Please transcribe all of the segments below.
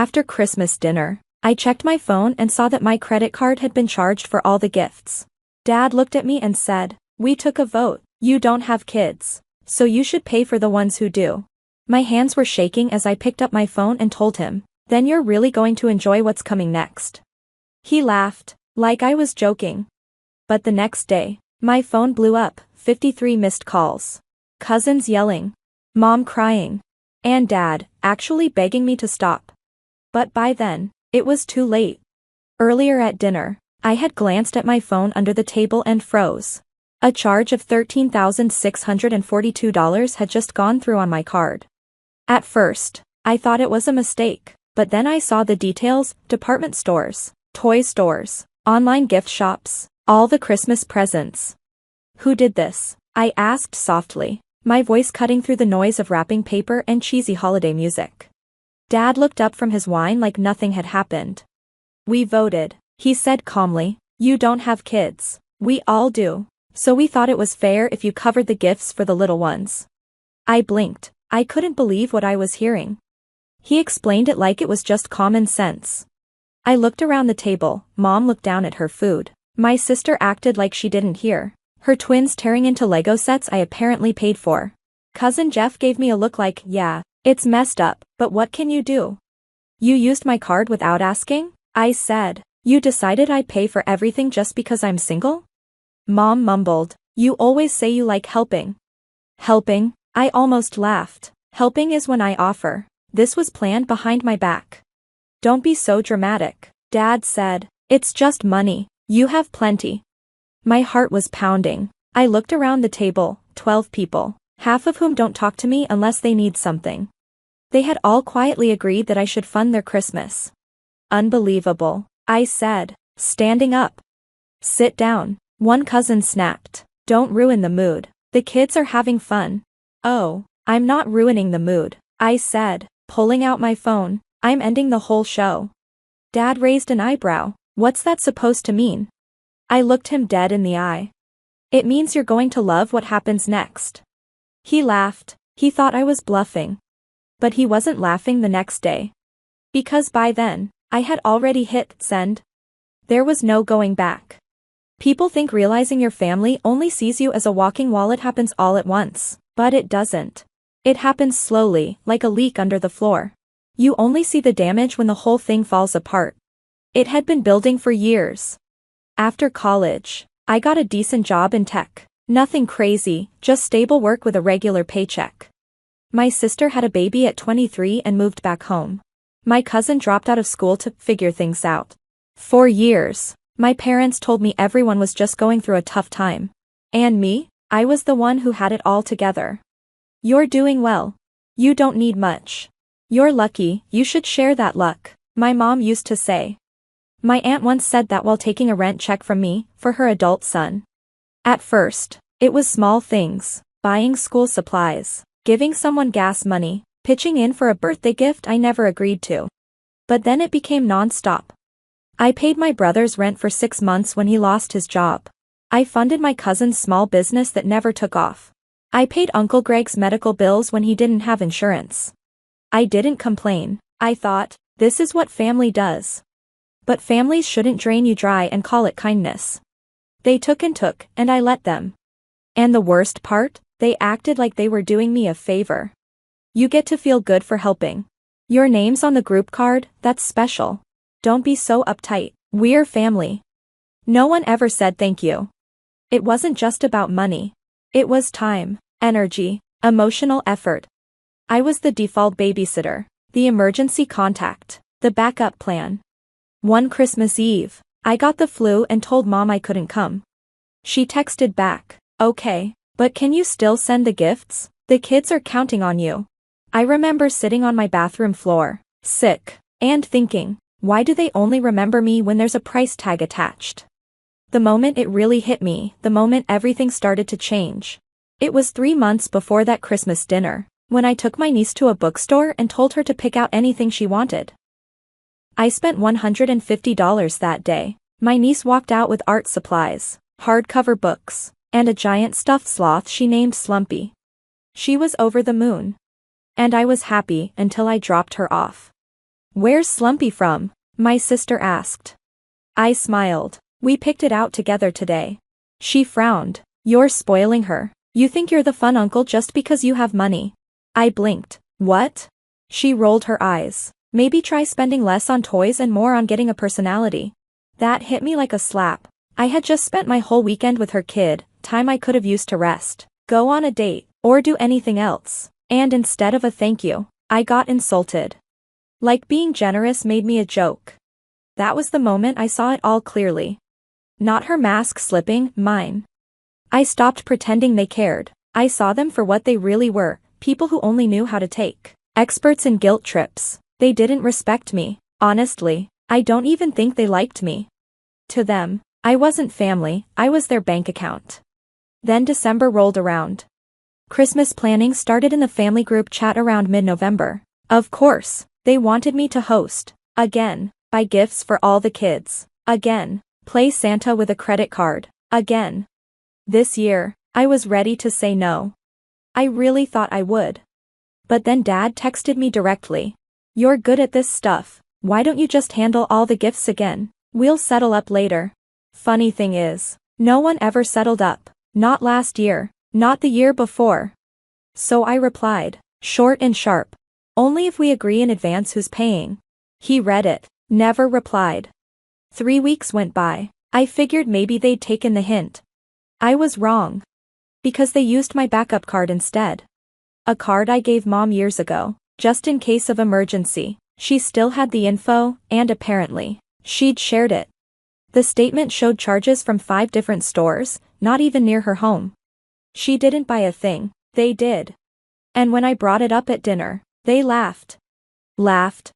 After Christmas dinner, I checked my phone and saw that my credit card had been charged for all the gifts. Dad looked at me and said, "We took a vote. You don't have kids, so you should pay for the ones who do." My hands were shaking as I picked up my phone and told him, "Then you're really going to enjoy what's coming next." He laughed, like I was joking. But the next day, my phone blew up, 53 missed calls. Cousins yelling. Mom crying. And Dad, actually begging me to stop. But by then, it was too late. Earlier at dinner, I had glanced at my phone under the table and froze. A charge of $13,642 had just gone through on my card. At first, I thought it was a mistake, but then I saw the details: department stores, toy stores, online gift shops, all the Christmas presents. "Who did this?" I asked softly, my voice cutting through the noise of wrapping paper and cheesy holiday music. Dad looked up from his wine like nothing had happened. "We voted," he said calmly. "You don't have kids. We all do. So we thought it was fair if you covered the gifts for the little ones." I blinked. I couldn't believe what I was hearing. He explained it like it was just common sense. I looked around the table. Mom looked down at her food. My sister acted like she didn't hear, her twins tearing into Lego sets I apparently paid for. Cousin Jeff gave me a look like, "Yeah, it's messed up, but what can you do? You used my card without asking?" I said. "You decided I'd pay for everything just because I'm single?" Mom mumbled, "You always say you like helping." Helping? I almost laughed. Helping is when I offer. This was planned behind my back. "Don't be so dramatic," Dad said. "It's just money. You have plenty." My heart was pounding. I looked around the table, 12 people, half of whom don't talk to me unless they need something. They had all quietly agreed that I should fund their Christmas. "Unbelievable," I said, standing up. "Sit down," one cousin snapped. "Don't ruin the mood. The kids are having fun." "Oh, I'm not ruining the mood," I said, pulling out my phone. "I'm ending the whole show." Dad raised an eyebrow. "What's that supposed to mean?" I looked him dead in the eye. "It means you're going to love what happens next." He laughed. He thought I was bluffing. But he wasn't laughing the next day. Because by then, I had already hit send. There was no going back. People think realizing your family only sees you as a walking wallet happens all at once, but it doesn't. It happens slowly, like a leak under the floor. You only see the damage when the whole thing falls apart. It had been building for years. After college, I got a decent job in tech. Nothing crazy, just stable work with a regular paycheck. My sister had a baby at 23 and moved back home. My cousin dropped out of school to figure things out. For years, my parents told me everyone was just going through a tough time. And me? I was the one who had it all together. "You're doing well. You don't need much. You're lucky, you should share that luck," my mom used to say. My aunt once said that while taking a rent check from me, for her adult son. At first, it was small things: buying school supplies, giving someone gas money, pitching in for a birthday gift I never agreed to. But then it became non-stop. I paid my brother's rent for 6 months when he lost his job. I funded my cousin's small business that never took off. I paid Uncle Greg's medical bills when he didn't have insurance. I didn't complain. I thought, this is what family does. But families shouldn't drain you dry and call it kindness. They took, and I let them. And the worst part, they acted like they were doing me a favor. You get to feel good for helping. Your name's on the group card, that's special. Don't be so uptight. We're family. No one ever said thank you. It wasn't just about money. It was time, energy, emotional effort. I was the default babysitter, the emergency contact, the backup plan. One Christmas Eve, I got the flu and told Mom I couldn't come. She texted back, "Okay, but can you still send the gifts? The kids are counting on you." I remember sitting on my bathroom floor, sick, and thinking, why do they only remember me when there's a price tag attached? The moment it really hit me, the moment everything started to change. It was 3 months before that Christmas dinner, when I took my niece to a bookstore and told her to pick out anything she wanted. I spent $150 that day. My niece walked out with art supplies, hardcover books, and a giant stuffed sloth she named Slumpy. She was over the moon. And I was happy until I dropped her off. "Where's Slumpy from?" my sister asked. I smiled. "We picked it out together today." She frowned. "You're spoiling her. You think you're the fun uncle just because you have money." I blinked. "What?" She rolled her eyes. "Maybe try spending less on toys and more on getting a personality." That hit me like a slap. I had just spent my whole weekend with her kid, time I could have used to rest, go on a date, or do anything else. And instead of a thank you, I got insulted. Like being generous made me a joke. That was the moment I saw it all clearly. Not her mask slipping, mine. I stopped pretending they cared. I saw them for what they really were, people who only knew how to take. Experts in guilt trips. They didn't respect me. Honestly, I don't even think they liked me. To them, I wasn't family, I was their bank account. Then December rolled around. Christmas planning started in the family group chat around mid-November. Of course, they wanted me to host. Again, buy gifts for all the kids. Again, play Santa with a credit card. Again. This year, I was ready to say no. I really thought I would. But then Dad texted me directly. "You're good at this stuff. Why don't you just handle all the gifts again? We'll settle up later." Funny thing is, no one ever settled up. Not last year, not the year before. So I replied, short and sharp. "Only if we agree in advance who's paying." He read it, never replied. 3 weeks went by. I figured maybe they'd taken the hint. I was wrong. Because they used my backup card instead. A card I gave Mom years ago, just in case of emergency. She still had the info, and apparently, she'd shared it. The statement showed charges from 5 different stores, not even near her home. She didn't buy a thing, they did. And when I brought it up at dinner, they laughed. Laughed.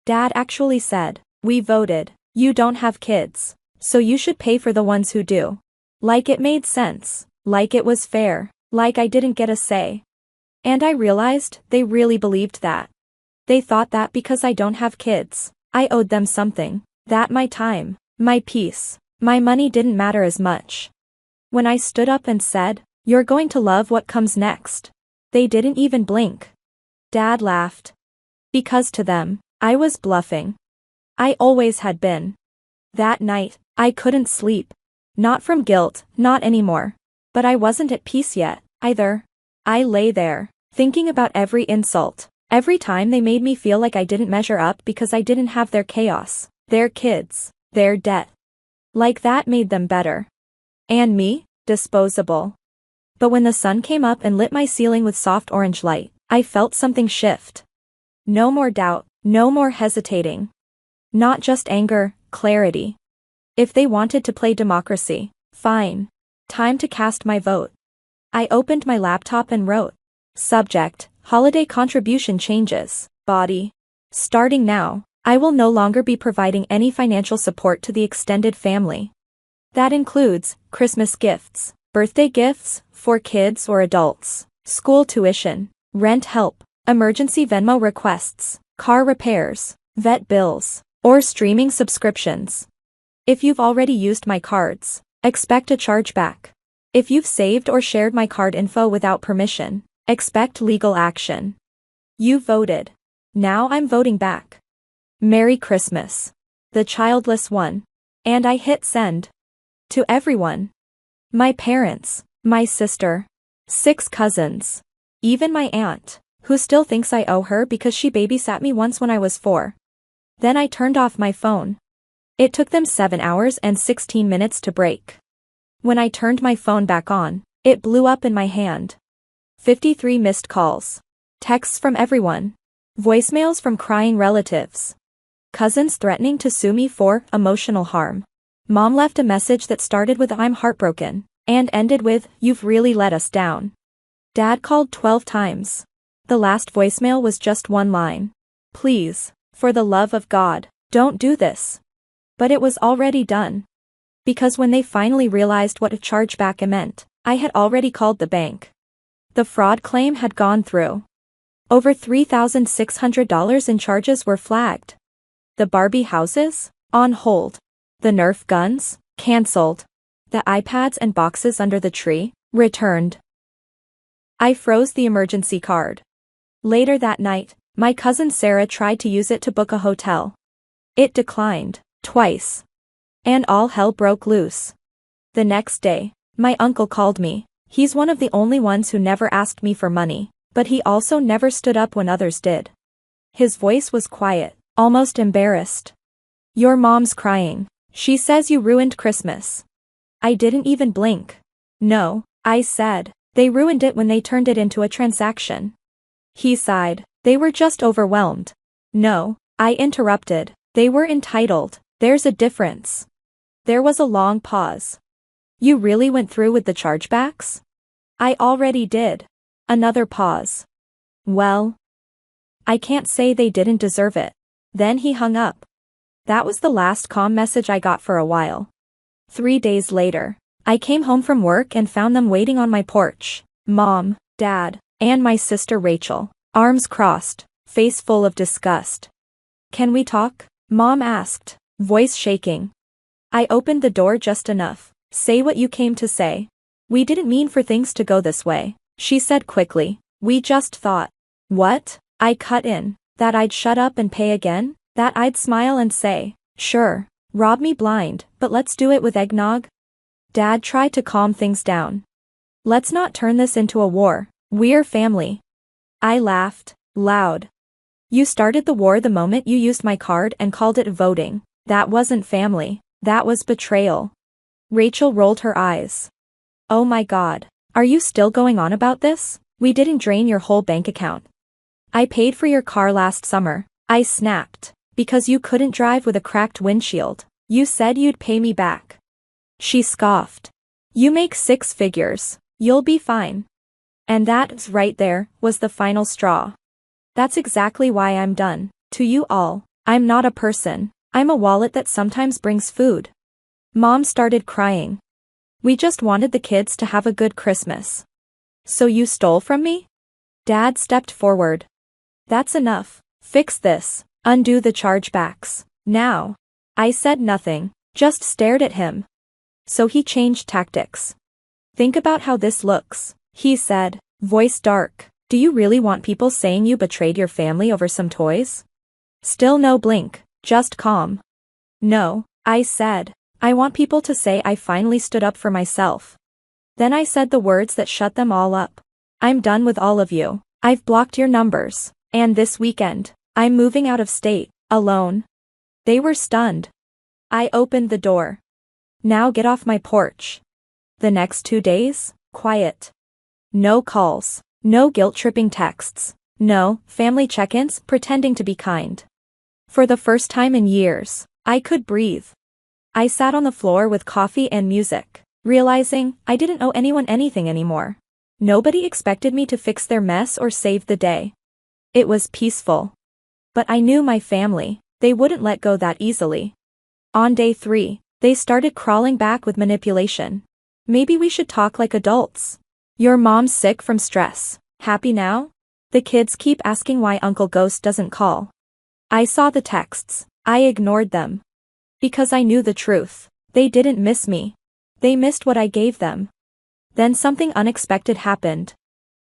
Dad actually said, "We voted, you don't have kids, so you should pay for the ones who do." Like it made sense, like it was fair, like I didn't get a say. And I realized they really believed that. They thought that because I don't have kids, I owed them something, that my time, my peace, my money didn't matter as much. When I stood up and said, "You're going to love what comes next," they didn't even blink. Dad laughed. Because to them, I was bluffing. I always had been. That night, I couldn't sleep. Not from guilt, not anymore. But I wasn't at peace yet, either. I lay there, thinking about every insult, every time they made me feel like I didn't measure up because I didn't have their chaos, their kids, their debt. Like that made them better. And me, disposable. But when the sun came up and lit my ceiling with soft orange light, I felt something shift. No more doubt, no more hesitating. Not just anger, clarity. If they wanted to play democracy, fine. Time to cast my vote. I opened my laptop and wrote. Subject, holiday contribution changes, body. Starting now, I will no longer be providing any financial support to the extended family. That includes Christmas gifts, birthday gifts, for kids or adults, school tuition, rent help, emergency Venmo requests, car repairs, vet bills, or streaming subscriptions. If you've already used my cards, expect a chargeback. If you've saved or shared my card info without permission, expect legal action. You voted. Now I'm voting back. Merry Christmas. The childless one. And I hit send. To everyone. My parents, my sister, 6 cousins, even my aunt, who still thinks I owe her because she babysat me once when I was 4. Then I turned off my phone. It took them 7 hours and 16 minutes to break. When I turned my phone back on, it blew up in my hand. 53 missed calls. Texts from everyone. Voicemails from crying relatives. Cousins threatening to sue me for emotional harm. Mom left a message that started with "I'm heartbroken," and ended with "You've really let us down." Dad called 12 times. The last voicemail was just one line. "Please, for the love of God, don't do this." But it was already done. Because when they finally realized what a chargeback meant, I had already called the bank. The fraud claim had gone through. Over $3,600 in charges were flagged. The Barbie houses? On hold. The Nerf guns? Cancelled. The iPads and boxes under the tree? Returned. I froze the emergency card. Later that night, My cousin Sarah tried to use it to book a hotel. It declined, twice. And all hell broke loose. The next day, my uncle called me. He's one of the only ones who never asked me for money, but he also never stood up when others did. His voice was quiet, almost embarrassed. Your mom's crying. She says you ruined Christmas. I didn't even blink. No, I said. They ruined it when they turned it into a transaction. He sighed. They were just overwhelmed. No, I interrupted. They were entitled. There's a difference. There was a long pause. You really went through with the chargebacks? I already did. Another pause. Well, I can't say they didn't deserve it. Then he hung up. That was the last calm message I got for a while. 3 days later, I came home from work and found them waiting on my porch. Mom, Dad, and my sister Rachel, arms crossed, face full of disgust. Can we talk? Mom asked, voice shaking. I opened the door just enough. Say what you came to say. We didn't mean for things to go this way, she said quickly. We just thought. What? I cut in. That I'd shut up and pay again? That I'd smile and say, sure, rob me blind, but let's do it with eggnog? Dad tried to calm things down. Let's not turn this into a war. We're family. I laughed, loud. You started the war the moment you used my card and called it voting. That wasn't family. That was betrayal. Rachel rolled her eyes. Oh my God. Are you still going on about this? We didn't drain your whole bank account. I paid for your car last summer. I snapped. Because you couldn't drive with a cracked windshield. You said you'd pay me back. She scoffed. You make 6 figures. You'll be fine. And that, right there, was the final straw. That's exactly why I'm done. To you all, I'm not a person. I'm a wallet that sometimes brings food. Mom started crying. We just wanted the kids to have a good Christmas. So you stole from me? Dad stepped forward. That's enough. Fix this. Undo the chargebacks. Now. I said nothing, just stared at him. So he changed tactics. Think about how this looks, he said, voice dark. Do you really want people saying you betrayed your family over some toys? Still no blink, just calm. No, I said. I want people to say I finally stood up for myself. Then I said the words that shut them all up. I'm done with all of you. I've blocked your numbers. And this weekend, I'm moving out of state, alone. They were stunned. I opened the door. Now get off my porch. The next 2 days, quiet. No calls, no guilt-tripping texts, no family check-ins pretending to be kind. For the first time in years, I could breathe. I sat on the floor with coffee and music, realizing I didn't owe anyone anything anymore. Nobody expected me to fix their mess or save the day. It was peaceful. But I knew my family, they wouldn't let go that easily. On day 3, they started crawling back with manipulation. Maybe we should talk like adults. Your mom's sick from stress. Happy now? The kids keep asking why Uncle Ghost doesn't call. I saw the texts. I ignored them. Because I knew the truth. They didn't miss me. They missed what I gave them. Then something unexpected happened.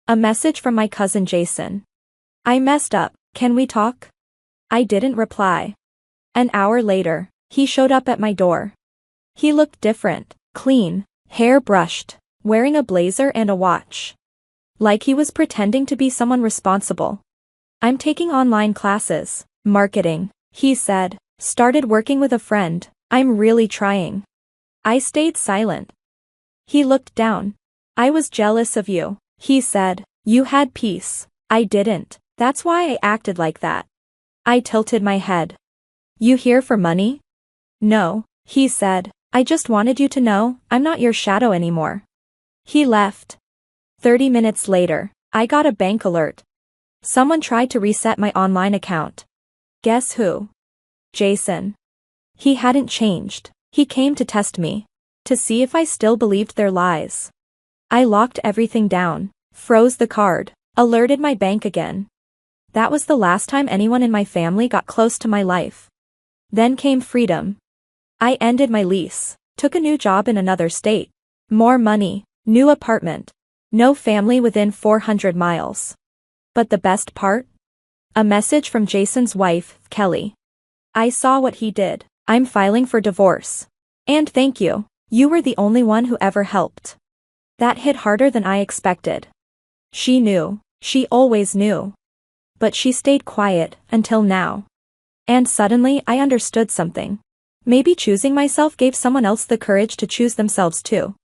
A message from my cousin Jason. I messed up. Can we talk? I didn't reply. An hour later, he showed up at my door. He looked different, clean, hair brushed, wearing a blazer and a watch. Like he was pretending to be someone responsible. I'm taking online classes, marketing, he said, started working with a friend, I'm really trying. I stayed silent. He looked down. I was jealous of you, he said, you had peace, I didn't, that's why I acted like that. I tilted my head. You here for money? No, he said, I just wanted you to know, I'm not your shadow anymore. He left. 30 minutes later, I got a bank alert. Someone tried to reset my online account. Guess who? Jason. He hadn't changed. He came to test me. To see if I still believed their lies. I locked everything down, froze the card, alerted my bank again. That was the last time anyone in my family got close to my life. Then came freedom. I ended my lease, took a new job in another state. More money, new apartment. No family within 400 miles. But the best part? A message from Jason's wife, Kelly. I saw what he did. I'm filing for divorce. And thank you. You were the only one who ever helped. That hit harder than I expected. She knew. She always knew. But she stayed quiet, until now. And suddenly I understood something. Maybe choosing myself gave someone else the courage to choose themselves too.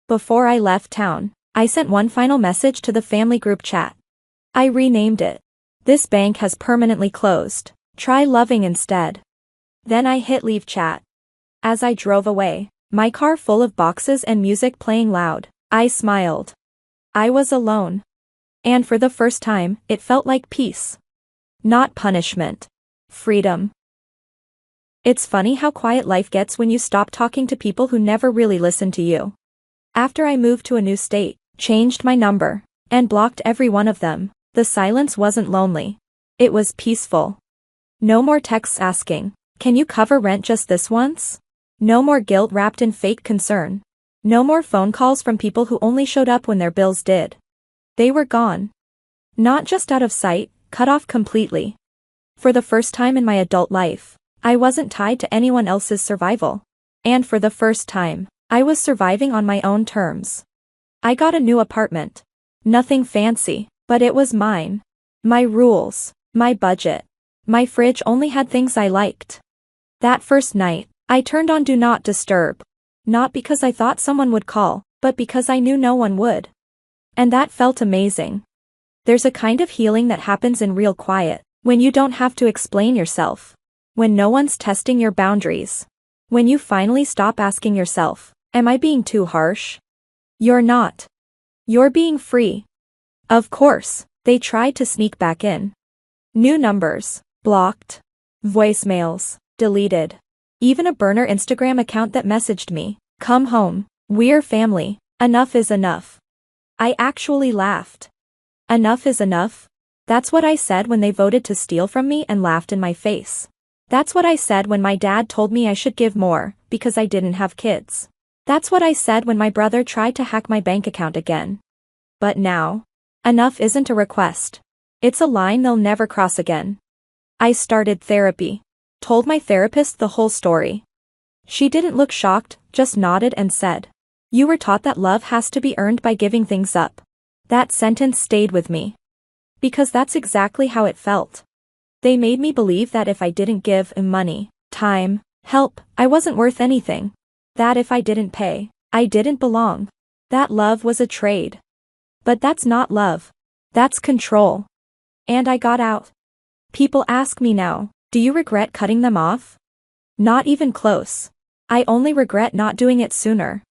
Before I left town, I sent one final message to the family group chat. I renamed it. This bank has permanently closed. Try loving instead. Then I hit leave chat. As I drove away, my car full of boxes and music playing loud, I smiled. I was alone. And for the first time, it felt like peace. Not punishment. Freedom. It's funny how quiet life gets when you stop talking to people who never really listen to you. After I moved to a new state, changed my number, and blocked every one of them, the silence wasn't lonely. It was peaceful. No more texts asking, "Can you cover rent just this once?" No more guilt wrapped in fake concern. No more phone calls from people who only showed up when their bills did. They were gone. Not just out of sight, cut off completely. For the first time in my adult life, I wasn't tied to anyone else's survival. And for the first time, I was surviving on my own terms. I got a new apartment. Nothing fancy, but it was mine. My rules, my budget. My fridge only had things I liked. That first night, I turned on Do Not Disturb. Not because I thought someone would call, but because I knew no one would. And that felt amazing. There's a kind of healing that happens in real quiet, when you don't have to explain yourself. When no one's testing your boundaries. When you finally stop asking yourself, am I being too harsh? You're not. You're being free. Of course, they tried to sneak back in. New numbers, blocked. Voicemails, deleted. Even a burner Instagram account that messaged me, "Come home, we're family, enough is enough." I actually laughed. Enough is enough? That's what I said when they voted to steal from me and laughed in my face. That's what I said when my dad told me I should give more, because I didn't have kids. That's what I said when my brother tried to hack my bank account again. But now, enough isn't a request. It's a line they'll never cross again. I started therapy. Told my therapist the whole story. She didn't look shocked, just nodded and said, "You were taught that love has to be earned by giving things up." That sentence stayed with me. Because that's exactly how it felt. They made me believe that if I didn't give money, time, help, I wasn't worth anything. That if I didn't pay, I didn't belong. That love was a trade. But that's not love. That's control. And I got out. People ask me now, do you regret cutting them off? Not even close. I only regret not doing it sooner.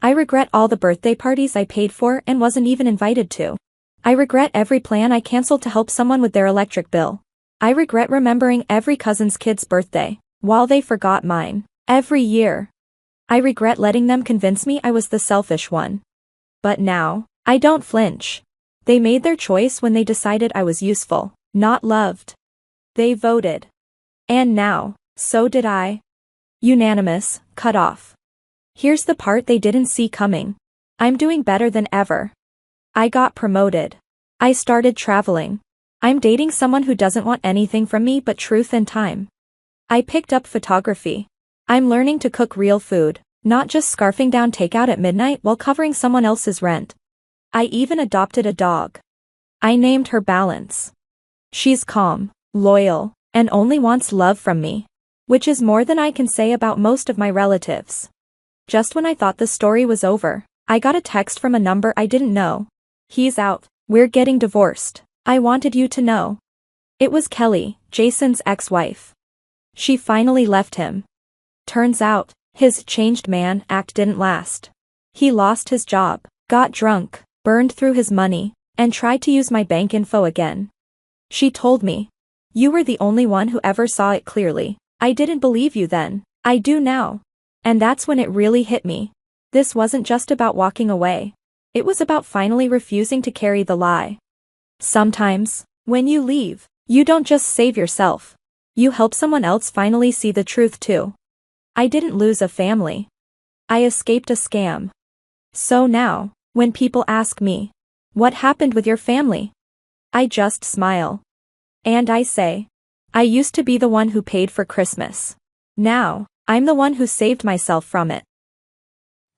I regret all the birthday parties I paid for and wasn't even invited to. I regret every plan I canceled to help someone with their electric bill. I regret remembering every cousin's kid's birthday, while they forgot mine, every year. I regret letting them convince me I was the selfish one. But now, I don't flinch. They made their choice when they decided I was useful, not loved. They voted. And now, so did I. Unanimous, cut off. Here's the part they didn't see coming. I'm doing better than ever. I got promoted. I started traveling. I'm dating someone who doesn't want anything from me but truth and time. I picked up photography. I'm learning to cook real food, not just scarfing down takeout at midnight while covering someone else's rent. I even adopted a dog. I named her Balance. She's calm, loyal, and only wants love from me. Which is more than I can say about most of my relatives. Just when I thought the story was over, I got a text from a number I didn't know. "He's out, we're getting divorced. I wanted you to know." It was Kelly, Jason's ex-wife. She finally left him. Turns out, his changed man act didn't last. He lost his job, got drunk, burned through his money, and tried to use my bank info again. She told me, "You were the only one who ever saw it clearly. I didn't believe you then. I do now." And that's when it really hit me. This wasn't just about walking away. It was about finally refusing to carry the lie. Sometimes, when you leave, you don't just save yourself. You help someone else finally see the truth too. I didn't lose a family. I escaped a scam. So now, when people ask me, "What happened with your family?" I just smile. And I say, I used to be the one who paid for Christmas. Now, I'm the one who saved myself from it.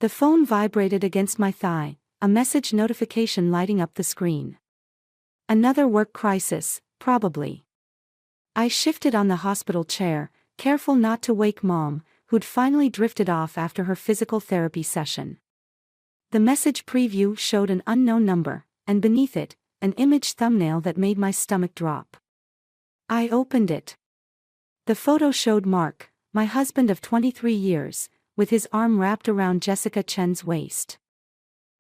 The phone vibrated against my thigh, a message notification lighting up the screen. Another work crisis, probably. I shifted on the hospital chair, careful not to wake Mom, who'd finally drifted off after her physical therapy session. The message preview showed an unknown number, and beneath it, an image thumbnail that made my stomach drop. I opened it. The photo showed Mark, my husband of 23 years, with his arm wrapped around Jessica Chen's waist.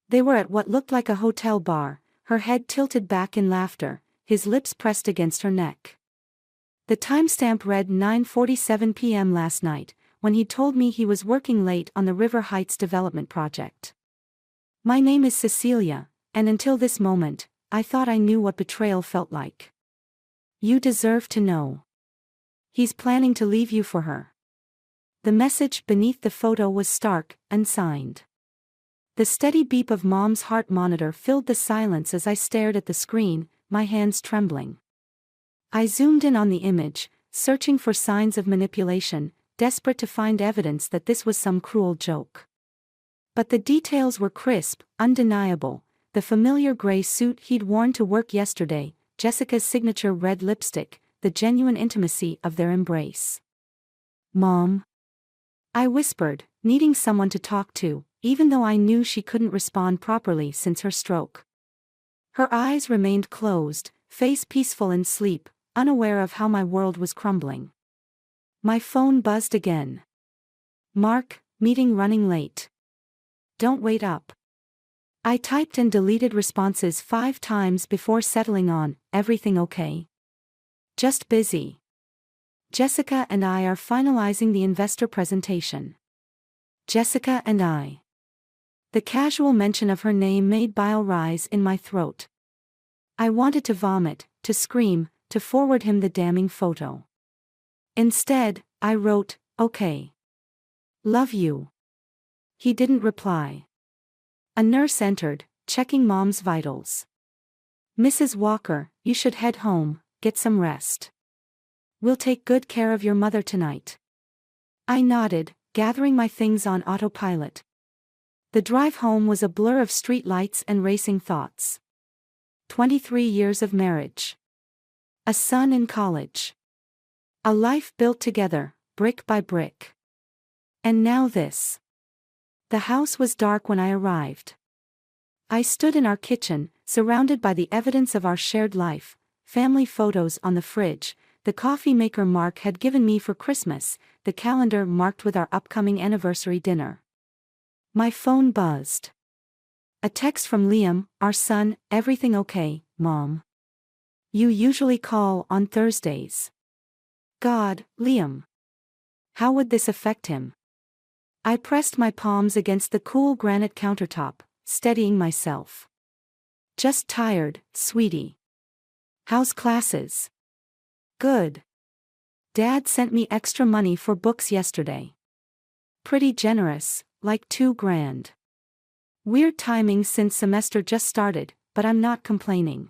They were at what looked like a hotel bar, her head tilted back in laughter, his lips pressed against her neck. The timestamp read 9:47 p.m. last night, when he told me he was working late on the River Heights development project. My name is Cecilia, and until this moment, I thought I knew what betrayal felt like. You deserve to know. He's planning to leave you for her. The message beneath the photo was stark, unsigned. The steady beep of Mom's heart monitor filled the silence as I stared at the screen, my hands trembling. I zoomed in on the image, searching for signs of manipulation, desperate to find evidence that this was some cruel joke. But the details were crisp, undeniable: the familiar gray suit he'd worn to work yesterday, Jessica's signature red lipstick, the genuine intimacy of their embrace. Mom? I whispered, needing someone to talk to, even though I knew she couldn't respond properly since her stroke. Her eyes remained closed, face peaceful in sleep, unaware of how my world was crumbling. My phone buzzed again. Mark, meeting running late. Don't wait up. I typed and deleted responses 5 times before settling on, everything okay? Just busy. Jessica and I are finalizing the investor presentation. Jessica and I. The casual mention of her name made bile rise in my throat. I wanted to vomit, to scream, to forward him the damning photo. Instead, I wrote, okay. Love you. He didn't reply. A nurse entered, checking Mom's vitals. Mrs. Walker, you should head home, get some rest. We'll take good care of your mother tonight. I nodded, gathering my things on autopilot. The drive home was a blur of street lights and racing thoughts. 23 years of marriage. A son in college. A life built together, brick by brick. And now this. The house was dark when I arrived. I stood in our kitchen, surrounded by the evidence of our shared life: family photos on the fridge, the coffee maker Mark had given me for Christmas, the calendar marked with our upcoming anniversary dinner. My phone buzzed. A text from Liam, our son: everything okay, Mom? You usually call on Thursdays. God, Liam. How would this affect him? I pressed my palms against the cool granite countertop, steadying myself. Just tired, sweetie. How's classes? Good. Dad sent me extra money for books yesterday. Pretty generous, like $2,000. Weird timing since semester just started, but I'm not complaining.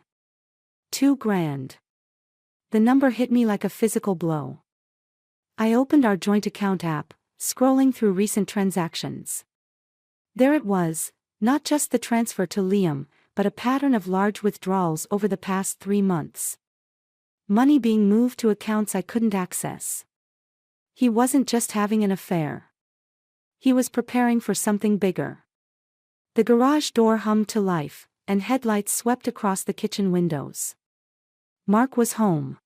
$2,000. The number hit me like a physical blow. I opened our joint account app, scrolling through recent transactions. There it was, not just the transfer to Liam, but a pattern of large withdrawals over the past 3 months. Money being moved to accounts I couldn't access. He wasn't just having an affair. He was preparing for something bigger. The garage door hummed to life, and headlights swept across the kitchen windows. Mark was home.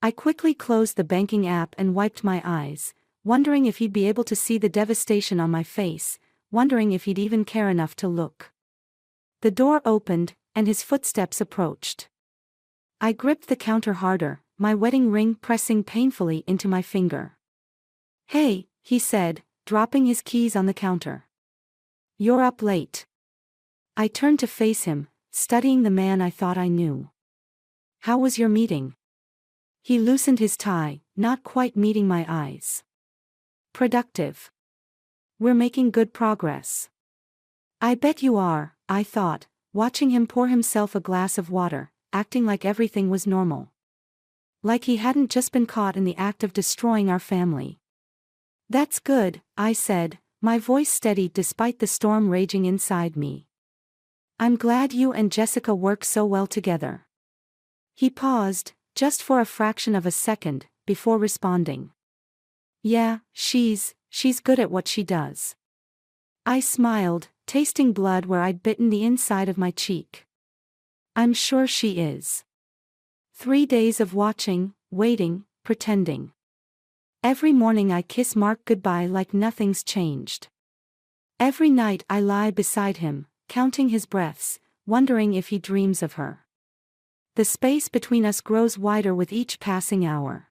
I quickly closed the banking app and wiped my eyes, wondering if he'd be able to see the devastation on my face, wondering if he'd even care enough to look. The door opened, and his footsteps approached. I gripped the counter harder, my wedding ring pressing painfully into my finger. Hey, he said, dropping his keys on the counter. You're up late. I turned to face him, studying the man I thought I knew. How was your meeting? He loosened his tie, not quite meeting my eyes. Productive. We're making good progress. I bet you are, I thought, watching him pour himself a glass of water, acting like everything was normal. Like he hadn't just been caught in the act of destroying our family. "That's good," I said, my voice steady despite the storm raging inside me. "I'm glad you and Jessica work so well together." He paused, just for a fraction of a second, before responding. "Yeah, she's good at what she does." I smiled, tasting blood where I'd bitten the inside of my cheek. "I'm sure she is." 3 days of watching, waiting, pretending. Every morning I kiss Mark goodbye like nothing's changed. Every night I lie beside him, counting his breaths, wondering if he dreams of her. The space between us grows wider with each passing hour.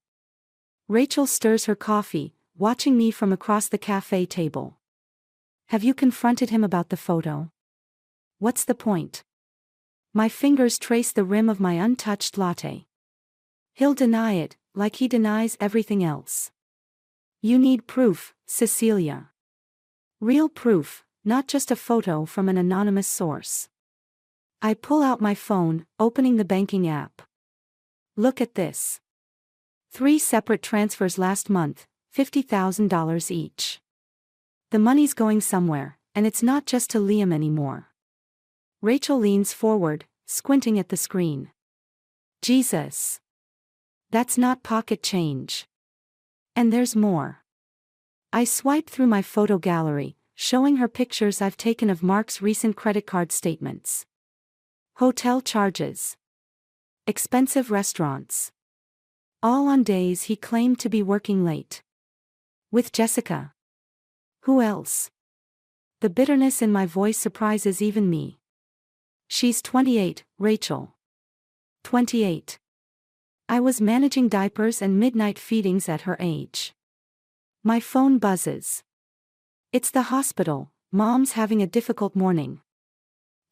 Rachel stirs her coffee, watching me from across the cafe table. "Have you confronted him about the photo? What's the point?" My fingers trace the rim of my untouched latte. "He'll deny it, like he denies everything else." "You need proof, Cecilia. Real proof, not just a photo from an anonymous source." I pull out my phone, opening the banking app. "Look at this. 3 separate transfers last month, $50,000 each. The money's going somewhere, and it's not just to Liam anymore." Rachel leans forward, squinting at the screen. "Jesus. That's not pocket change. And there's more." I swipe through my photo gallery, showing her pictures I've taken of Mark's recent credit card statements. Hotel charges. Expensive restaurants. All on days he claimed to be working late. With Jessica. Who else? The bitterness in my voice surprises even me. "She's 28, Rachel. 28. I was managing diapers and midnight feedings at her age." My phone buzzes. It's the hospital. Mom's having a difficult morning.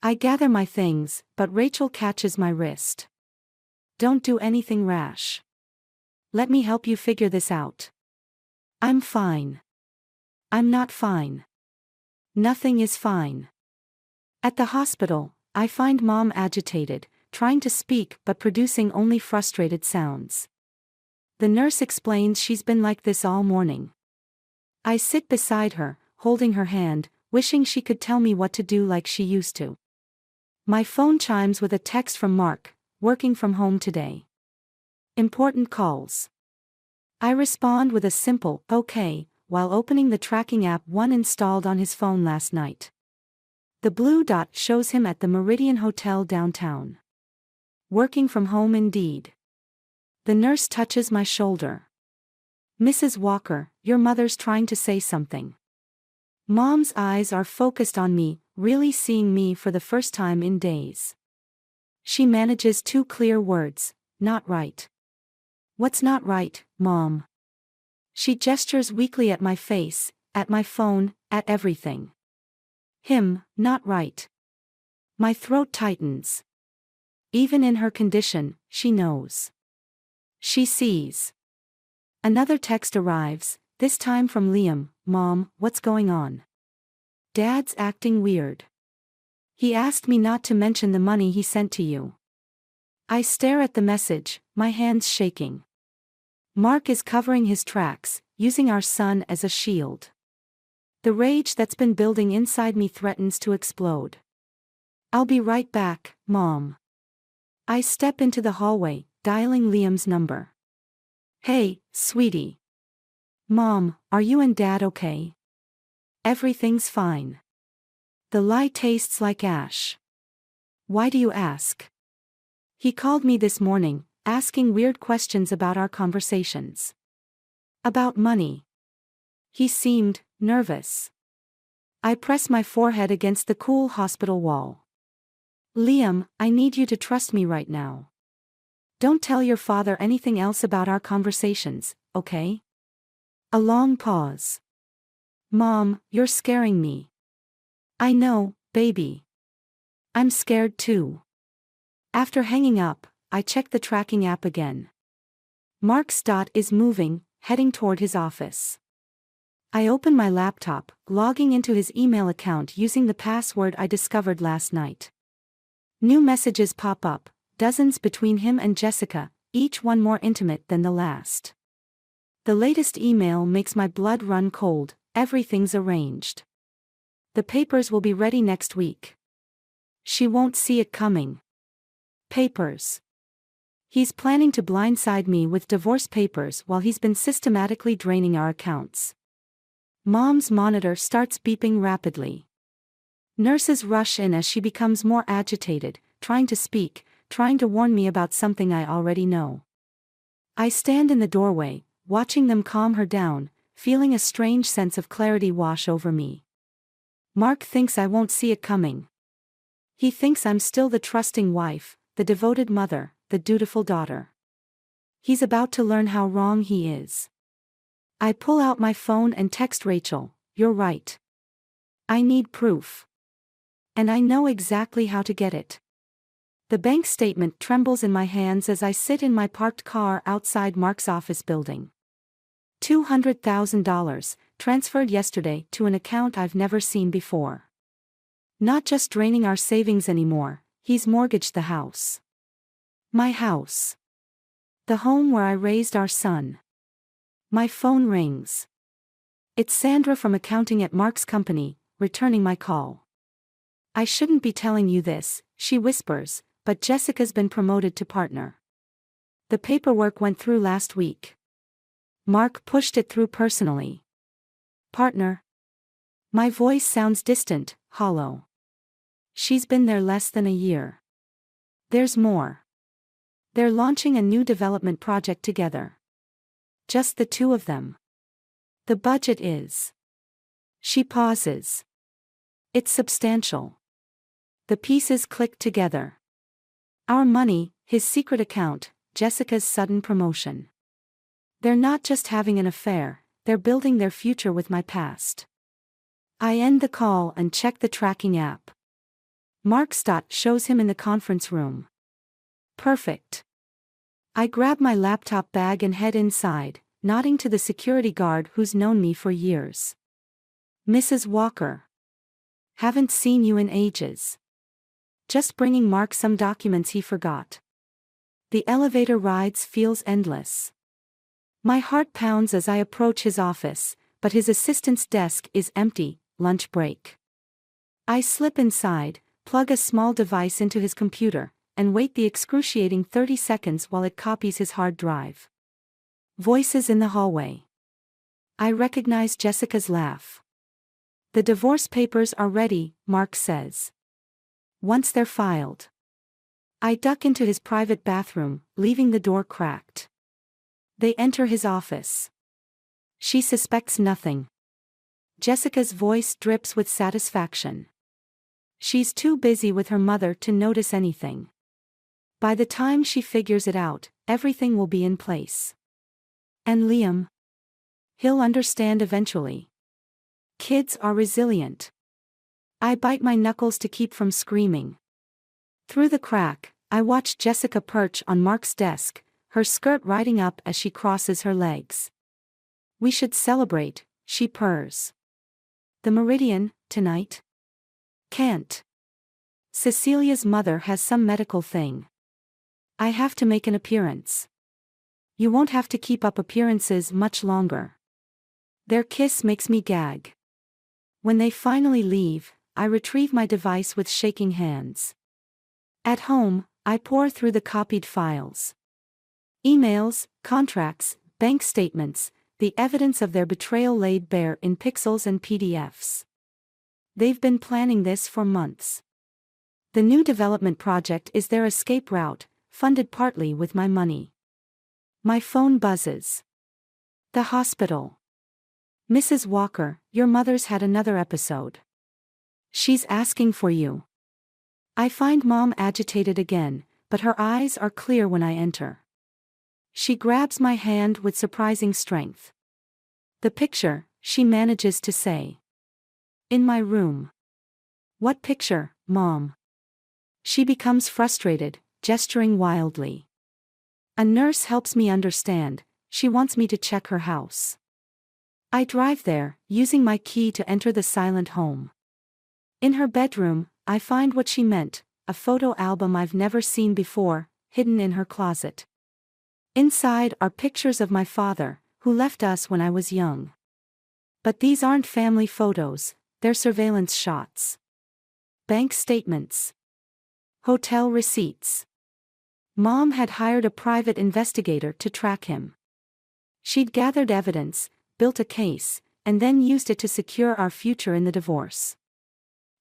I gather my things, but Rachel catches my wrist. "Don't do anything rash. Let me help you figure this out." "I'm fine." "I'm not fine. Nothing is fine." At the hospital, I find Mom agitated, trying to speak but producing only frustrated sounds. The nurse explains she's been like this all morning. I sit beside her, holding her hand, wishing she could tell me what to do like she used to. My phone chimes with a text from Mark, working from home today. Important calls. I respond with a simple, "Okay," while opening the tracking app One installed on his phone last night. The blue dot shows him at the Meridian Hotel downtown. Working from home indeed. The nurse touches my shoulder. "Mrs. Walker, your mother's trying to say something." Mom's eyes are focused on me, really seeing me for the first time in days. She manages 2 clear words, "Not right." "What's not right, Mom?" She gestures weakly at my face, at my phone, at everything. Him, not right. My throat tightens. Even in her condition, she knows. She sees. Another text arrives, this time from Liam. "Mom, what's going on? Dad's acting weird. He asked me not to mention the money he sent to you." I stare at the message, my hands shaking. Mark is covering his tracks, using our son as a shield. The rage that's been building inside me threatens to explode. "I'll be right back, Mom." I step into the hallway, dialing Liam's number. "Hey, sweetie. Mom, are you and Dad okay?" "Everything's fine. The lie tastes like ash." "Why do you ask?" "He called me this morning, asking weird questions about our conversations. About money." He seemed nervous. I press my forehead against the cool hospital wall. "Liam, I need you to trust me right now. Don't tell your father anything else about our conversations, okay?" A long pause. "Mom, you're scaring me." "I know, baby. I'm scared too." After hanging up, I check the tracking app again. Mark's dot is moving, heading toward his office. I open my laptop, logging into his email account using the password I discovered last night. New messages pop up, dozens between him and Jessica, each one more intimate than the last. The latest email makes my blood run cold. Everything's arranged. The papers will be ready next week. She won't see it coming. Papers. He's planning to blindside me with divorce papers while he's been systematically draining our accounts. Mom's monitor starts beeping rapidly. Nurses rush in as she becomes more agitated, trying to speak, trying to warn me about something I already know. I stand in the doorway, watching them calm her down, feeling a strange sense of clarity wash over me. Mark thinks I won't see it coming. He thinks I'm still the trusting wife, the devoted mother, the dutiful daughter. He's about to learn how wrong he is. I pull out my phone and text Rachel, "You're right. I need proof. And I know exactly how to get it." The bank statement trembles in my hands as I sit in my parked car outside Mark's office building. $200,000, transferred yesterday to an account I've never seen before. Not just draining our savings anymore, he's mortgaged the house. My house. The home where I raised our son. My phone rings. It's Sandra from accounting at Mark's company, returning my call. "I shouldn't be telling you this," she whispers, "but Jessica's been promoted to partner. The paperwork went through last week. Mark pushed it through personally." "Partner?" My voice sounds distant, hollow. "She's been there less than a year. There's more. They're launching a new development project together. Just the two of them. The budget is..." She pauses. "It's substantial." The pieces click together. Our money, his secret account, Jessica's sudden promotion. They're not just having an affair, they're building their future with my past. I end the call and check the tracking app. Mark's dot shows him in the conference room. Perfect. I grab my laptop bag and head inside, nodding to the security guard who's known me for years. "Mrs. Walker. Haven't seen you in ages. Just bringing Mark some documents he forgot." The elevator rides feels endless. My heart pounds as I approach his office, but his assistant's desk is empty. Lunch break. I slip inside, plug a small device into his computer, and wait the excruciating 30 seconds while it copies his hard drive. Voices in the hallway. I recognize Jessica's laugh. "The divorce papers are ready," Mark says. "Once they're filed." I duck into his private bathroom, leaving the door cracked. They enter his office. She suspects nothing. Jessica's voice drips with satisfaction. She's too busy with her mother to notice anything. By the time she figures it out, everything will be in place. And Liam? He'll understand eventually. Kids are resilient. I bite my knuckles to keep from screaming. Through the crack, I watch Jessica perch on Mark's desk, her skirt riding up as she crosses her legs. "We should celebrate," she purrs. "The Meridian, tonight?" "Can't. Cecilia's mother has some medical thing. I have to make an appearance." "You won't have to keep up appearances much longer." Their kiss makes me gag. When they finally leave, I retrieve my device with shaking hands. At home, I pore through the copied files. Emails, contracts, bank statements, the evidence of their betrayal laid bare in pixels and PDFs. They've been planning this for months. The new development project is their escape route, funded partly with my money. My phone buzzes. The hospital. "Mrs. Walker, your mother's had another episode. She's asking for you." I find Mom agitated again, but her eyes are clear when I enter. She grabs my hand with surprising strength. "The picture," she manages to say. "In my room." "What picture, Mom?" She becomes frustrated, gesturing wildly. "A nurse helps me understand, she wants me to check her house." I drive there, using my key to enter the silent home. In her bedroom, I find what she meant, a photo album I've never seen before, hidden in her closet. Inside are pictures of my father, who left us when I was young. But these aren't family photos, they're surveillance shots. Bank statements. Hotel receipts. Mom had hired a private investigator to track him. She'd gathered evidence, built a case, and then used it to secure our future in the divorce.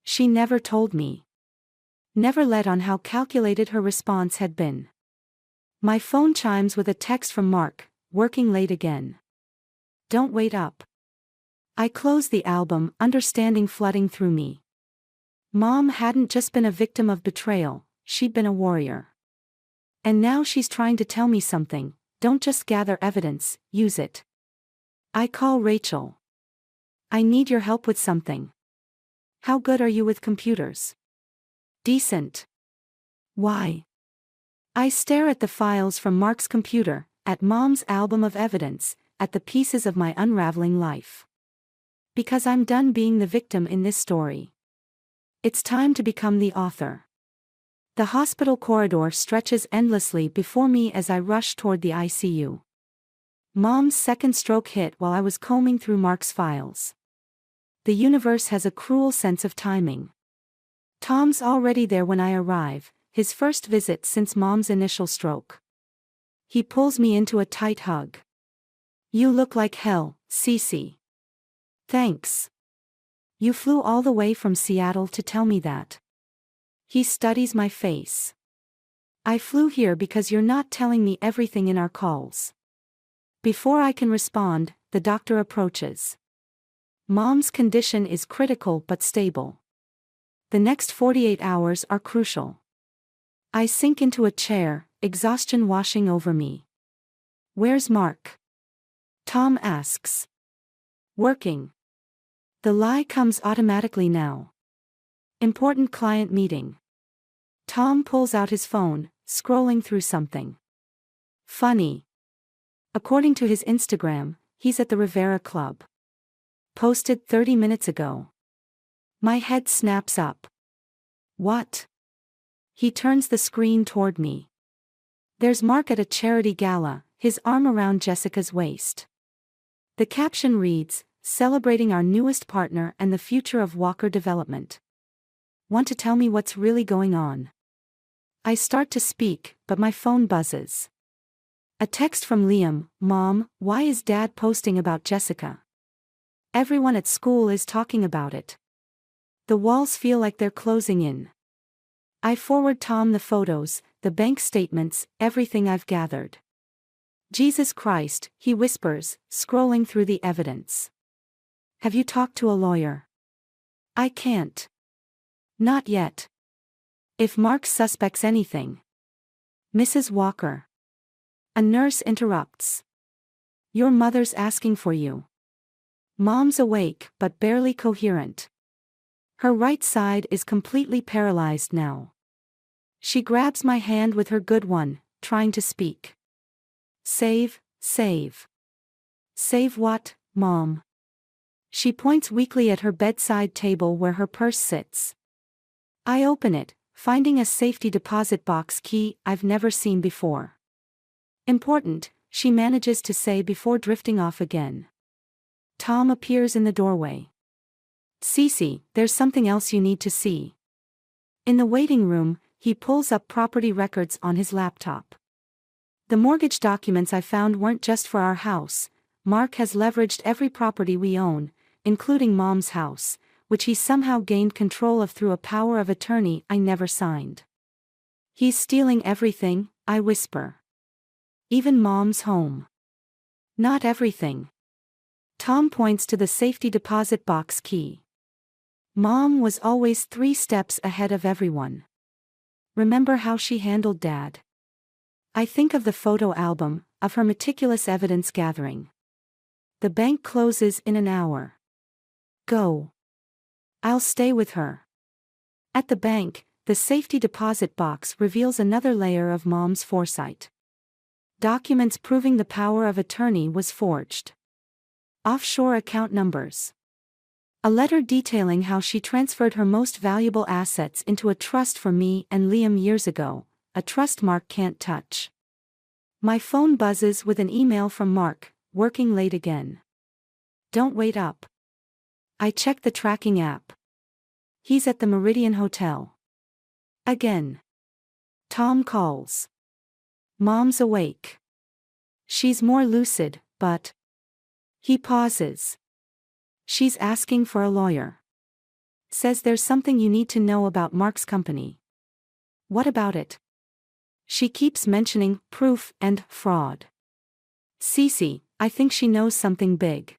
She never told me. Never let on how calculated her response had been. My phone chimes with a text from Mark, working late again. Don't wait up. I close the album, understanding flooding through me. Mom hadn't just been a victim of betrayal, she'd been a warrior. And now she's trying to tell me something. Don't just gather evidence, use it. I call Rachel. I need your help with something. How good are you with computers? Decent. Why? I stare at the files from Mark's computer, at Mom's album of evidence, at the pieces of my unraveling life. Because I'm done being the victim in this story. It's time to become the author. The hospital corridor stretches endlessly before me as I rush toward the ICU. Mom's second stroke hit while I was combing through Mark's files. The universe has a cruel sense of timing. Tom's already there when I arrive, his first visit since Mom's initial stroke. He pulls me into a tight hug. You look like hell, Cece. Thanks. You flew all the way from Seattle to tell me that. He studies my face. I flew here because you're not telling me everything in our calls. Before I can respond, the doctor approaches. Mom's condition is critical but stable. The next 48 hours are crucial. I sink into a chair, exhaustion washing over me. Where's Mark? Tom asks. Working. The lie comes automatically now. Important client meeting. Tom pulls out his phone, scrolling through something. Funny. According to his Instagram, he's at the Rivera Club. Posted 30 minutes ago. My head snaps up. What? He turns the screen toward me. There's Mark at a charity gala, his arm around Jessica's waist. The caption reads, "Celebrating our newest partner and the future of Walker Development." Want to tell me what's really going on? I start to speak, but my phone buzzes. A text from Liam, "Mom, why is Dad posting about Jessica? Everyone at school is talking about it. The walls feel like they're closing in." I forward Tom the photos, the bank statements, everything I've gathered. Jesus Christ, he whispers, scrolling through the evidence. Have you talked to a lawyer? I can't. Not yet. If Mark suspects anything. Mrs. Walker. A nurse interrupts. Your mother's asking for you. Mom's awake but barely coherent. Her right side is completely paralyzed now. She grabs my hand with her good one, trying to speak. Save, save. Save what, Mom? She points weakly at her bedside table where her purse sits. I open it, finding a safety deposit box key I've never seen before. Important, she manages to say before drifting off again. Tom appears in the doorway. Cece, there's something else you need to see. In the waiting room, he pulls up property records on his laptop. The mortgage documents I found weren't just for our house. Mark has leveraged every property we own, including Mom's house, which he somehow gained control of through a power of attorney I never signed. He's stealing everything, I whisper. Even Mom's home. Not everything. Tom points to the safety deposit box key. Mom was always 3 steps ahead of everyone. Remember how she handled Dad? I think of the photo album, of her meticulous evidence gathering. The bank closes in an hour. Go. I'll stay with her. At the bank, the safety deposit box reveals another layer of Mom's foresight. Documents proving the power of attorney was forged. Offshore account numbers. A letter detailing how she transferred her most valuable assets into a trust for me and Liam years ago, a trust Mark can't touch. My phone buzzes with an email from Mark, working late again. Don't wait up. I check the tracking app. He's at the Meridian Hotel. Again. Tom calls. Mom's awake. She's more lucid, but... He pauses. She's asking for a lawyer. Says there's something you need to know about Mark's company. What about it? She keeps mentioning proof and fraud. Cece, I think she knows something big.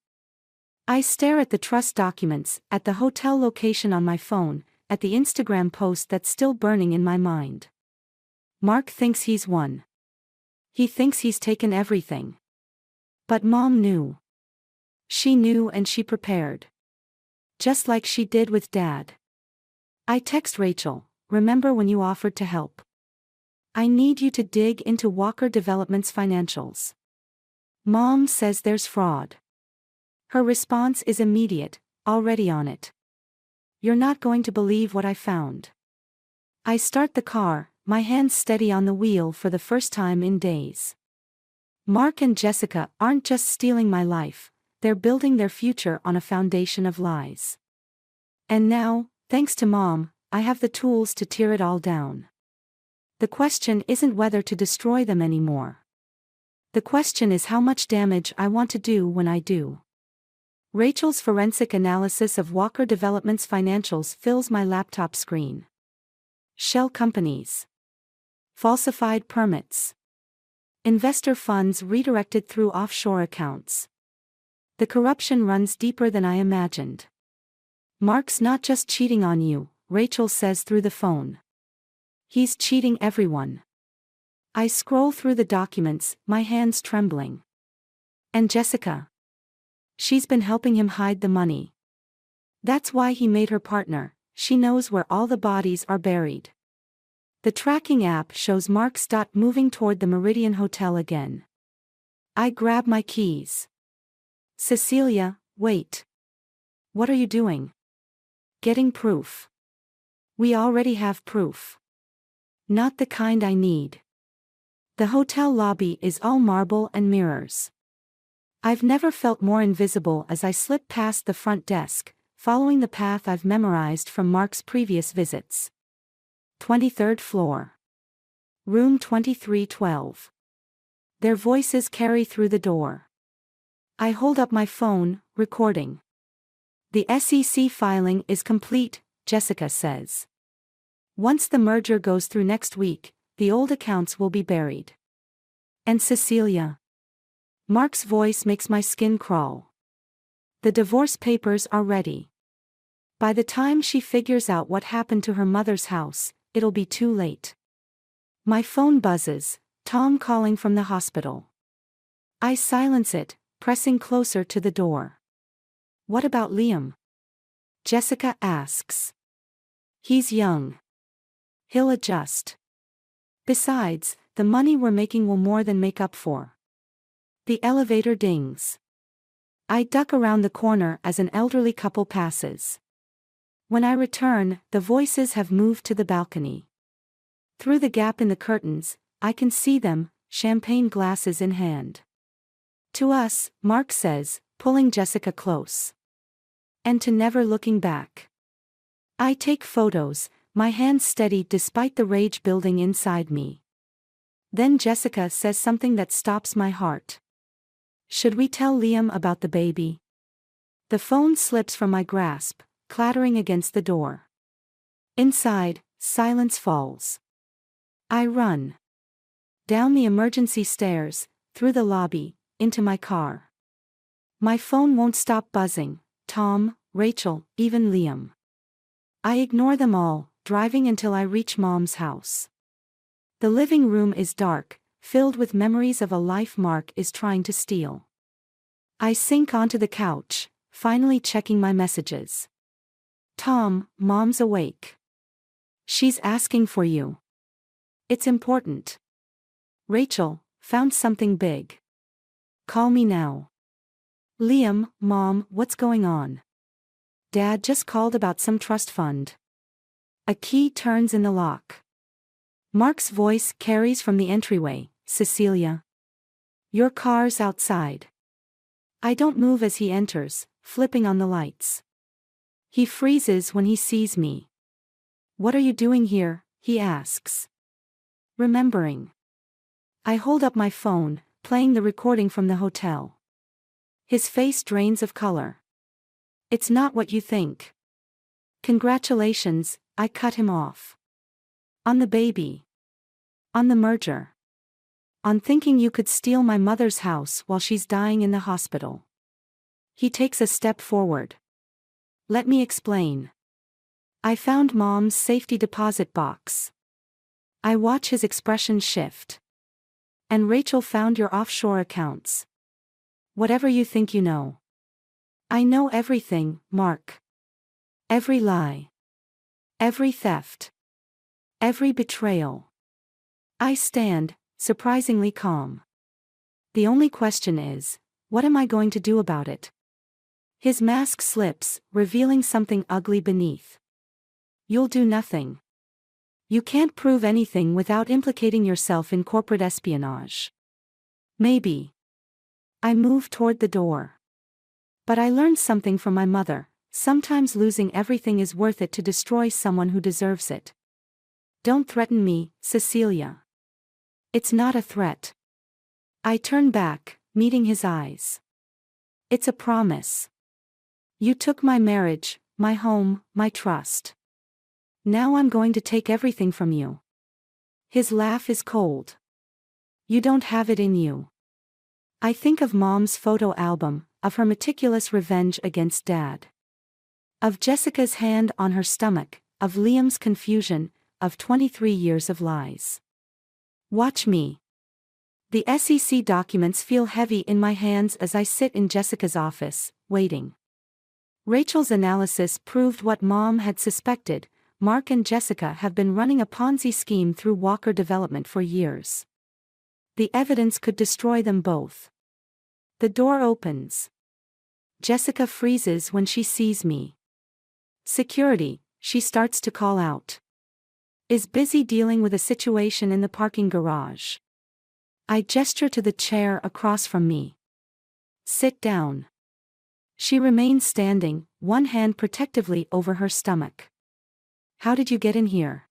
I stare at the trust documents, at the hotel location on my phone, at the Instagram post that's still burning in my mind. Mark thinks he's won. He thinks he's taken everything. But Mom knew. She knew and she prepared. Just like she did with Dad. I text Rachel, remember when you offered to help? I need you to dig into Walker Development's financials. Mom says there's fraud. Her response is immediate, already on it. You're not going to believe what I found. I start the car, my hands steady on the wheel for the first time in days. Mark and Jessica aren't just stealing my life, they're building their future on a foundation of lies. And now, thanks to Mom, I have the tools to tear it all down. The question isn't whether to destroy them anymore. The question is how much damage I want to do when I do. Rachel's forensic analysis of Walker Development's financials fills my laptop screen. Shell companies. Falsified permits. Investor funds redirected through offshore accounts. The corruption runs deeper than I imagined. Mark's not just cheating on you, Rachel says through the phone. He's cheating everyone. I scroll through the documents, my hands trembling. And Jessica? She's been helping him hide the money. That's why he made her partner, she knows where all the bodies are buried. The tracking app shows Mark's dot moving toward the Meridian Hotel again. I grab my keys. Cecilia, wait. What are you doing? Getting proof. We already have proof. Not the kind I need. The hotel lobby is all marble and mirrors. I've never felt more invisible as I slip past the front desk, following the path I've memorized from Mark's previous visits. 23rd floor. Room 2312. Their voices carry through the door. I hold up my phone, recording. The SEC filing is complete, Jessica says. Once the merger goes through next week, the old accounts will be buried. And Cecilia? Mark's voice makes my skin crawl. The divorce papers are ready. By the time she figures out what happened to her mother's house, it'll be too late. My phone buzzes, Tom calling from the hospital. I silence it, pressing closer to the door. What about Liam? Jessica asks. He's young. He'll adjust. Besides, the money we're making will more than make up for. The elevator dings. I duck around the corner as an elderly couple passes. When I return, the voices have moved to the balcony. Through the gap in the curtains, I can see them, champagne glasses in hand. To us, Mark says, pulling Jessica close. And to never looking back. I take photos, my hands steady despite the rage building inside me. Then Jessica says something that stops my heart. Should we tell Liam about the baby? The phone slips from my grasp, clattering against the door. Inside, silence falls. I run. Down the emergency stairs, through the lobby, into my car. My phone won't stop buzzing, Tom, Rachel, even Liam. I ignore them all, driving until I reach Mom's house. The living room is dark, filled with memories of a life Mark is trying to steal. I sink onto the couch, finally checking my messages. Tom, Mom's awake. She's asking for you. It's important. Rachel, found something big. Call me now. Liam, Mom, what's going on? Dad just called about some trust fund. A key turns in the lock. Mark's voice carries from the entryway, Cecilia. Your car's outside. I don't move as he enters, flipping on the lights. He freezes when he sees me. What are you doing here? He asks. Remembering. I hold up my phone, playing the recording from the hotel. His face drains of color. It's not what you think. Congratulations, I cut him off. On the baby. On the merger. On thinking you could steal my mother's house while she's dying in the hospital. He takes a step forward. Let me explain. I found Mom's safety deposit box. I watch his expression shift. And Rachel found your offshore accounts. Whatever you think you know. I know everything, Mark. Every lie. Every theft. Every betrayal. I stand, surprisingly calm. The only question is, what am I going to do about it? His mask slips, revealing something ugly beneath. You'll do nothing. You can't prove anything without implicating yourself in corporate espionage. Maybe. I move toward the door. But I learned something from my mother. Sometimes losing everything is worth it to destroy someone who deserves it. Don't threaten me, Cecilia. It's not a threat. I turn back, meeting his eyes. It's a promise. You took my marriage, my home, my trust. Now I'm going to take everything from you. His laugh is cold. You don't have it in you. I think of Mom's photo album, of her meticulous revenge against Dad. Of Jessica's hand on her stomach, of Liam's confusion, of 23 years of lies. Watch me. The SEC documents feel heavy in my hands as I sit in Jessica's office, waiting. Rachel's analysis proved what Mom had suspected. Mark and Jessica have been running a Ponzi scheme through Walker Development for years. The evidence could destroy them both. The door opens. Jessica freezes when she sees me. Security, she starts to call out. Is busy dealing with a situation in the parking garage. I gesture to the chair across from me. Sit down. She remains standing, one hand protectively over her stomach. How did you get in here?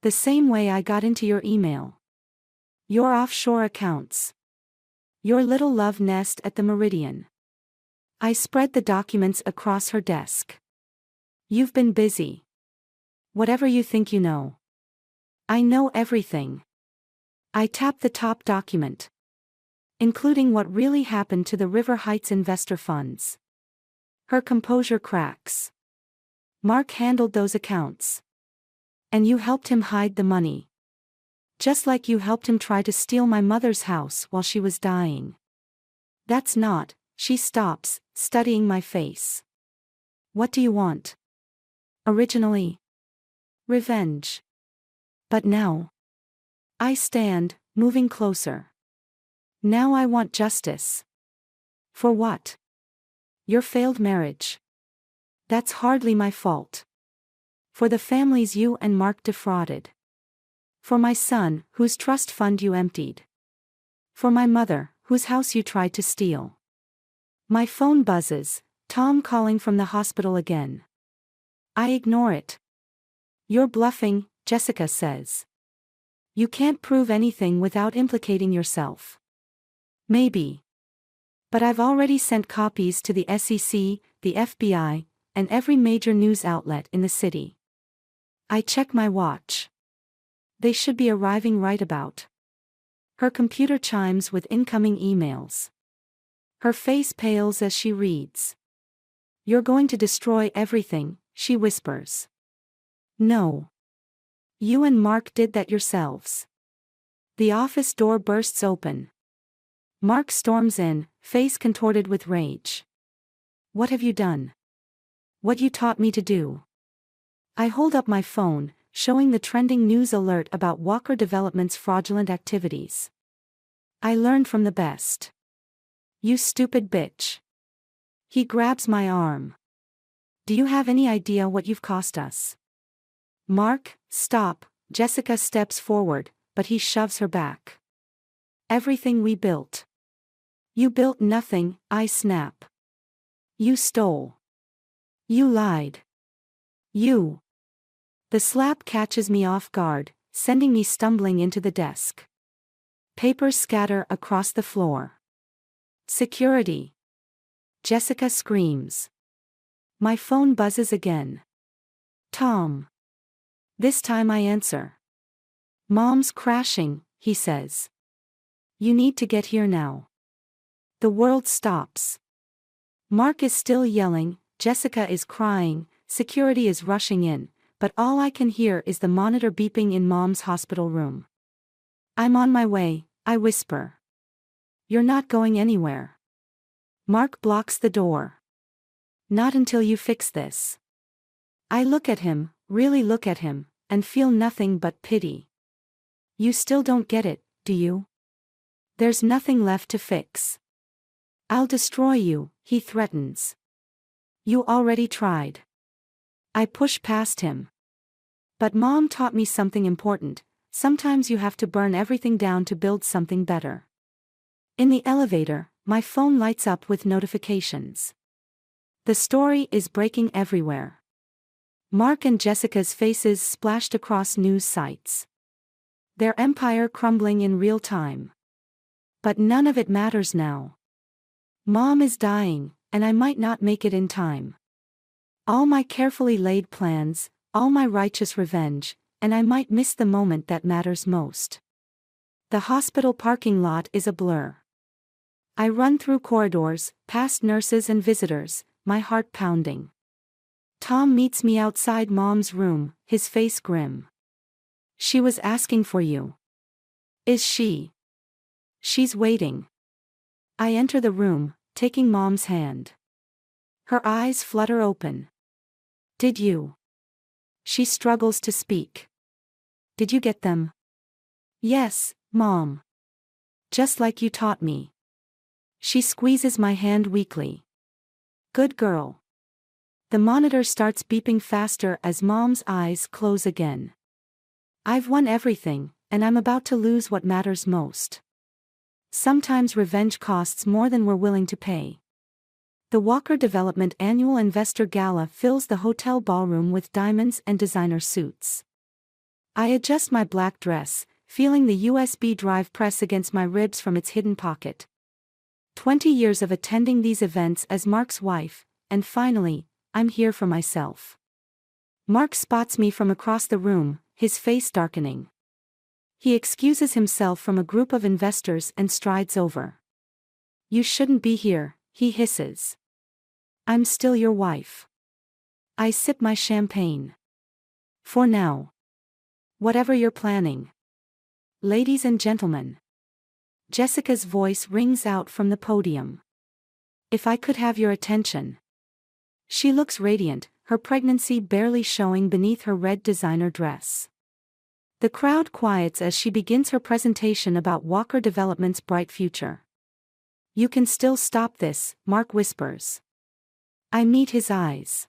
The same way I got into your email. Your offshore accounts. Your little love nest at the Meridian. I spread the documents across her desk. You've been busy. Whatever you think you know. I know everything. I tap the top document. Including what really happened to the River Heights investor funds. Her composure cracks. Mark handled those accounts. And you helped him hide the money. Just like you helped him try to steal my mother's house while she was dying. That's not. She stops, studying my face. What do you want? Originally. Revenge. But now. I stand, moving closer. Now I want justice. For what? Your failed marriage. That's hardly my fault. For the families you and Mark defrauded. For my son, whose trust fund you emptied. For my mother, whose house you tried to steal. My phone buzzes, Tom calling from the hospital again. I ignore it. You're bluffing, Jessica says. You can't prove anything without implicating yourself. Maybe. But I've already sent copies to the SEC, the FBI, and every major news outlet in the city. I check my watch. They should be arriving right about. Her computer chimes with incoming emails. Her face pales as she reads. You're going to destroy everything, she whispers. No. You and Mark did that yourselves. The office door bursts open. Mark storms in, face contorted with rage. What have you done? What you taught me to do. I hold up my phone, showing the trending news alert about Walker Development's fraudulent activities. I learned from the best. You stupid bitch. He grabs my arm. Do you have any idea what you've cost us? Mark, stop. Jessica steps forward, but he shoves her back. Everything we built. You built nothing, I snap. You stole. You lied. You. The slap catches me off guard, sending me stumbling into the desk. Papers scatter across the floor. Security. Jessica screams. My phone buzzes again. Tom. This time I answer. Mom's crashing, he says. You need to get here now. The world stops. Mark is still yelling, Jessica is crying, security is rushing in, but all I can hear is the monitor beeping in Mom's hospital room. I'm on my way, I whisper. You're not going anywhere. Mark blocks the door. Not until you fix this. I look at him, really look at him, and feel nothing but pity. You still don't get it, do you? There's nothing left to fix. I'll destroy you, he threatens. You already tried. I push past him. But Mom taught me something important. Sometimes you have to burn everything down to build something better. In the elevator, my phone lights up with notifications. The story is breaking everywhere. Mark and Jessica's faces splashed across news sites. Their empire crumbling in real time. But none of it matters now. Mom is dying, and I might not make it in time. All my carefully laid plans, all my righteous revenge, and I might miss the moment that matters most. The hospital parking lot is a blur. I run through corridors, past nurses and visitors, my heart pounding. Tom meets me outside Mom's room, his face grim. She was asking for you. Is she? She's waiting. I enter the room, taking Mom's hand. Her eyes flutter open. Did you? She struggles to speak. Did you get them? Yes, Mom. Just like you taught me. She squeezes my hand weakly. Good girl. The monitor starts beeping faster as Mom's eyes close again. I've won everything, and I'm about to lose what matters most. Sometimes revenge costs more than we're willing to pay. The Walker Development Annual Investor Gala fills the hotel ballroom with diamonds and designer suits. I adjust my black dress, feeling the USB drive press against my ribs from its hidden pocket. 20 years of attending these events as Mark's wife, and finally, I'm here for myself. Mark spots me from across the room, his face darkening. He excuses himself from a group of investors and strides over. You shouldn't be here, he hisses. I'm still your wife. I sip my champagne. For now. Whatever you're planning. Ladies and gentlemen. Jessica's voice rings out from the podium. If I could have your attention. She looks radiant, her pregnancy barely showing beneath her red designer dress. The crowd quiets as she begins her presentation about Walker Development's bright future. You can still stop this, Mark whispers. I meet his eyes.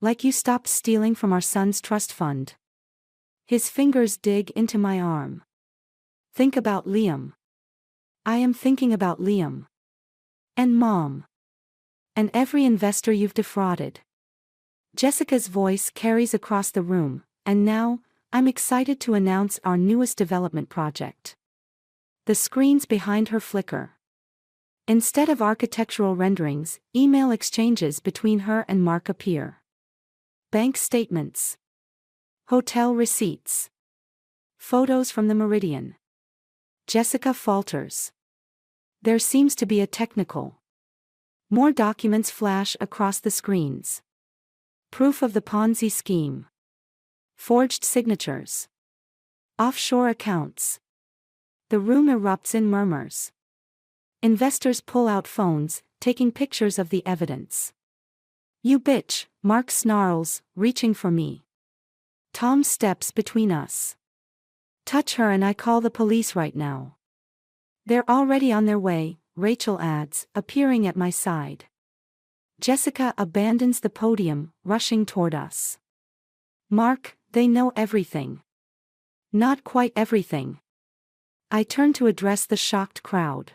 Like you stopped stealing from our son's trust fund. His fingers dig into my arm. Think about Liam. I am thinking about Liam. And Mom. And every investor you've defrauded. Jessica's voice carries across the room, and now, I'm excited to announce our newest development project. The screens behind her flicker. Instead of architectural renderings, email exchanges between her and Mark appear. Bank statements. Hotel receipts. Photos from the Meridian. Jessica falters. There seems to be a technical. More documents flash across the screens. Proof of the Ponzi scheme. Forged signatures. Offshore accounts. The room erupts in murmurs. Investors pull out phones, taking pictures of the evidence. You bitch, Mark snarls, reaching for me. Tom steps between us. Touch her and I call the police right now. They're already on their way, Rachel adds, appearing at my side. Jessica abandons the podium, rushing toward us. Mark, they know everything. Not quite everything. I turn to address the shocked crowd.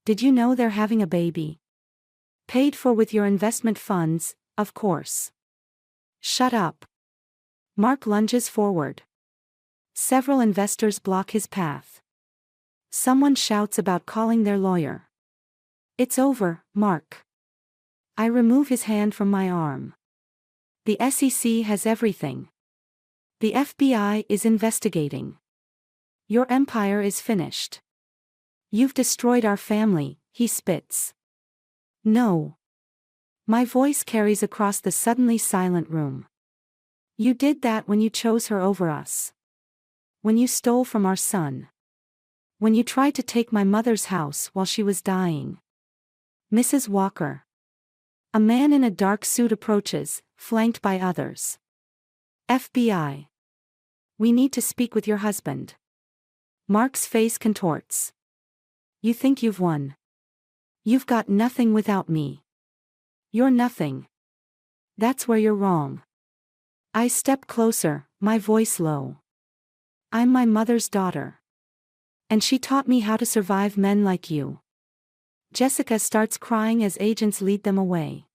Did you know they're having a baby? Paid for with your investment funds, of course. Shut up. Mark lunges forward. Several investors block his path. Someone shouts about calling their lawyer. It's over, Mark. I remove his hand from my arm. The SEC has everything. The FBI is investigating. Your empire is finished. You've destroyed our family, he spits. No. My voice carries across the suddenly silent room. You did that when you chose her over us. When you stole from our son. When you tried to take my mother's house while she was dying. Mrs. Walker. A man in a dark suit approaches, flanked by others. FBI. We need to speak with your husband. Mark's face contorts. You think you've won. You've got nothing without me. You're nothing. That's where you're wrong. I step closer, my voice low. I'm my mother's daughter. And she taught me how to survive men like you. Jessica starts crying as agents lead them away.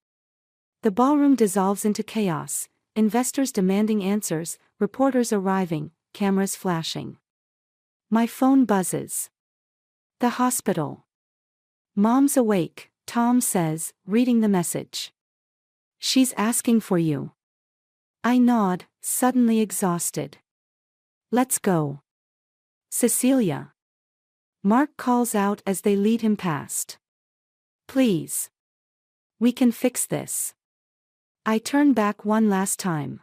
The ballroom dissolves into chaos, investors demanding answers, reporters arriving, cameras flashing. My phone buzzes. The hospital. Mom's awake, Tom says, reading the message. She's asking for you. I nod, suddenly exhausted. Let's go. Cecilia. Mark calls out as they lead him past. Please. We can fix this. I turn back one last time.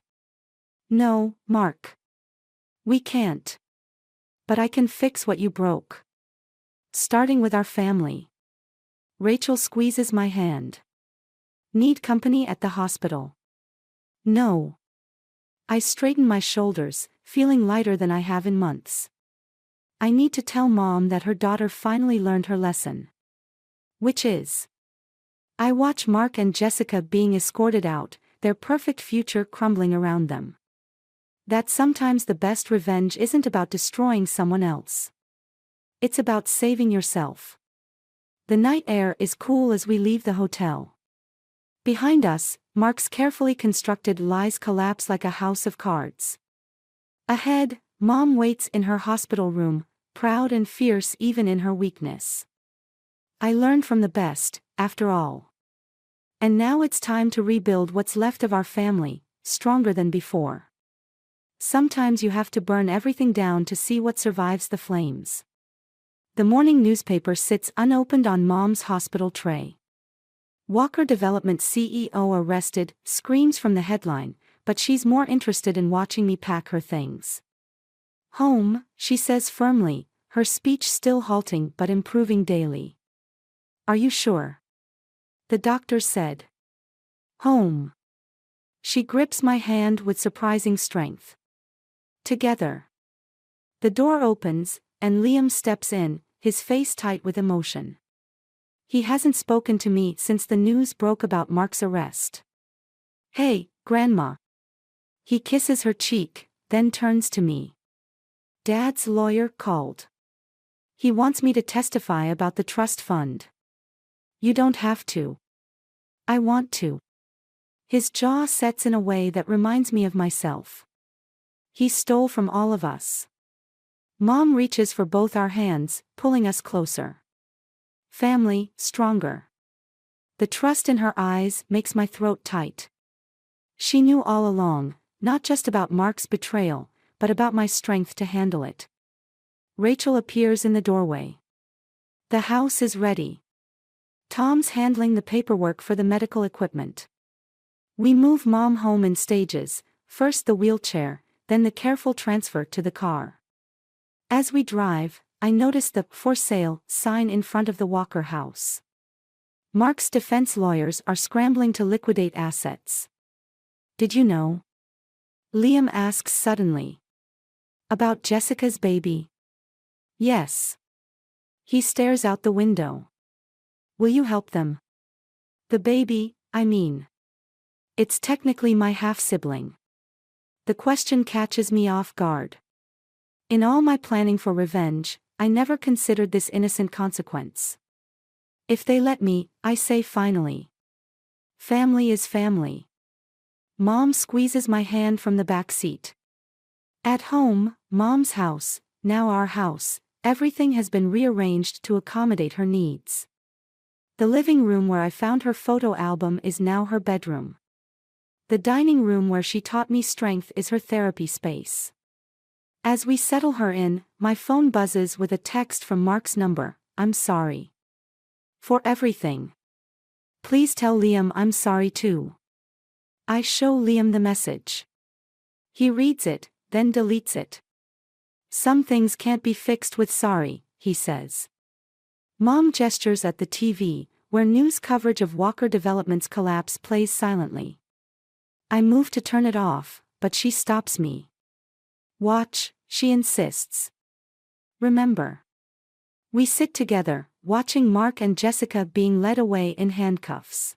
No, Mark. We can't. But I can fix what you broke. Starting with our family. Rachel squeezes my hand. Need company at the hospital? No. I straighten my shoulders, feeling lighter than I have in months. I need to tell Mom that her daughter finally learned her lesson. Which is? I watch Mark and Jessica being escorted out, their perfect future crumbling around them. That sometimes the best revenge isn't about destroying someone else. It's about saving yourself. The night air is cool as we leave the hotel. Behind us, Mark's carefully constructed lies collapse like a house of cards. Ahead, Mom waits in her hospital room, proud and fierce even in her weakness. I learned from the best, after all. And now it's time to rebuild what's left of our family, stronger than before. Sometimes you have to burn everything down to see what survives the flames. The morning newspaper sits unopened on Mom's hospital tray. Walker Development CEO arrested, screams from the headline, but she's more interested in watching me pack her things. Home, she says firmly, her speech still halting but improving daily. Are you sure? The doctor said. Home. She grips my hand with surprising strength. Together. The door opens, and Liam steps in, his face tight with emotion. He hasn't spoken to me since the news broke about Mark's arrest. Hey, Grandma. He kisses her cheek, then turns to me. Dad's lawyer called. He wants me to testify about the trust fund. You don't have to. I want to. His jaw sets in a way that reminds me of myself. He stole from all of us. Mom reaches for both our hands, pulling us closer. Family, stronger. The trust in her eyes makes my throat tight. She knew all along, not just about Mark's betrayal, but about my strength to handle it. Rachel appears in the doorway. The house is ready. Tom's handling the paperwork for the medical equipment. We move Mom home in stages, first the wheelchair, then the careful transfer to the car. As we drive, I notice the "for sale" sign in front of the Walker house. Mark's defense lawyers are scrambling to liquidate assets. Did you know? Liam asks suddenly. About Jessica's baby? Yes. He stares out the window. Will you help them? The baby, I mean. It's technically my half-sibling. The question catches me off guard. In all my planning for revenge, I never considered this innocent consequence. If they let me, I say finally. Family is family. Mom squeezes my hand from the back seat. At home, Mom's house, now our house, everything has been rearranged to accommodate her needs. The living room where I found her photo album is now her bedroom. The dining room where she taught me strength is her therapy space. As we settle her in, my phone buzzes with a text from Mark's number. I'm sorry. For everything. Please tell Liam I'm sorry too. I show Liam the message. He reads it, then deletes it. Some things can't be fixed with sorry, he says. Mom gestures at the TV, where news coverage of Walker Development's collapse plays silently. I move to turn it off, but she stops me. Watch, she insists. Remember. We sit together, watching Mark and Jessica being led away in handcuffs.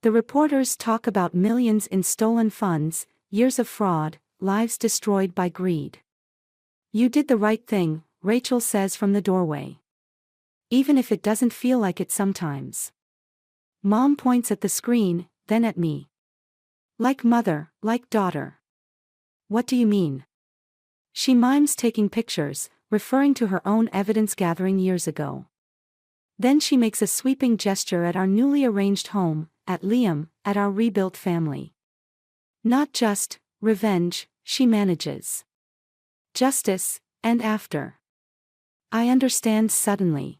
The reporters talk about millions in stolen funds, years of fraud, lives destroyed by greed. You did the right thing, Rachel says from the doorway. Even if it doesn't feel like it sometimes. Mom points at the screen, then at me. Like mother, like daughter. What do you mean? She mimes taking pictures, referring to her own evidence gathering years ago. Then she makes a sweeping gesture at our newly arranged home, at Liam, at our rebuilt family. Not just revenge, she manages. Justice, and after. I understand suddenly.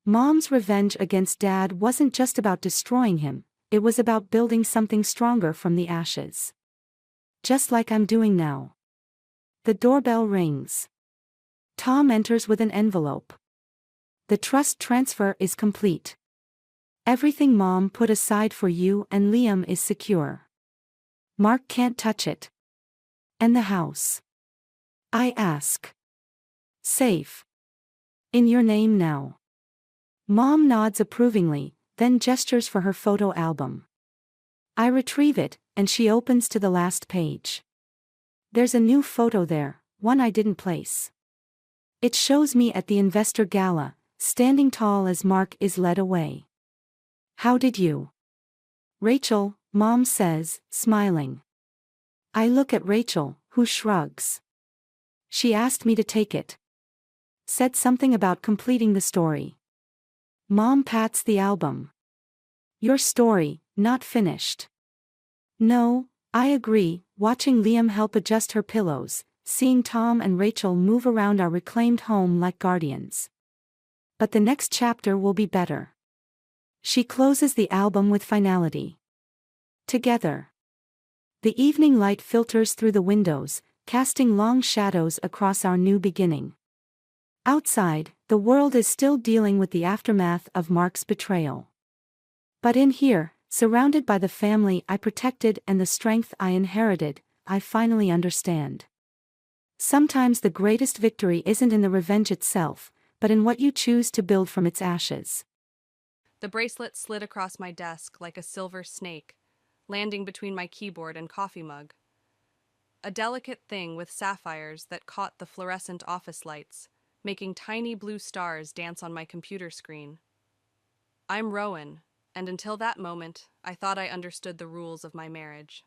Mom's revenge against Dad wasn't just about destroying him, it was about building something stronger from the ashes. Just like I'm doing now. The doorbell rings. Tom enters with an envelope. The trust transfer is complete. Everything Mom put aside for you and Liam is secure. Mark can't touch it. And the house? I ask. Safe. In your name now. Mom nods approvingly, then gestures for her photo album. I retrieve it, and she opens to the last page. There's a new photo there, one I didn't place. It shows me at the investor gala, standing tall as Mark is led away. How did you? Rachel, Mom says, smiling. I look at Rachel, who shrugs. She asked me to take it. Said something about completing the story. Mom pats the album. Your story, not finished. No, I agree, watching Liam help adjust her pillows, seeing Tom and Rachel move around our reclaimed home like guardians. But the next chapter will be better. She closes the album with finality. Together. The evening light filters through the windows, casting long shadows across our new beginning. Outside, the world is still dealing with the aftermath of Mark's betrayal. But in here, surrounded by the family I protected and the strength I inherited, I finally understand. Sometimes the greatest victory isn't in the revenge itself, but in what you choose to build from its ashes. The bracelet slid across my desk like a silver snake, landing between my keyboard and coffee mug. A delicate thing with sapphires that caught the fluorescent office lights, making tiny blue stars dance on my computer screen. I'm Rowan, and until that moment, I thought I understood the rules of my marriage.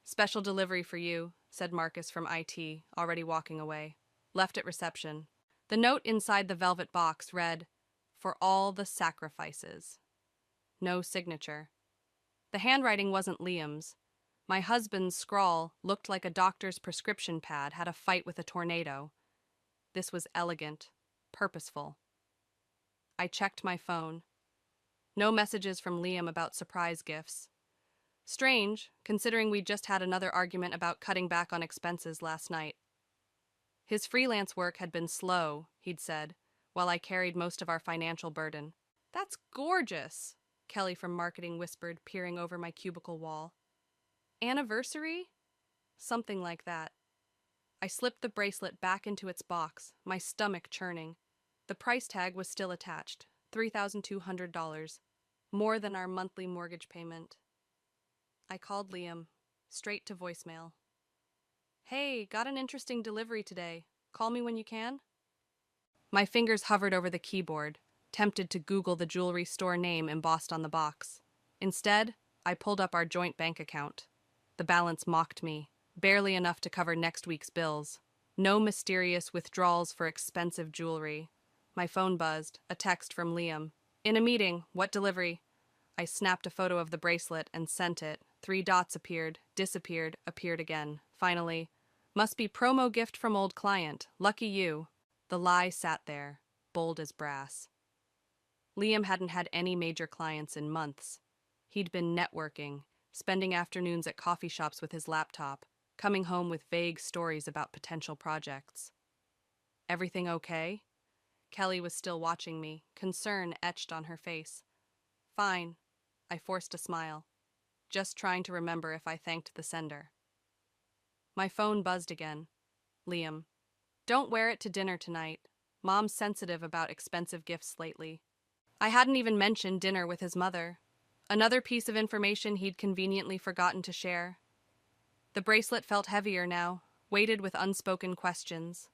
Special delivery for you, said Marcus from IT, already walking away. Left at reception. The note inside the velvet box read, "For all the sacrifices." No signature. The handwriting wasn't Liam's. My husband's scrawl looked like a doctor's prescription pad had a fight with a tornado. This was elegant, purposeful. I checked my phone. No messages from Liam about surprise gifts. Strange, considering we'd just had another argument about cutting back on expenses last night. His freelance work had been slow, he'd said, while I carried most of our financial burden. That's gorgeous, Kelly from marketing whispered, peering over my cubicle wall. Anniversary? Something like that. I slipped the bracelet back into its box, my stomach churning. The price tag was still attached, $3,200, more than our monthly mortgage payment. I called Liam, straight to voicemail. Hey, got an interesting delivery today. Call me when you can? My fingers hovered over the keyboard, tempted to Google the jewelry store name embossed on the box. Instead, I pulled up our joint bank account. The balance mocked me, barely enough to cover next week's bills. No mysterious withdrawals for expensive jewelry. My phone buzzed, a text from Liam. In a meeting, what delivery? I snapped a photo of the bracelet and sent it. 3 dots appeared, disappeared, appeared again. Finally, must be promo gift from old client. Lucky you. The lie sat there, bold as brass. Liam hadn't had any major clients in months. He'd been networking, spending afternoons at coffee shops with his laptop, coming home with vague stories about potential projects. Everything okay? Kelly was still watching me, concern etched on her face. Fine. I forced a smile, just trying to remember if I thanked the sender. My phone buzzed again. Liam. Don't wear it to dinner tonight. Mom's sensitive about expensive gifts lately. I hadn't even mentioned dinner with his mother. Another piece of information he'd conveniently forgotten to share. The bracelet felt heavier now, weighted with unspoken questions.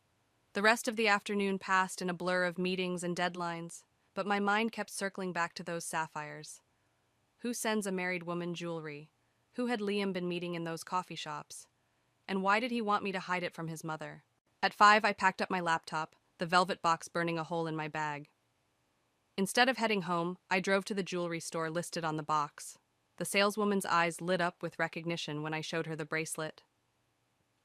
The rest of the afternoon passed in a blur of meetings and deadlines, but my mind kept circling back to those sapphires. Who sends a married woman jewelry? Who had Liam been meeting in those coffee shops? And why did he want me to hide it from his mother? At 5, I packed up my laptop, the velvet box burning a hole in my bag. Instead of heading home, I drove to the jewelry store listed on the box. The saleswoman's eyes lit up with recognition when I showed her the bracelet.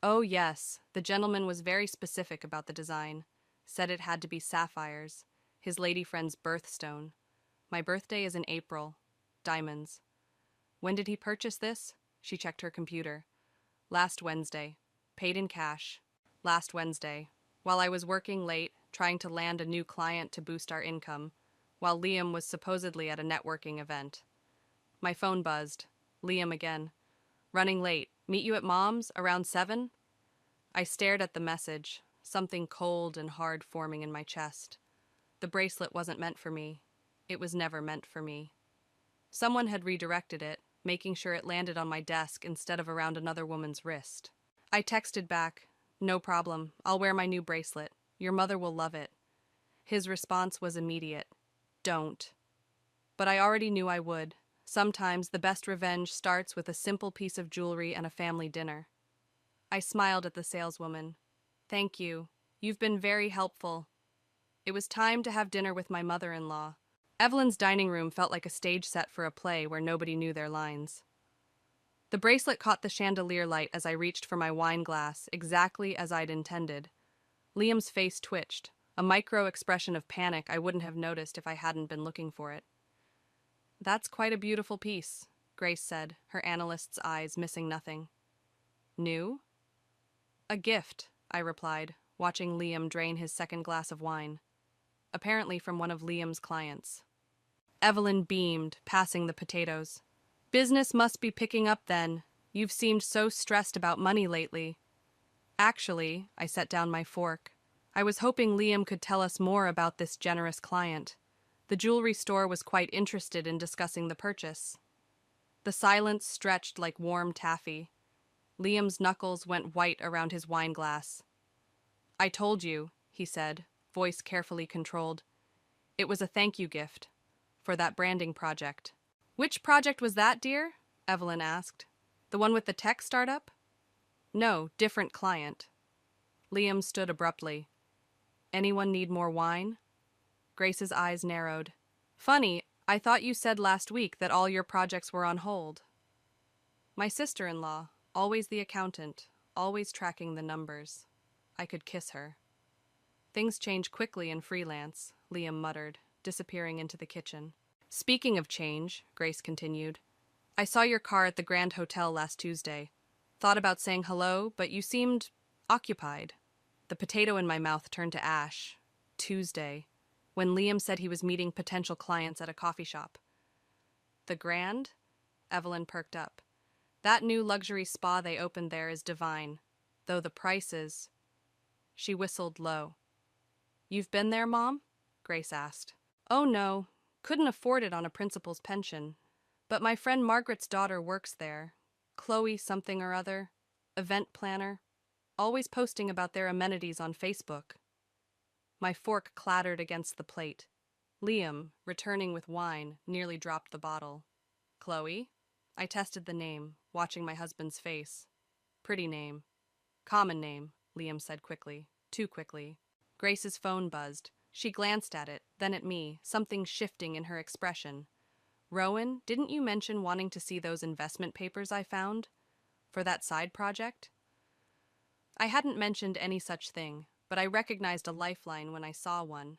Oh yes, the gentleman was very specific about the design. Said it had to be sapphires, his lady friend's birthstone. My birthday is in April. Diamonds. When did he purchase this? She checked her computer. Last Wednesday. Paid in cash. Last Wednesday. While I was working late, trying to land a new client to boost our income, while Liam was supposedly at a networking event. My phone buzzed. Liam again. Running late. Meet you at Mom's around 7? I stared at the message, something cold and hard forming in my chest. The bracelet wasn't meant for me. It was never meant for me. Someone had redirected it, making sure it landed on my desk instead of around another woman's wrist. I texted back, "No problem. I'll wear my new bracelet. Your mother will love it." His response was immediate. "Don't." But I already knew I would. Sometimes the best revenge starts with a simple piece of jewelry and a family dinner. I smiled at the saleswoman. "Thank you. You've been very helpful." It was time to have dinner with my mother-in-law. Evelyn's dining room felt like a stage set for a play where nobody knew their lines. The bracelet caught the chandelier light as I reached for my wine glass, exactly as I'd intended. Liam's face twitched, a micro expression of panic I wouldn't have noticed if I hadn't been looking for it. "That's quite a beautiful piece," Grace said, her analyst's eyes missing nothing. "New?" "A gift," I replied, watching Liam drain his second glass of wine. Apparently from one of Liam's clients. Evelyn beamed, passing the potatoes. "Business must be picking up then. You've seemed so stressed about money lately." "Actually," I set down my fork, "I was hoping Liam could tell us more about this generous client. The jewelry store was quite interested in discussing the purchase." The silence stretched like warm taffy. Liam's knuckles went white around his wine glass. "I told you," he said, voice carefully controlled. "It was a thank you gift. For that branding project." "Which project was that, dear?" Evelyn asked. "The one with the tech startup?" "No, different client." Liam stood abruptly. "Anyone need more wine?" Grace's eyes narrowed. "Funny, I thought you said last week that all your projects were on hold." My sister-in-law, always the accountant, always tracking the numbers. I could kiss her. "Things change quickly in freelance," Liam muttered, disappearing into the kitchen. "Speaking of change," Grace continued, "I saw your car at the Grand Hotel last Tuesday. Thought about saying hello, but you seemed occupied." The potato in my mouth turned to ash. Tuesday, when Liam said he was meeting potential clients at a coffee shop. "The Grand?" Evelyn perked up. "That new luxury spa they opened there is divine, though the prices—" She whistled low. "You've been there, Mom?" Grace asked. "Oh no, couldn't afford it on a principal's pension. But my friend Margaret's daughter works there. Chloe something or other, event planner, always posting about their amenities on Facebook." My fork clattered against the plate. Liam, returning with wine, nearly dropped the bottle. Chloe? I tested the name, watching my husband's face. Pretty name. Common name, Liam said quickly. Too quickly. Grace's phone buzzed. She glanced at it, then at me, something shifting in her expression. Rowan, didn't you mention wanting to see those investment papers I found? For that side project? I hadn't mentioned any such thing, but I recognized a lifeline when I saw one.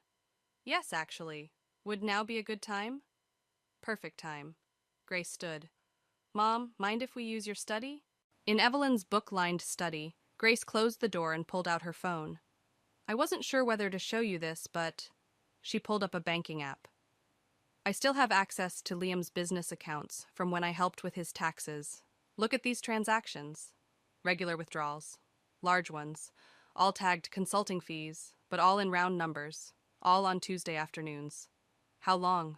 Yes, actually. Would now be a good time? Perfect time. Grace stood. Mom, mind if we use your study? In Evelyn's book-lined study, Grace closed the door and pulled out her phone. I wasn't sure whether to show you this, but... She pulled up a banking app. I still have access to Liam's business accounts from when I helped with his taxes. Look at these transactions. Regular withdrawals. Large ones. All tagged consulting fees, but all in round numbers. All on Tuesday afternoons. How long?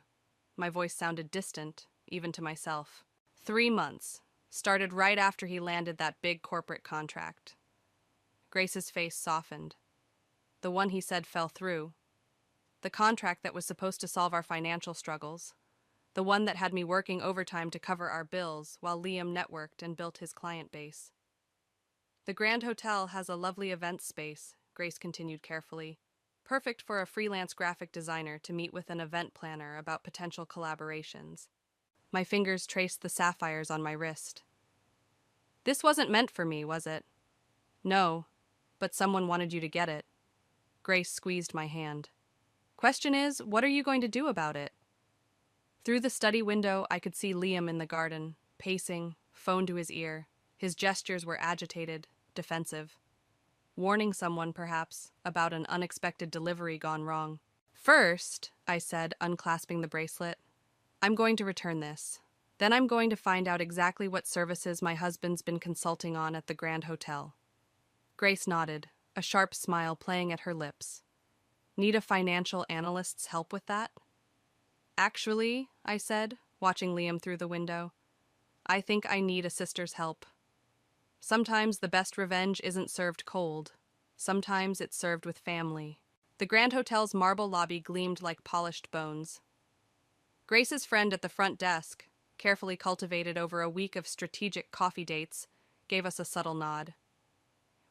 My voice sounded distant, even to myself. 3 months. Started right after he landed that big corporate contract. Grace's face softened. The one he said fell through. The contract that was supposed to solve our financial struggles. The one that had me working overtime to cover our bills while Liam networked and built his client base. The Grand Hotel has a lovely events space, Grace continued carefully. Perfect for a freelance graphic designer to meet with an event planner about potential collaborations. My fingers traced the sapphires on my wrist. This wasn't meant for me, was it? No, but someone wanted you to get it. Grace squeezed my hand. Question is, what are you going to do about it? Through the study window, I could see Liam in the garden, pacing, phone to his ear. His gestures were agitated, defensive. Warning someone, perhaps, about an unexpected delivery gone wrong. First, I said, unclasping the bracelet, I'm going to return this. Then I'm going to find out exactly what services my husband's been consulting on at the Grand Hotel. Grace nodded, a sharp smile playing at her lips. Need a financial analyst's help with that? Actually, I said, watching Liam through the window, I think I need a sister's help. Sometimes the best revenge isn't served cold. Sometimes it's served with family. The Grand Hotel's marble lobby gleamed like polished bones. Grace's friend at the front desk, carefully cultivated over a week of strategic coffee dates, gave us a subtle nod.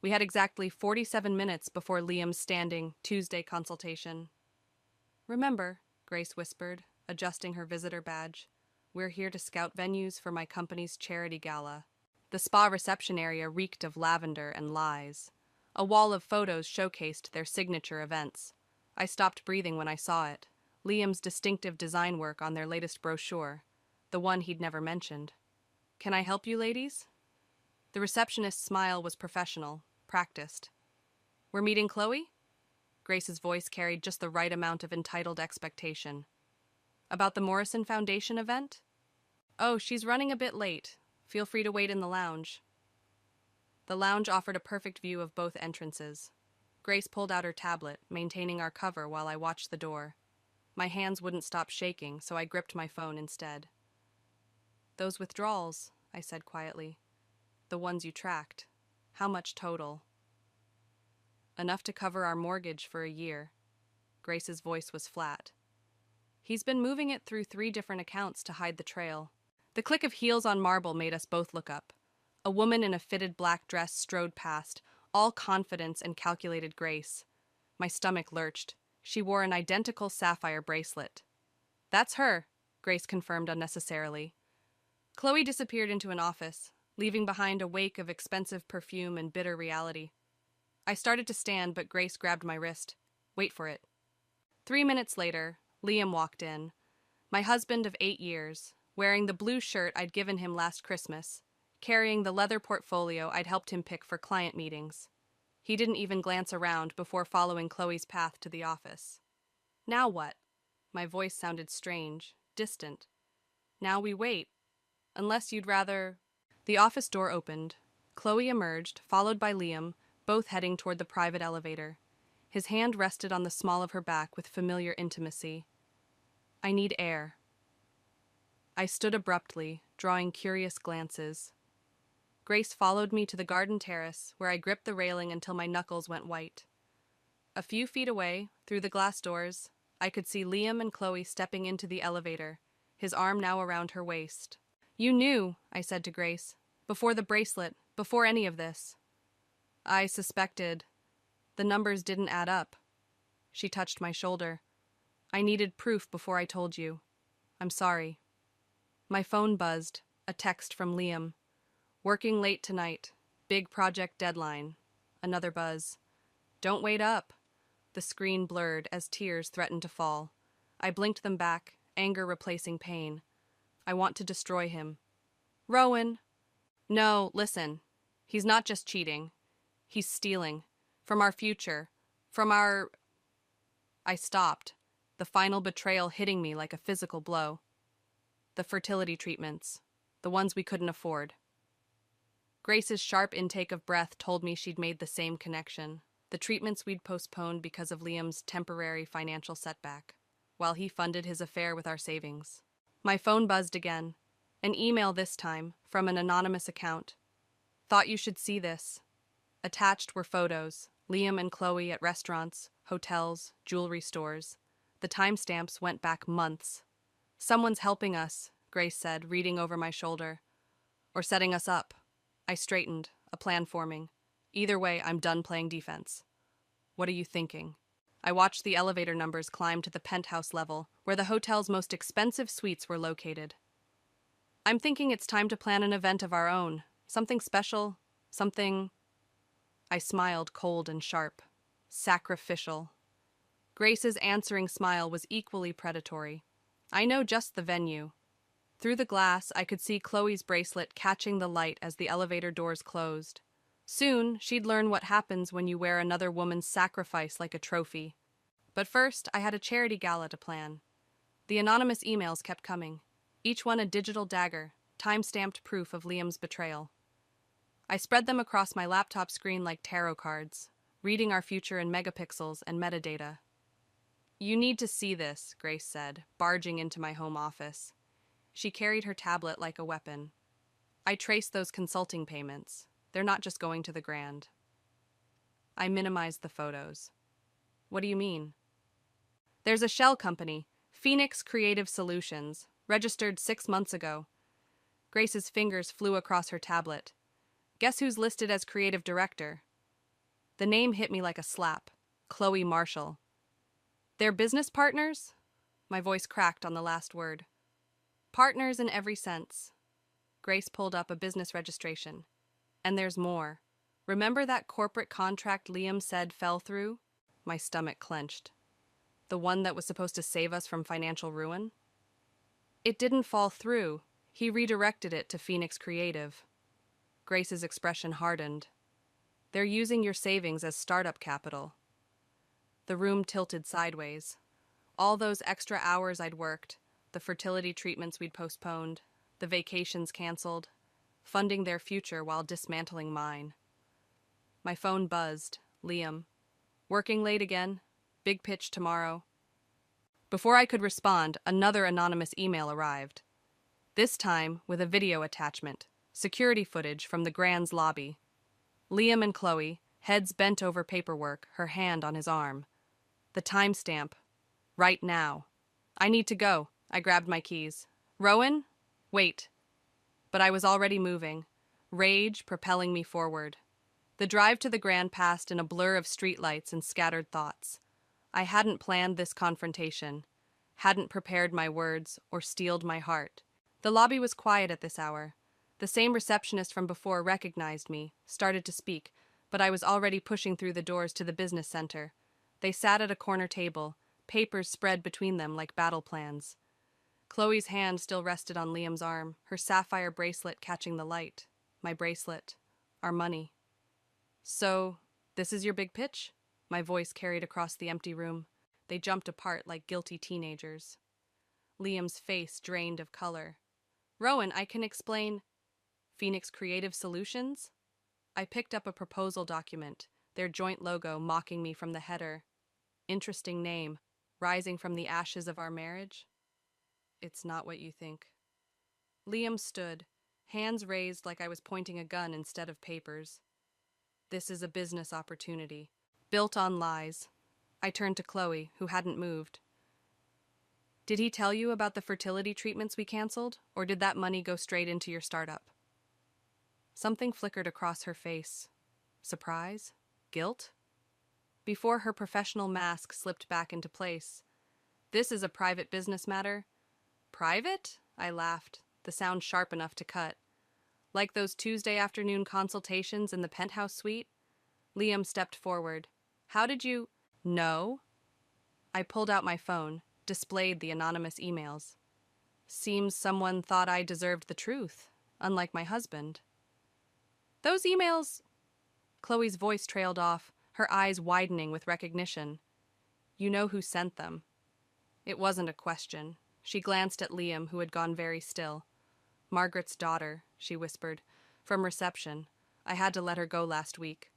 We had exactly 47 minutes before Liam's standing Tuesday consultation. Remember, Grace whispered, adjusting her visitor badge, we're here to scout venues for my company's charity gala. The spa reception area reeked of lavender and lies. A wall of photos showcased their signature events. I stopped breathing when I saw it. Liam's distinctive design work on their latest brochure, the one he'd never mentioned. Can I help you, ladies? The receptionist's smile was professional, practiced. We're meeting Chloe? Grace's voice carried just the right amount of entitled expectation. About the Morrison Foundation event? Oh, she's running a bit late. Feel free to wait in the lounge. The lounge offered a perfect view of both entrances. Grace pulled out her tablet, maintaining our cover while I watched the door. My hands wouldn't stop shaking, so I gripped my phone instead. Those withdrawals, I said quietly. The ones you tracked. How much total? Enough to cover our mortgage for a year. Grace's voice was flat. He's been moving it through 3 different accounts to hide the trail. The click of heels on marble made us both look up. A woman in a fitted black dress strode past, all confidence and calculated grace. My stomach lurched. She wore an identical sapphire bracelet. That's her, Grace confirmed unnecessarily. Chloe disappeared into an office, leaving behind a wake of expensive perfume and bitter reality. I started to stand, but Grace grabbed my wrist. Wait for it. 3 minutes later, Liam walked in. My husband of 8 years, wearing the blue shirt I'd given him last Christmas, carrying the leather portfolio I'd helped him pick for client meetings. He didn't even glance around before following Chloe's path to the office. Now what? My voice sounded strange, distant. Now we wait. Unless you'd rather... The office door opened. Chloe emerged, followed by Liam, both heading toward the private elevator. His hand rested on the small of her back with familiar intimacy. I need air. I stood abruptly, drawing curious glances. Grace followed me to the garden terrace, where I gripped the railing until my knuckles went white. A few feet away, through the glass doors, I could see Liam and Chloe stepping into the elevator, his arm now around her waist. "You knew," I said to Grace, "before the bracelet, before any of this." "I suspected. The numbers didn't add up." She touched my shoulder. "I needed proof before I told you. I'm sorry." My phone buzzed, a text from Liam. "Working late tonight. Big project deadline." Another buzz. "Don't wait up." The screen blurred as tears threatened to fall. I blinked them back, anger replacing pain. "I want to destroy him." "Rowan!" "No, listen. He's not just cheating. He's stealing. From our future. From our—" I stopped, the final betrayal hitting me like a physical blow. The fertility treatments. The ones we couldn't afford. Grace's sharp intake of breath told me she'd made the same connection. The treatments we'd postponed because of Liam's temporary financial setback, while he funded his affair with our savings. My phone buzzed again. An email this time, from an anonymous account. "Thought you should see this." Attached were photos, Liam and Chloe at restaurants, hotels, jewelry stores. The timestamps went back months. "Someone's helping us," Grace said, reading over my shoulder. "Or setting us up." I straightened, a plan forming. "Either way, I'm done playing defense." "What are you thinking?" I watched the elevator numbers climb to the penthouse level, where the hotel's most expensive suites were located. "I'm thinking it's time to plan an event of our own. Something special, something—" I smiled, cold and sharp. "Sacrificial." Grace's answering smile was equally predatory. "I know just the venue." Through the glass, I could see Chloe's bracelet catching the light as the elevator doors closed. Soon, she'd learn what happens when you wear another woman's sacrifice like a trophy. But first, I had a charity gala to plan. The anonymous emails kept coming, each one a digital dagger, time-stamped proof of Liam's betrayal. I spread them across my laptop screen like tarot cards, reading our future in megapixels and metadata. "You need to see this," Grace said, barging into my home office. She carried her tablet like a weapon. "I traced those consulting payments. They're not just going to the Grand." I minimized the photos. "What do you mean?" "There's a shell company, Phoenix Creative Solutions, registered 6 months ago." Grace's fingers flew across her tablet. "Guess who's listed as creative director?" The name hit me like a slap. Chloe Marshall. "They're business partners?" My voice cracked on the last word. "Partners in every sense." Grace pulled up a business registration. "And there's more. Remember that corporate contract Liam said fell through?" My stomach clenched. "The one that was supposed to save us from financial ruin?" "It didn't fall through. He redirected it to Phoenix Creative." Grace's expression hardened. "They're using your savings as startup capital." The room tilted sideways. All those extra hours I'd worked, the fertility treatments we'd postponed, the vacations canceled, funding their future while dismantling mine. My phone buzzed. Liam. "Working late again. Big pitch tomorrow." Before I could respond, another anonymous email arrived. This time with a video attachment, security footage from the Grand's lobby. Liam and Chloe, heads bent over paperwork, her hand on his arm. The timestamp. Right now. "I need to go." I grabbed my keys. "Rowan? Wait." But I was already moving, rage propelling me forward. The drive to the Grand passed in a blur of streetlights and scattered thoughts. I hadn't planned this confrontation, hadn't prepared my words or steeled my heart. The lobby was quiet at this hour. The same receptionist from before recognized me, started to speak, but I was already pushing through the doors to the business center. They sat at a corner table, papers spread between them like battle plans. Chloe's hand still rested on Liam's arm, her sapphire bracelet catching the light. My bracelet. Our money. "So, this is your big pitch?" My voice carried across the empty room. They jumped apart like guilty teenagers. Liam's face drained of color. "Rowan, I can explain." "Phoenix Creative Solutions?" I picked up a proposal document, their joint logo mocking me from the header. Interesting name, rising from the ashes of our marriage? "It's not what you think." Liam stood, hands raised like I was pointing a gun instead of papers. "This is a business opportunity, built on lies." I turned to Chloe, who hadn't moved. Did he tell you about the fertility treatments we canceled, or did that money go straight into your startup? Something flickered across her face. Surprise? Guilt? Before her professional mask slipped back into place. This is a private business matter. Private? I laughed, the sound sharp enough to cut. Like those Tuesday afternoon consultations in the penthouse suite? Liam stepped forward. How did you... know? I pulled out my phone, displayed the anonymous emails. Seems someone thought I deserved the truth, unlike my husband. Those emails... Chloe's voice trailed off, her eyes widening with recognition. You know who sent them. It wasn't a question. She glanced at Liam, who had gone very still. Margaret's daughter, she whispered. From reception. I had to let her go last week.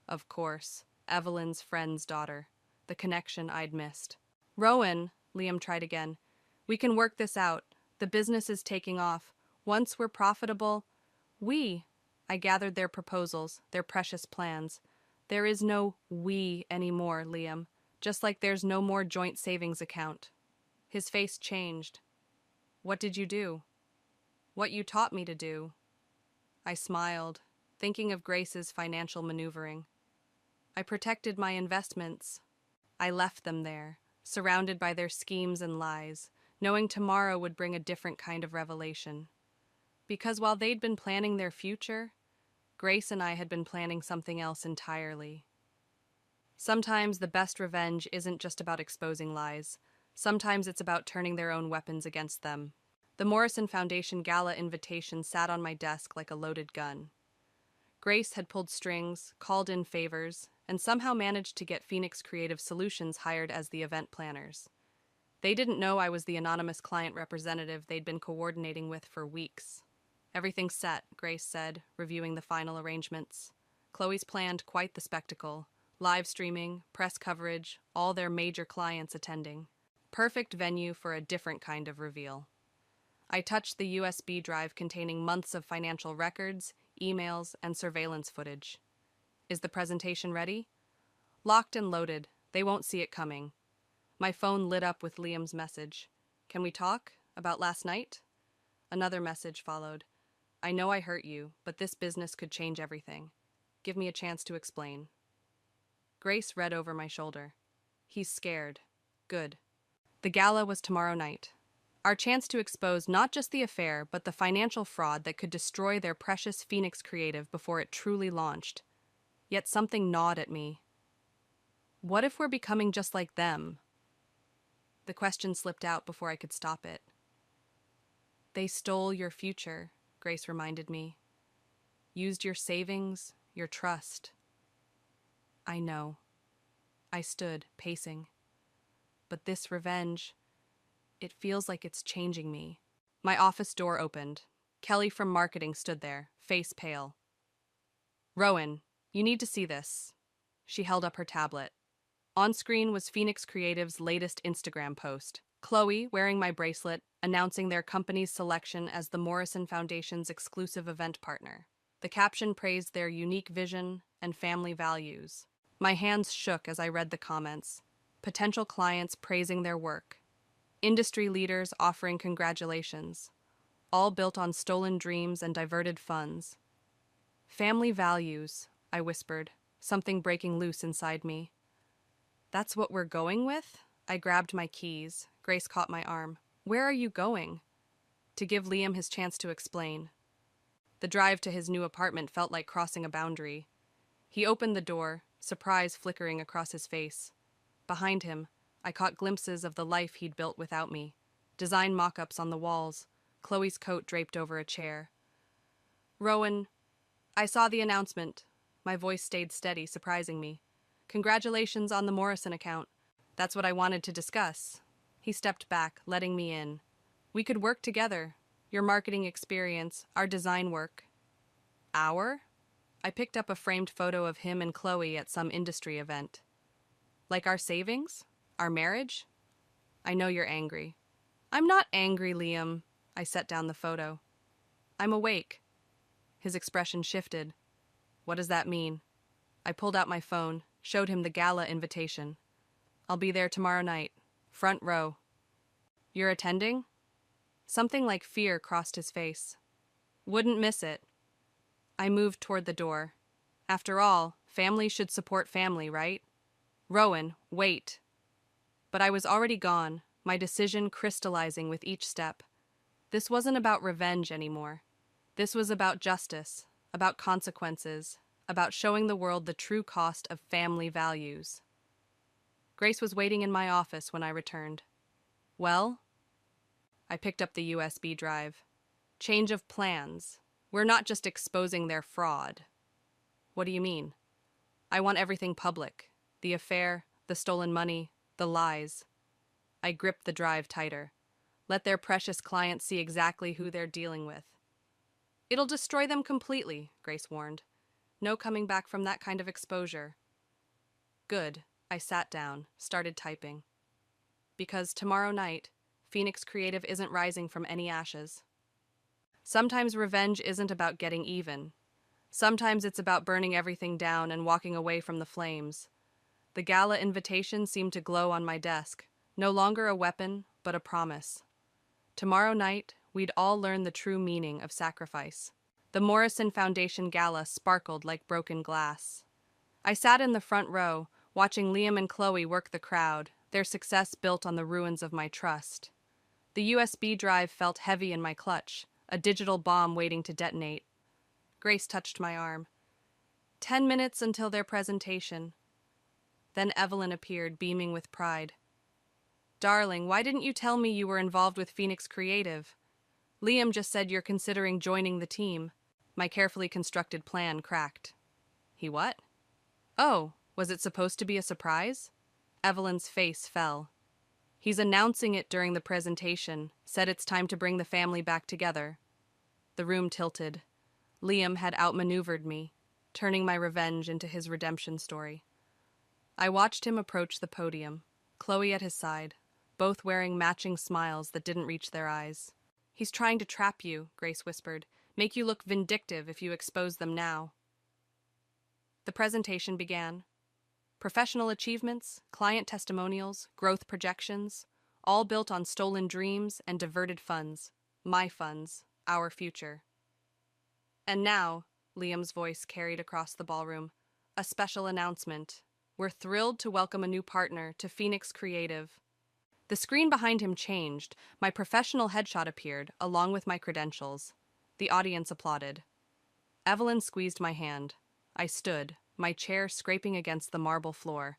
Of course. Evelyn's friend's daughter. The connection I'd missed. Rowan, Liam tried again. We can work this out. The business is taking off. Once we're profitable... I gathered their proposals, their precious plans. There is no we anymore, Liam. Just like there's no more joint savings account. His face changed. What did you do? What you taught me to do. I smiled, thinking of Grace's financial maneuvering. I protected my investments. I left them there, surrounded by their schemes and lies, knowing tomorrow would bring a different kind of revelation. Because while they'd been planning their future, Grace and I had been planning something else entirely. Sometimes the best revenge isn't just about exposing lies. Sometimes it's about turning their own weapons against them. The Morrison Foundation gala invitation sat on my desk like a loaded gun. Grace had pulled strings, called in favors, and somehow managed to get Phoenix Creative Solutions hired as the event planners. They didn't know I was the anonymous client representative they'd been coordinating with for weeks. Everything's set, Grace said, reviewing the final arrangements. Chloe's planned quite the spectacle. Live streaming, press coverage, all their major clients attending. Perfect venue for a different kind of reveal. I touched the USB drive containing months of financial records, emails, and surveillance footage. Is the presentation ready? Locked and loaded. They won't see it coming. My phone lit up with Liam's message. Can we talk? About last night? Another message followed. I know I hurt you, but this business could change everything. Give me a chance to explain. Grace read over my shoulder. He's scared. Good. The gala was tomorrow night. Our chance to expose not just the affair, but the financial fraud that could destroy their precious Phoenix Creative before it truly launched. Yet something gnawed at me. What if we're becoming just like them? The question slipped out before I could stop it. They stole your future, Grace reminded me. Used your savings, your trust. I know. I stood, pacing. But this revenge, it feels like it's changing me. My office door opened. Kelly from marketing stood there, face pale. Rowan, you need to see this. She held up her tablet. On screen was Phoenix Creative's latest Instagram post. Chloe, wearing my bracelet, announcing their company's selection as the Morrison Foundation's exclusive event partner. The caption praised their unique vision and family values. My hands shook as I read the comments. Potential clients praising their work. Industry leaders offering congratulations. All built on stolen dreams and diverted funds. Family values, I whispered, something breaking loose inside me. That's what we're going with? I grabbed my keys. Grace caught my arm. Where are you going? To give Liam his chance to explain. The drive to his new apartment felt like crossing a boundary. He opened the door, surprise flickering across his face. Behind him, I caught glimpses of the life he'd built without me. Design mock-ups on the walls, Chloe's coat draped over a chair. Rowan, I saw the announcement. My voice stayed steady, surprising me. Congratulations on the Morrison account. That's what I wanted to discuss. He stepped back, letting me in. We could work together. Your marketing experience, our design work. Our? I picked up a framed photo of him and Chloe at some industry event. Like our savings? Our marriage? I know you're angry. I'm not angry, Liam. I set down the photo. I'm awake. His expression shifted. What does that mean? I pulled out my phone, showed him the gala invitation. I'll be there tomorrow night. Front row. You're attending? Something like fear crossed his face. Wouldn't miss it. I moved toward the door. After all, family should support family, right? Rowan, wait. But I was already gone, my decision crystallizing with each step. This wasn't about revenge anymore. This was about justice, about consequences, about showing the world the true cost of family values. Grace was waiting in my office when I returned. Well? I picked up the USB drive. Change of plans. We're not just exposing their fraud. What do you mean? I want everything public. The affair, the stolen money, the lies. I gripped the drive tighter. Let their precious clients see exactly who they're dealing with. It'll destroy them completely, Grace warned. No coming back from that kind of exposure. Good. I sat down, started typing. Because tomorrow night, Phoenix Creative isn't rising from any ashes. Sometimes revenge isn't about getting even. Sometimes it's about burning everything down and walking away from the flames. The gala invitation seemed to glow on my desk, no longer a weapon, but a promise. Tomorrow night, we'd all learn the true meaning of sacrifice. The Morrison Foundation gala sparkled like broken glass. I sat in the front row, watching Liam and Chloe work the crowd, their success built on the ruins of my trust. The USB drive felt heavy in my clutch, a digital bomb waiting to detonate. Grace touched my arm. 10 minutes until their presentation. Then Evelyn appeared, beaming with pride. Darling, why didn't you tell me you were involved with Phoenix Creative? Liam just said you're considering joining the team. My carefully constructed plan cracked. He what? Oh, was it supposed to be a surprise? Evelyn's face fell. He's announcing it during the presentation, said it's time to bring the family back together. The room tilted. Liam had outmaneuvered me, turning my revenge into his redemption story. I watched him approach the podium, Chloe at his side, both wearing matching smiles that didn't reach their eyes. He's trying to trap you, Grace whispered, make you look vindictive if you expose them now. The presentation began. Professional achievements, client testimonials, growth projections, all built on stolen dreams and diverted funds. My funds, our future. And now, Liam's voice carried across the ballroom, a special announcement. We're thrilled to welcome a new partner to Phoenix Creative. The screen behind him changed. My professional headshot appeared, along with my credentials. The audience applauded. Evelyn squeezed my hand. I stood, my chair scraping against the marble floor.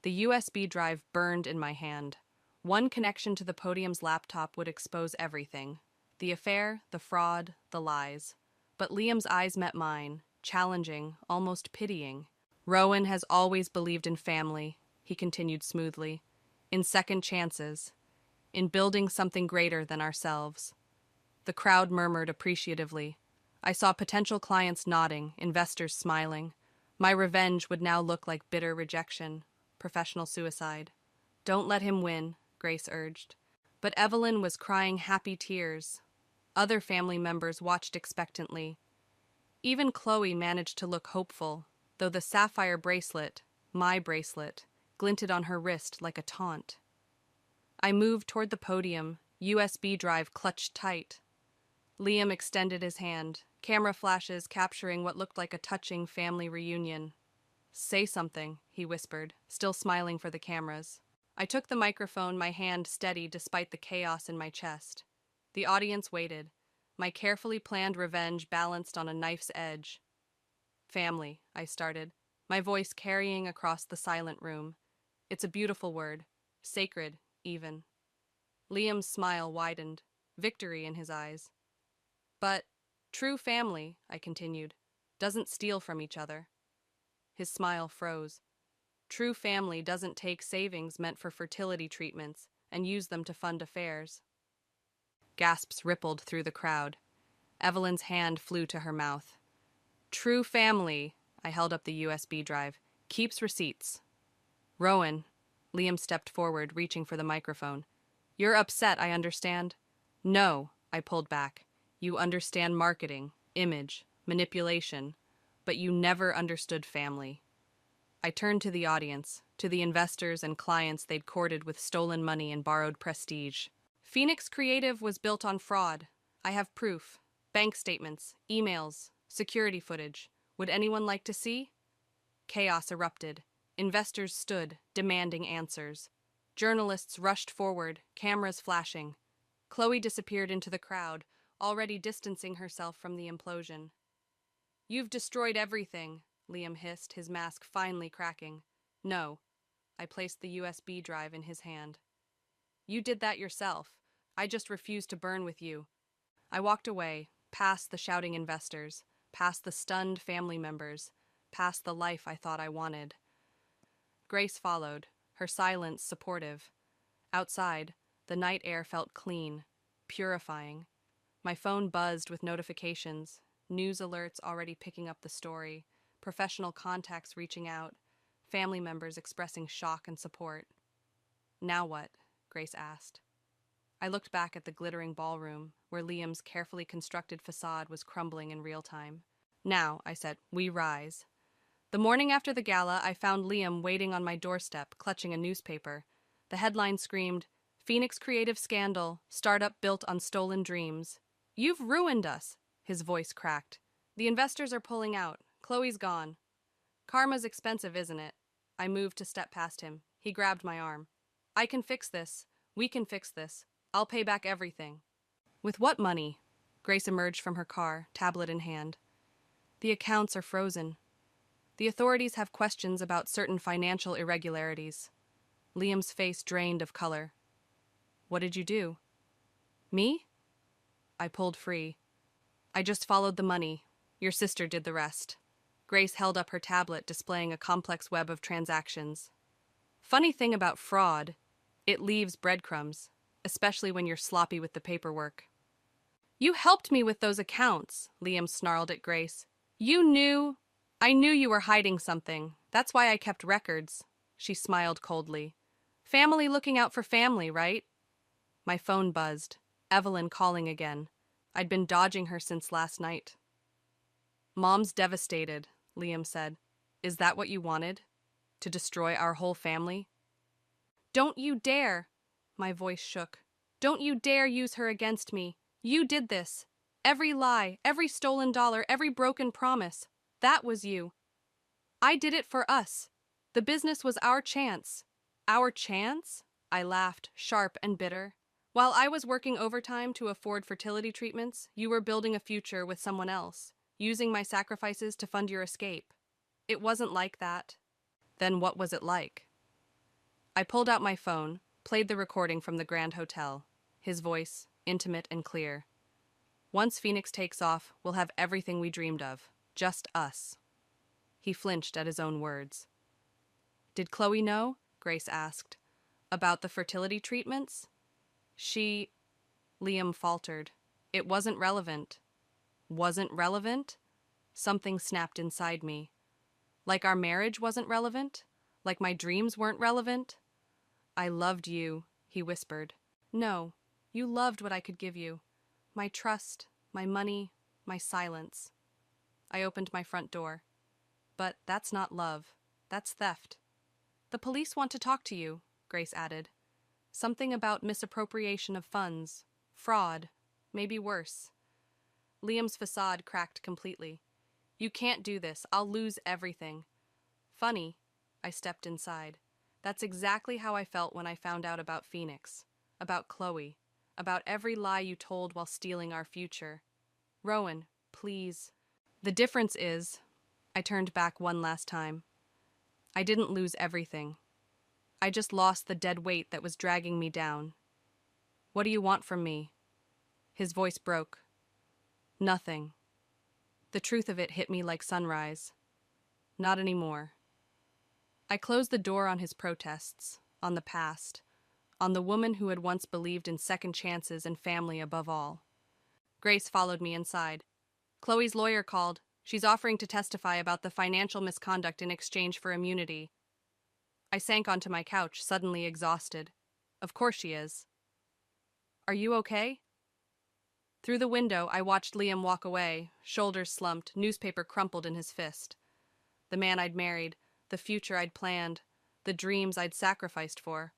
The USB drive burned in my hand. One connection to the podium's laptop would expose everything. The affair, the fraud, the lies. But Liam's eyes met mine, challenging, almost pitying. Rowan has always believed in family, he continued smoothly. In second chances. In building something greater than ourselves. The crowd murmured appreciatively. I saw potential clients nodding, investors smiling. My revenge would now look like bitter rejection, professional suicide. Don't let him win, Grace urged. But Evelyn was crying happy tears. Other family members watched expectantly. Even Chloe managed to look hopeful, though the sapphire bracelet, my bracelet, glinted on her wrist like a taunt. I moved toward the podium, USB drive clutched tight. Liam extended his hand, camera flashes capturing what looked like a touching family reunion. Say something, he whispered, still smiling for the cameras. I took the microphone, my hand steady despite the chaos in my chest. The audience waited, my carefully planned revenge balanced on a knife's edge. Family, I started, my voice carrying across the silent room. It's a beautiful word, sacred, even. Liam's smile widened, victory in his eyes. But true family, I continued, doesn't steal from each other. His smile froze. True family doesn't take savings meant for fertility treatments and use them to fund affairs. Gasps rippled through the crowd. Evelyn's hand flew to her mouth. True family, I held up the USB drive, keeps receipts. Rowan, Liam stepped forward, reaching for the microphone. You're upset, I understand. No, I pulled back. You understand marketing, image, manipulation, but you never understood family. I turned to the audience, to the investors and clients they'd courted with stolen money and borrowed prestige. Phoenix Creative was built on fraud. I have proof. Bank statements, emails, security footage. Would anyone like to see? Chaos erupted. Investors stood, demanding answers. Journalists rushed forward, cameras flashing. Chloe disappeared into the crowd, already distancing herself from the implosion. "You've destroyed everything," Liam hissed, his mask finally cracking. "No." I placed the USB drive in his hand. "You did that yourself. I just refused to burn with you." I walked away, past the shouting investors, past the stunned family members, past the life I thought I wanted. Grace followed, her silence supportive. Outside, the night air felt clean, purifying. My phone buzzed with notifications, news alerts already picking up the story, professional contacts reaching out, family members expressing shock and support. "Now what?" Grace asked. I looked back at the glittering ballroom, where Liam's carefully constructed facade was crumbling in real time. "Now," I said, "we rise." The morning after the gala, I found Liam waiting on my doorstep, clutching a newspaper. The headline screamed, "Phoenix Creative Scandal, Startup Built on Stolen Dreams." "You've ruined us," his voice cracked. "The investors are pulling out. Chloe's gone." "Karma's expensive, isn't it?" I moved to step past him. He grabbed my arm. "I can fix this. We can fix this. I'll pay back everything." "With what money?" Grace emerged from her car, tablet in hand. "The accounts are frozen. The authorities have questions about certain financial irregularities." Liam's face drained of color. "What did you do?" "Me?" I pulled free. "I just followed the money. Your sister did the rest." Grace held up her tablet, displaying a complex web of transactions. "Funny thing about fraud, it leaves breadcrumbs, especially when you're sloppy with the paperwork." "You helped me with those accounts," Liam snarled at Grace. I knew you were hiding something. That's why I kept records." She smiled coldly. "Family looking out for family, right?" My phone buzzed. Evelyn calling again. I'd been dodging her since last night. "Mom's devastated," Liam said. "Is that what you wanted? To destroy our whole family?" "Don't you dare!" My voice shook. "Don't you dare use her against me. You did this. Every lie, every stolen dollar, every broken promise. That was you. I did it for us. The business was our chance." "Our chance?" I laughed, sharp and bitter. "While I was working overtime to afford fertility treatments, you were building a future with someone else, using my sacrifices to fund your escape. It wasn't like that." "Then what was it like?" I pulled out my phone, played the recording from the Grand Hotel. His voice, intimate and clear. "Once Phoenix takes off, we'll have everything we dreamed of. Just us." He flinched at his own words. "Did Chloe know?" Grace asked. "About the fertility treatments?" Liam faltered. "It wasn't relevant." "Wasn't relevant?" Something snapped inside me. Like our marriage wasn't relevant? Like my dreams weren't relevant? "I loved you," he whispered. "No, you loved what I could give you. My trust, my money, my silence." I opened my front door. "But that's not love. That's theft." "The police want to talk to you," Grace added. "Something about misappropriation of funds, fraud, maybe worse." Liam's facade cracked completely. "You can't do this. I'll lose everything." "Funny." I stepped inside. "That's exactly how I felt when I found out about Phoenix, about Chloe, about every lie you told while stealing our future. Rowan, please." "The difference is," I turned back one last time, "I didn't lose everything. I just lost the dead weight that was dragging me down. What do you want from me?" His voice broke. "Nothing." The truth of it hit me like sunrise. Not anymore. I closed the door on his protests, on the past, on the woman who had once believed in second chances and family above all. Grace followed me inside. "Chloe's lawyer called. She's offering to testify about the financial misconduct in exchange for immunity." I sank onto my couch, suddenly exhausted. Of course she is. "Are you okay?" Through the window, I watched Liam walk away, shoulders slumped, newspaper crumpled in his fist. The man I'd married, the future I'd planned, the dreams I'd sacrificed for,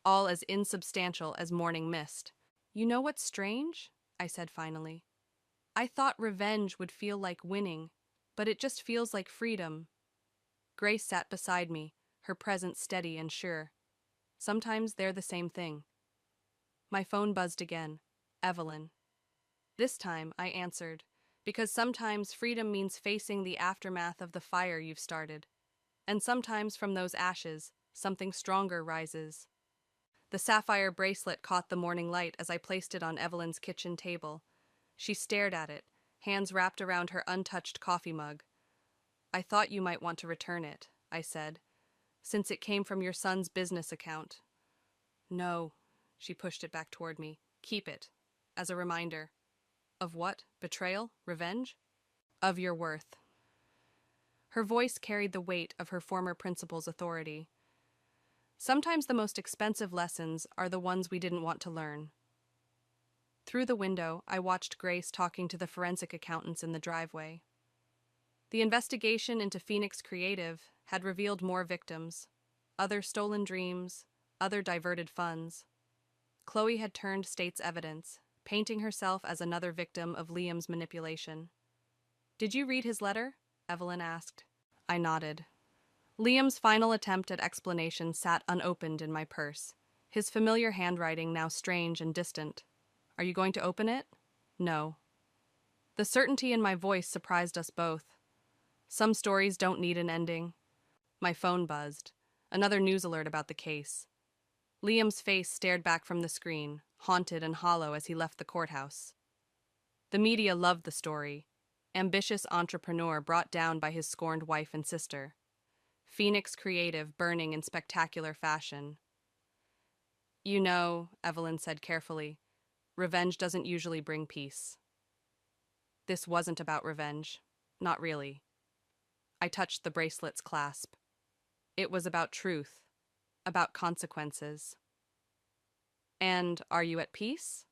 all as insubstantial as morning mist. You know what's strange? I said finally. I thought revenge would feel like winning, but it just feels like freedom. Grace sat beside me, her presence steady and sure. Sometimes they're the same thing. My phone buzzed again. Evelyn. This time, I answered, because sometimes freedom means facing the aftermath of the fire you've started. And sometimes from those ashes, something stronger rises. The sapphire bracelet caught the morning light as I placed it on Evelyn's kitchen table. She stared at it, hands wrapped around her untouched coffee mug. I thought you might want to return it, I said, since it came from your son's business account. No, she pushed it back toward me. Keep it, as a reminder. Of what? Betrayal? Revenge? Of your worth. Her voice carried the weight of her former principal's authority. Sometimes the most expensive lessons are the ones we didn't want to learn. Through the window, I watched Grace talking to the forensic accountants in the driveway. The investigation into Phoenix Creative had revealed more victims, other stolen dreams, other diverted funds. Chloe had turned state's evidence, painting herself as another victim of Liam's manipulation. Did you read his letter? Evelyn asked. I nodded. Liam's final attempt at explanation sat unopened in my purse, his familiar handwriting now strange and distant. Are you going to open it? No. The certainty in my voice surprised us both. Some stories don't need an ending. My phone buzzed. Another news alert about the case. Liam's face stared back from the screen, haunted and hollow as he left the courthouse. The media loved the story. Ambitious entrepreneur brought down by his scorned wife and sister. Phoenix Creative burning in spectacular fashion. You know, Evelyn said carefully, revenge doesn't usually bring peace. This wasn't about revenge. Not really. I touched the bracelet's clasp. It was about truth, about consequences. And are you at peace?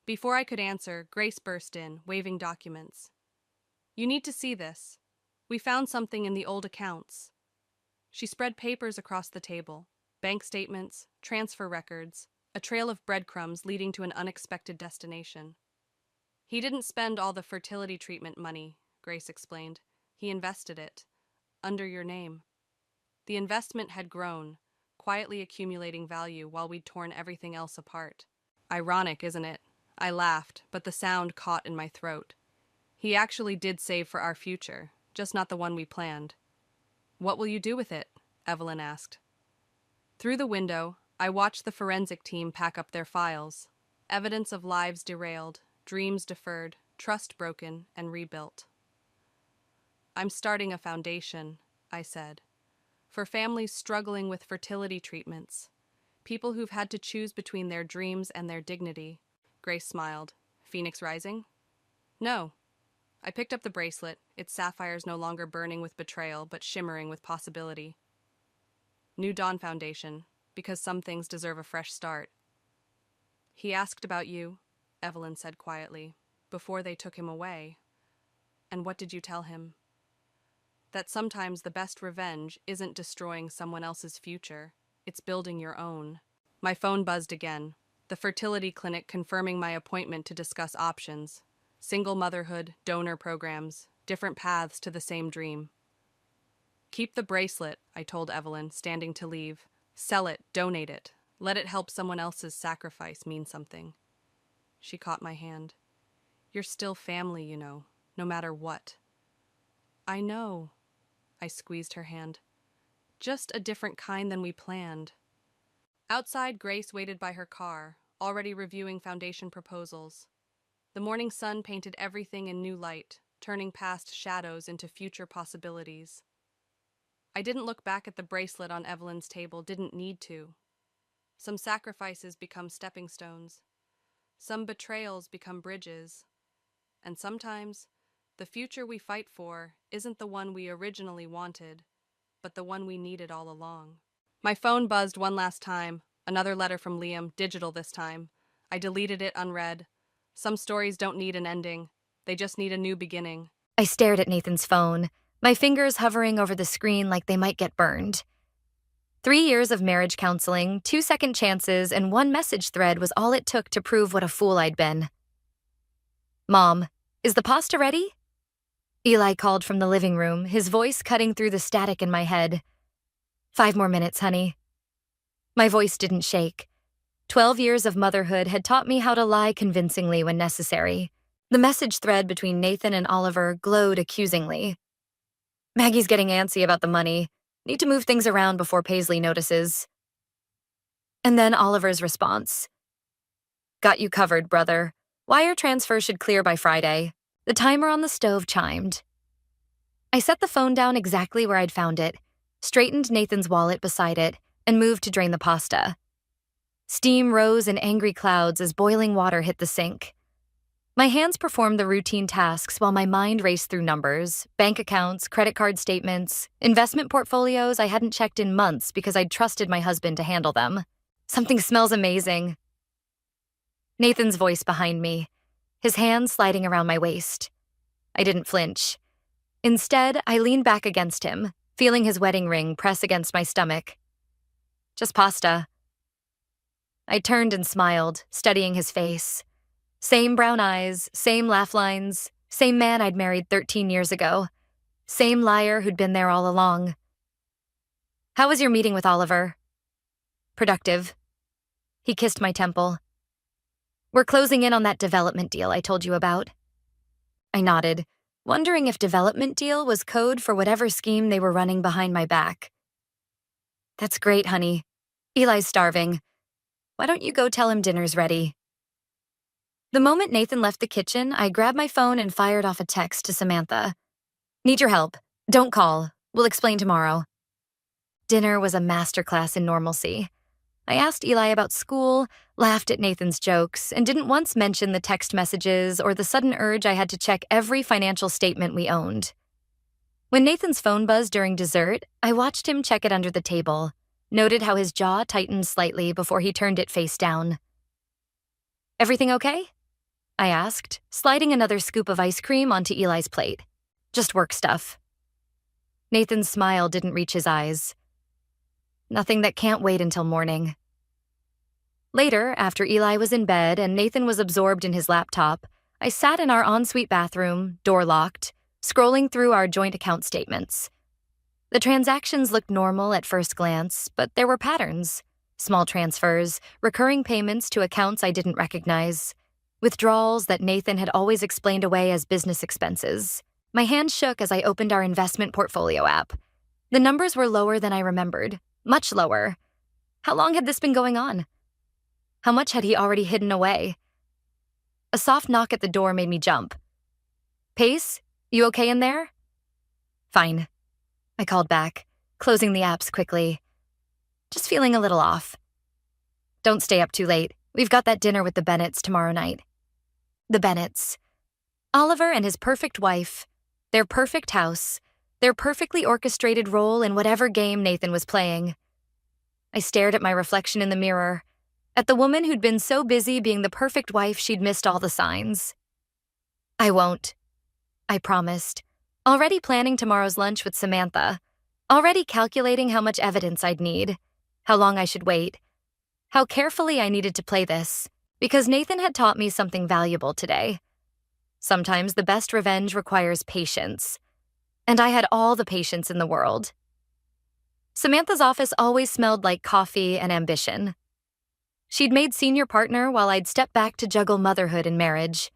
Before I could answer, Grace burst in, waving documents. You need to see this. We found something in the old accounts. She spread papers across the table, bank statements, transfer records, a trail of breadcrumbs leading to an unexpected destination. He didn't spend all the fertility treatment money, Grace explained. He invested it, under your name. The investment had grown, quietly accumulating value while we'd torn everything else apart. Ironic, isn't it? I laughed, but the sound caught in my throat. He actually did save for our future, just not the one we planned. What will you do with it? Evelyn asked. Through the window, I watched the forensic team pack up their files. Evidence of lives derailed, dreams deferred, trust broken, and rebuilt. I'm starting a foundation, I said, for families struggling with fertility treatments, people who've had to choose between their dreams and their dignity. Grace smiled. Phoenix rising? No. I picked up the bracelet, its sapphires no longer burning with betrayal, but shimmering with possibility. New Dawn Foundation, because some things deserve a fresh start. He asked about you, Evelyn said quietly, before they took him away. And what did you tell him? That sometimes the best revenge isn't destroying someone else's future, it's building your own. My phone buzzed again, the fertility clinic confirming my appointment to discuss options. Single motherhood, donor programs, different paths to the same dream. Keep the bracelet, I told Evelyn, standing to leave. Sell it, donate it. Let it help someone else's sacrifice mean something. She caught my hand. You're still family, you know, no matter what. I know. I squeezed her hand. Just a different kind than we planned. Outside, Grace waited by her car, already reviewing foundation proposals. The morning sun painted everything in new light, turning past shadows into future possibilities. I didn't look back at the bracelet on Evelyn's table, didn't need to. Some sacrifices become stepping stones. Some betrayals become bridges. And sometimes, the future we fight for isn't the one we originally wanted, but the one we needed all along. My phone buzzed one last time, another letter from Liam, digital this time. I deleted it unread. Some stories don't need an ending. They just need a new beginning. I stared at Nathan's phone, my fingers hovering over the screen like they might get burned. 3 years of marriage counseling, 2 second chances, and 1 message thread was all it took to prove what a fool I'd been. "Mom, is the pasta ready?" Eli called from the living room, his voice cutting through the static in my head. "5 more minutes, honey." My voice didn't shake. 12 years of motherhood had taught me how to lie convincingly when necessary. The message thread between Nathan and Oliver glowed accusingly. "Maggie's getting antsy about the money. Need to move things around before Paisley notices." And then Oliver's response. "Got you covered, brother. Wire transfer should clear by Friday." The timer on the stove chimed. I set the phone down exactly where I'd found it, straightened Nathan's wallet beside it, and moved to drain the pasta. Steam rose in angry clouds as boiling water hit the sink. My hands performed the routine tasks while my mind raced through numbers, bank accounts, credit card statements, investment portfolios I hadn't checked in months because I'd trusted my husband to handle them. "Something smells amazing." Nathan's voice behind me, his hands sliding around my waist. I didn't flinch. Instead, I leaned back against him, feeling his wedding ring press against my stomach. "Just pasta." I turned and smiled, studying his face. Same brown eyes, same laugh lines, same man I'd married 13 years ago. Same liar who'd been there all along. "How was your meeting with Oliver?" "Productive." He kissed my temple. "We're closing in on that development deal I told you about." I nodded, wondering if development deal was code for whatever scheme they were running behind my back. "That's great, honey. Eli's starving. Why don't you go tell him dinner's ready?" The moment Nathan left the kitchen, I grabbed my phone and fired off a text to Samantha. "Need your help. Don't call. We'll explain tomorrow." Dinner was a masterclass in normalcy. I asked Eli about school, laughed at Nathan's jokes, and didn't once mention the text messages or the sudden urge I had to check every financial statement we owned. When Nathan's phone buzzed during dessert, I watched him check it under the table, noted how his jaw tightened slightly before he turned it face down. "Everything okay?" I asked, sliding another scoop of ice cream onto Eli's plate. "Just work stuff." Nathan's smile didn't reach his eyes. "Nothing that can't wait until morning." Later, after Eli was in bed and Nathan was absorbed in his laptop, I sat in our ensuite bathroom, door locked, scrolling through our joint account statements. The transactions looked normal at first glance, but there were patterns. Small transfers, recurring payments to accounts I didn't recognize, withdrawals that Nathan had always explained away as business expenses. My hand shook as I opened our investment portfolio app. The numbers were lower than I remembered, much lower. How long had this been going on? How much had he already hidden away? A soft knock at the door made me jump. "Pace, you okay in there?" "Fine," I called back, closing the apps quickly. "Just feeling a little off." "Don't stay up too late. We've got that dinner with the Bennetts tomorrow night." The Bennetts. Oliver and his perfect wife, their perfect house, their perfectly orchestrated role in whatever game Nathan was playing. I stared at my reflection in the mirror, at the woman who'd been so busy being the perfect wife she'd missed all the signs. "I won't," I promised, already planning tomorrow's lunch with Samantha, already calculating how much evidence I'd need, how long I should wait, how carefully I needed to play this, because Nathan had taught me something valuable today. Sometimes the best revenge requires patience, and I had all the patience in the world. Samantha's office always smelled like coffee and ambition. She'd made senior partner while I'd stepped back to juggle motherhood and marriage.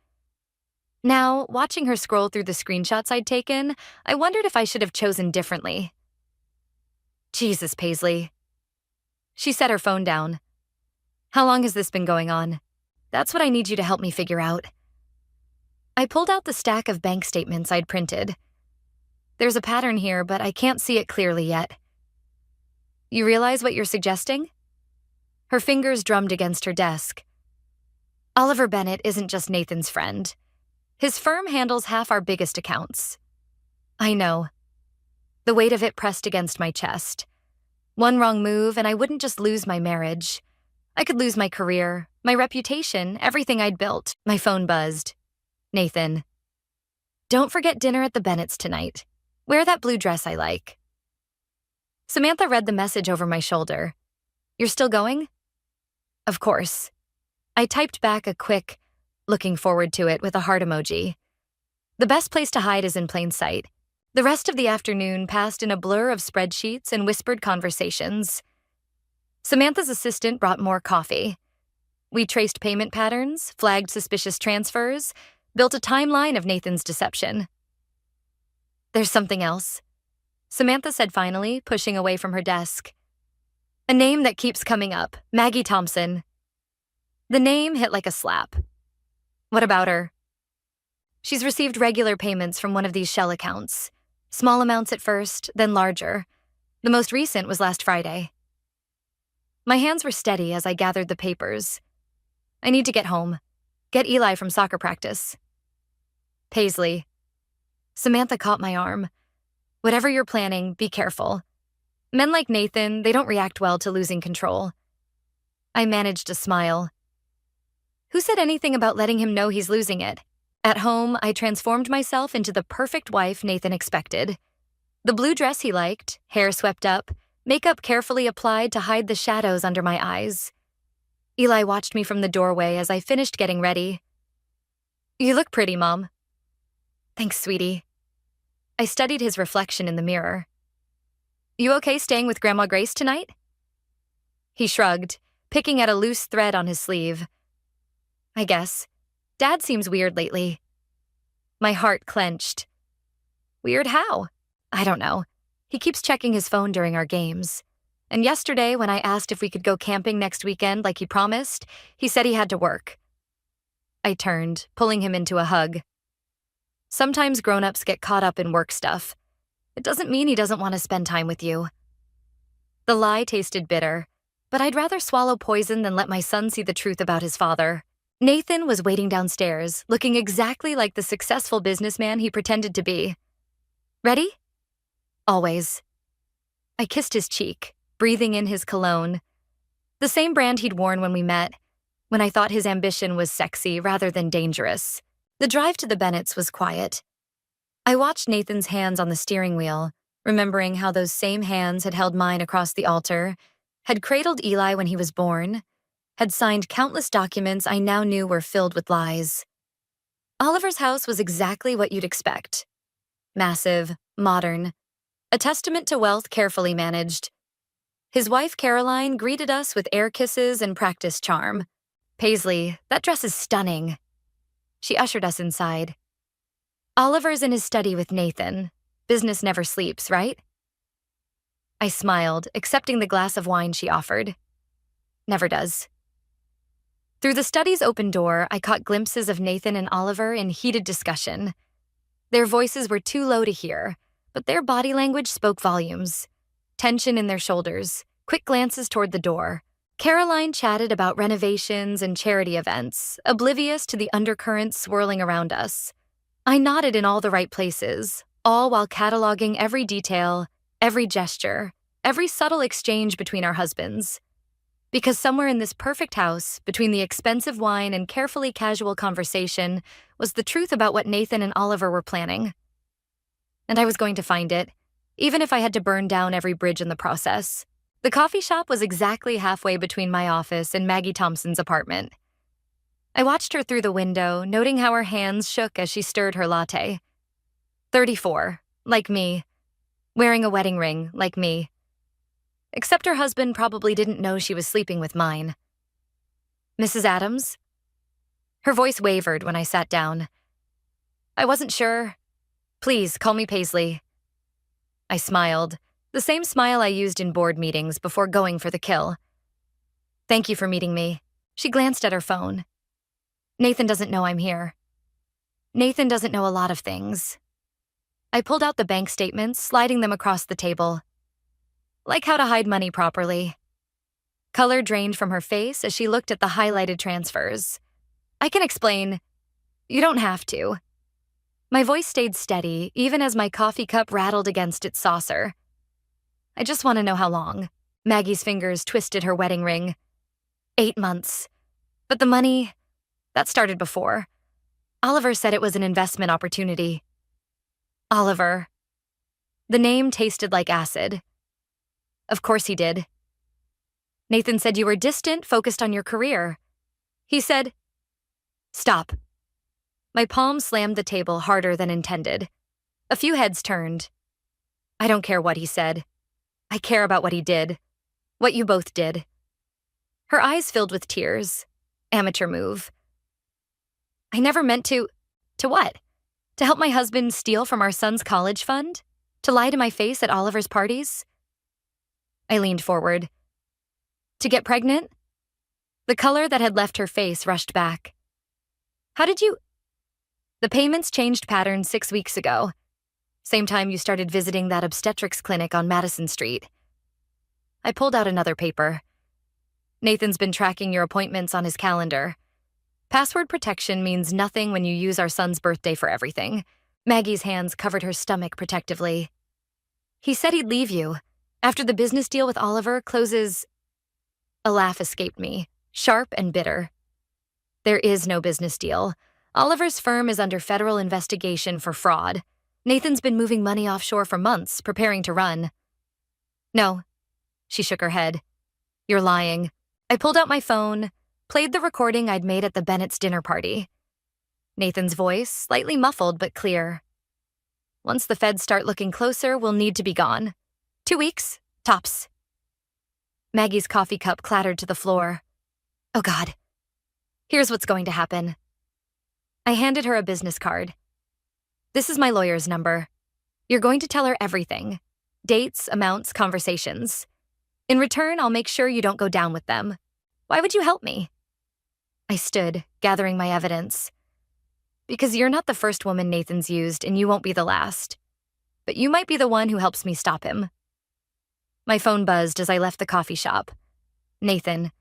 Now, watching her scroll through the screenshots I'd taken, I wondered if I should have chosen differently. "Jesus, Paisley." She set her phone down. "How long has this been going on? That's what I need you to help me figure out." I pulled out the stack of bank statements I'd printed. "There's a pattern here, but I can't see it clearly yet." "You realize what you're suggesting?" Her fingers drummed against her desk. "Oliver Bennett isn't just Nathan's friend. His firm handles half our biggest accounts." I know. The weight of it pressed against my chest. One wrong move and I wouldn't just lose my marriage. I could lose my career, my reputation, everything I'd built. My phone buzzed. "Nathan. Don't forget dinner at the Bennetts tonight. Wear that blue dress I like." Samantha read the message over my shoulder. "You're still going?" "Of course." I typed back a quick, "looking forward to it," with a heart emoji. The best place to hide is in plain sight. The rest of the afternoon passed in a blur of spreadsheets and whispered conversations. Samantha's assistant brought more coffee. We traced payment patterns, flagged suspicious transfers, built a timeline of Nathan's deception. "There's something else," Samantha said finally, pushing away from her desk. "A name that keeps coming up, Maggie Thompson." The name hit like a slap. "What about her?" "She's received regular payments from one of these shell accounts. Small amounts at first, then larger. The most recent was last Friday." My hands were steady as I gathered the papers. "I need to get home. Get Eli from soccer practice." "Paisley." Samantha caught my arm. "Whatever you're planning, be careful. Men like Nathan, they don't react well to losing control." I managed a smile. Who said anything about letting him know he's losing it? At home, I transformed myself into the perfect wife Nathan expected. The blue dress he liked, hair swept up, makeup carefully applied to hide the shadows under my eyes. Eli watched me from the doorway as I finished getting ready. "You look pretty, Mom." "Thanks, sweetie." I studied his reflection in the mirror. "You okay staying with Grandma Grace tonight?" He shrugged, picking at a loose thread on his sleeve. "I guess. Dad seems weird lately." My heart clenched. "Weird how?" "I don't know. He keeps checking his phone during our games. And yesterday, when I asked if we could go camping next weekend like he promised, he said he had to work." I turned, pulling him into a hug. "Sometimes grown-ups get caught up in work stuff. It doesn't mean he doesn't want to spend time with you." The lie tasted bitter, but I'd rather swallow poison than let my son see the truth about his father. Nathan was waiting downstairs, looking exactly like the successful businessman he pretended to be. "Ready?" "Always." I kissed his cheek, breathing in his cologne. The same brand he'd worn when we met, when I thought his ambition was sexy rather than dangerous. The drive to the Bennetts was quiet. I watched Nathan's hands on the steering wheel, remembering how those same hands had held mine across the altar, had cradled Eli when he was born, had signed countless documents I now knew were filled with lies. Oliver's house was exactly what you'd expect. Massive, modern, a testament to wealth carefully managed. His wife, Caroline, greeted us with air kisses and practiced charm. "Paisley, that dress is stunning." She ushered us inside. "Oliver's in his study with Nathan. Business never sleeps, right?" I smiled, accepting the glass of wine she offered. "Never does." Through the study's open door, I caught glimpses of Nathan and Oliver in heated discussion. Their voices were too low to hear, but their body language spoke volumes. Tension in their shoulders, quick glances toward the door. Caroline chatted about renovations and charity events, oblivious to the undercurrents swirling around us. I nodded in all the right places, all while cataloging every detail, every gesture, every subtle exchange between our husbands. Because somewhere in this perfect house, between the expensive wine and carefully casual conversation, was the truth about what Nathan and Oliver were planning. And I was going to find it, even if I had to burn down every bridge in the process. The coffee shop was exactly halfway between my office and Maggie Thompson's apartment. I watched her through the window, noting how her hands shook as she stirred her latte. 34, like me. Wearing a wedding ring, like me. Except her husband probably didn't know she was sleeping with mine. "Mrs. Adams?" Her voice wavered when I sat down. "I wasn't sure. Please, call me Paisley." I smiled, the same smile I used in board meetings before going for the kill. "Thank you for meeting me." She glanced at her phone. "Nathan doesn't know I'm here." "Nathan doesn't know a lot of things." I pulled out the bank statements, sliding them across the table. "Like how to hide money properly." Color drained from her face as she looked at the highlighted transfers. "I can explain." "You don't have to." My voice stayed steady, even as my coffee cup rattled against its saucer. "I just want to know how long." Maggie's fingers twisted her wedding ring. 8 months. But the money, that started before. Oliver said it was an investment opportunity. Oliver. The name tasted like acid. Of course he did. Nathan said you were distant, focused on your career. He said, "Stop." My palm slammed the table harder than intended. A few heads turned. I don't care what he said. I care about what he did. What you both did. Her eyes filled with tears. Amateur move. I never meant to. To what? To help my husband steal from our son's college fund? To lie to my face at Oliver's parties? I leaned forward. To get pregnant? The color that had left her face rushed back. How did you? The payments changed patterns 6 weeks ago. Same time you started visiting that obstetrics clinic on Madison Street. I pulled out another paper. Nathan's been tracking your appointments on his calendar. Password protection means nothing when you use our son's birthday for everything. Maggie's hands covered her stomach protectively. He said he'd leave you. After the business deal with Oliver closes... A laugh escaped me, sharp and bitter. There is no business deal. Oliver's firm is under federal investigation for fraud. Nathan's been moving money offshore for months, preparing to run. No. She shook her head. You're lying. I pulled out my phone, played the recording I'd made at the Bennett's dinner party. Nathan's voice, slightly muffled but clear. Once the feds start looking closer, we'll need to be gone. 2 weeks, tops. Maggie's coffee cup clattered to the floor. Oh God. Here's what's going to happen. I handed her a business card. This is my lawyer's number. You're going to tell her everything. Dates, amounts, conversations. In return, I'll make sure you don't go down with them. Why would you help me? I stood, gathering my evidence. Because you're not the first woman Nathan's used, and you won't be the last. But you might be the one who helps me stop him. My phone buzzed as I left the coffee shop. Nathan.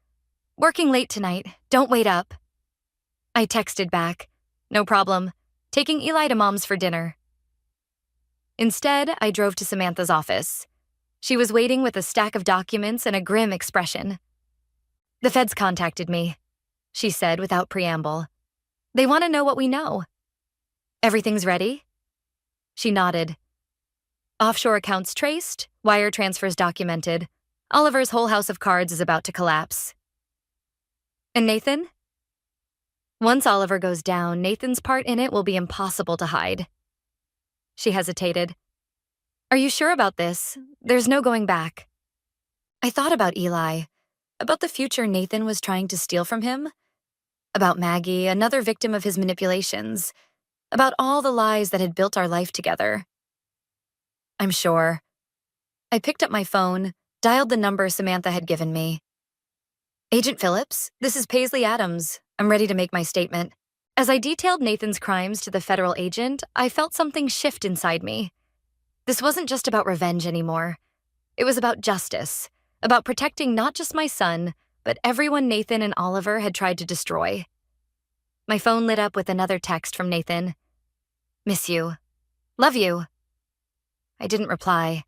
Working late tonight. Don't wait up. I texted back. No problem. Taking Eli to Mom's for dinner. Instead, I drove to Samantha's office. She was waiting with a stack of documents and a grim expression. The feds contacted me, she said without preamble. They want to know what we know. Everything's ready? She nodded. Offshore accounts traced, wire transfers documented. Oliver's whole house of cards is about to collapse. And Nathan? Once Oliver goes down, Nathan's part in it will be impossible to hide. She hesitated. Are you sure about this? There's no going back. I thought about Eli, about the future Nathan was trying to steal from him, about Maggie, another victim of his manipulations, about all the lies that had built our life together. I'm sure. I picked up my phone, dialed the number Samantha had given me. Agent Phillips, this is Paisley Adams. I'm ready to make my statement. As I detailed Nathan's crimes to the federal agent, I felt something shift inside me. This wasn't just about revenge anymore. It was about justice, about protecting not just my son, but everyone Nathan and Oliver had tried to destroy. My phone lit up with another text from Nathan. Miss you. Love you. I didn't reply.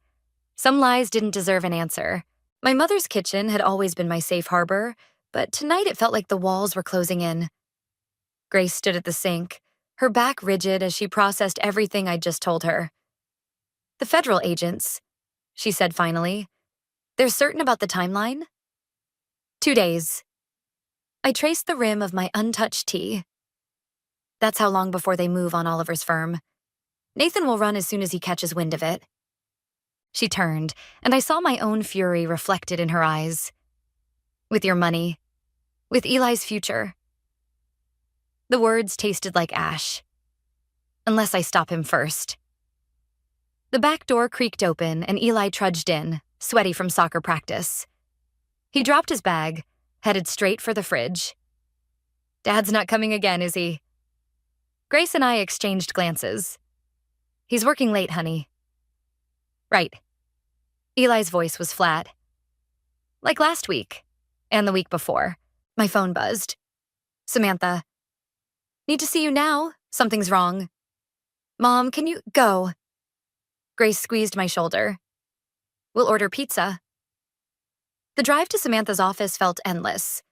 Some lies didn't deserve an answer. My mother's kitchen had always been my safe harbor, but tonight it felt like the walls were closing in. Grace stood at the sink, her back rigid as she processed everything I'd just told her. The federal agents, she said finally. They're certain about the timeline? 2 days. I traced the rim of my untouched tea. That's how long before they move on Oliver's firm. Nathan will run as soon as he catches wind of it. She turned, and I saw my own fury reflected in her eyes. With your money. With Eli's future. The words tasted like ash. Unless I stop him first. The back door creaked open, and Eli trudged in, sweaty from soccer practice. He dropped his bag, headed straight for the fridge. Dad's not coming again, is he? Grace and I exchanged glances. He's working late, honey. Right. Eli's voice was flat. Like last week, and the week before. My phone buzzed. Samantha. Need to see you now. Something's wrong. Mom, can you go? Grace squeezed my shoulder. We'll order pizza. The drive to Samantha's office felt endless.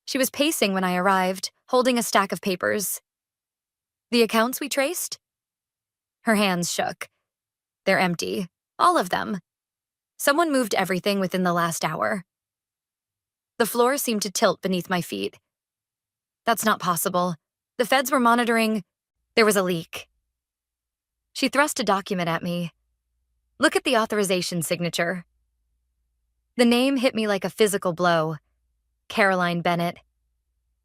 She was pacing when I arrived, holding a stack of papers. The accounts we traced? Her hands shook. They're empty. All of them. Someone moved everything within the last hour. The floor seemed to tilt beneath my feet. That's not possible. The feds were monitoring. There was a leak. She thrust a document at me. Look at the authorization signature. The name hit me like a physical blow. Caroline Bennett.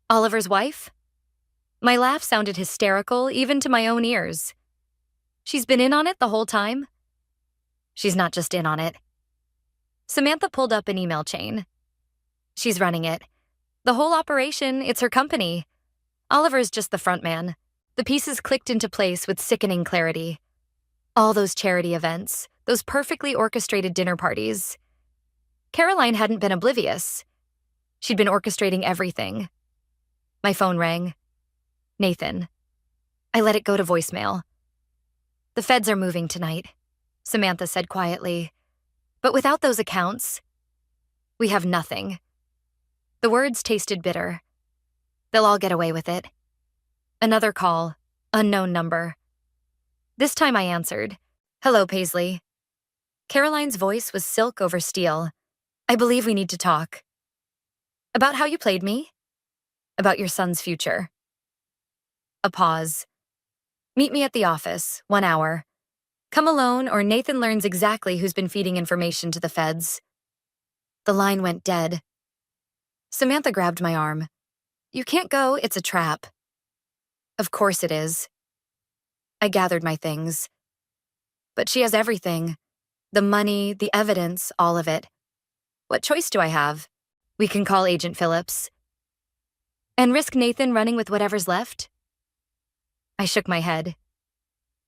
Oliver's wife? My laugh sounded hysterical, even to my own ears. She's been in on it the whole time? She's not just in on it. Samantha pulled up an email chain. She's running it. The whole operation, it's her company. Oliver's just the front man. The pieces clicked into place with sickening clarity. All those charity events, those perfectly orchestrated dinner parties. Caroline hadn't been oblivious. She'd been orchestrating everything. My phone rang. Nathan. I let it go to voicemail. The feds are moving tonight, Samantha said quietly. But without those accounts, we have nothing. The words tasted bitter. They'll all get away with it. Another call, unknown number. This time I answered. Hello, Paisley. Caroline's voice was silk over steel. I believe we need to talk. About how you played me? About your son's future. A pause. Meet me at the office, 1 hour. Come alone or Nathan learns exactly who's been feeding information to the feds. The line went dead. Samantha grabbed my arm. You can't go, it's a trap. Of course it is. I gathered my things. But she has everything. The money, the evidence, all of it. What choice do I have? We can call Agent Phillips. And risk Nathan running with whatever's left? I shook my head.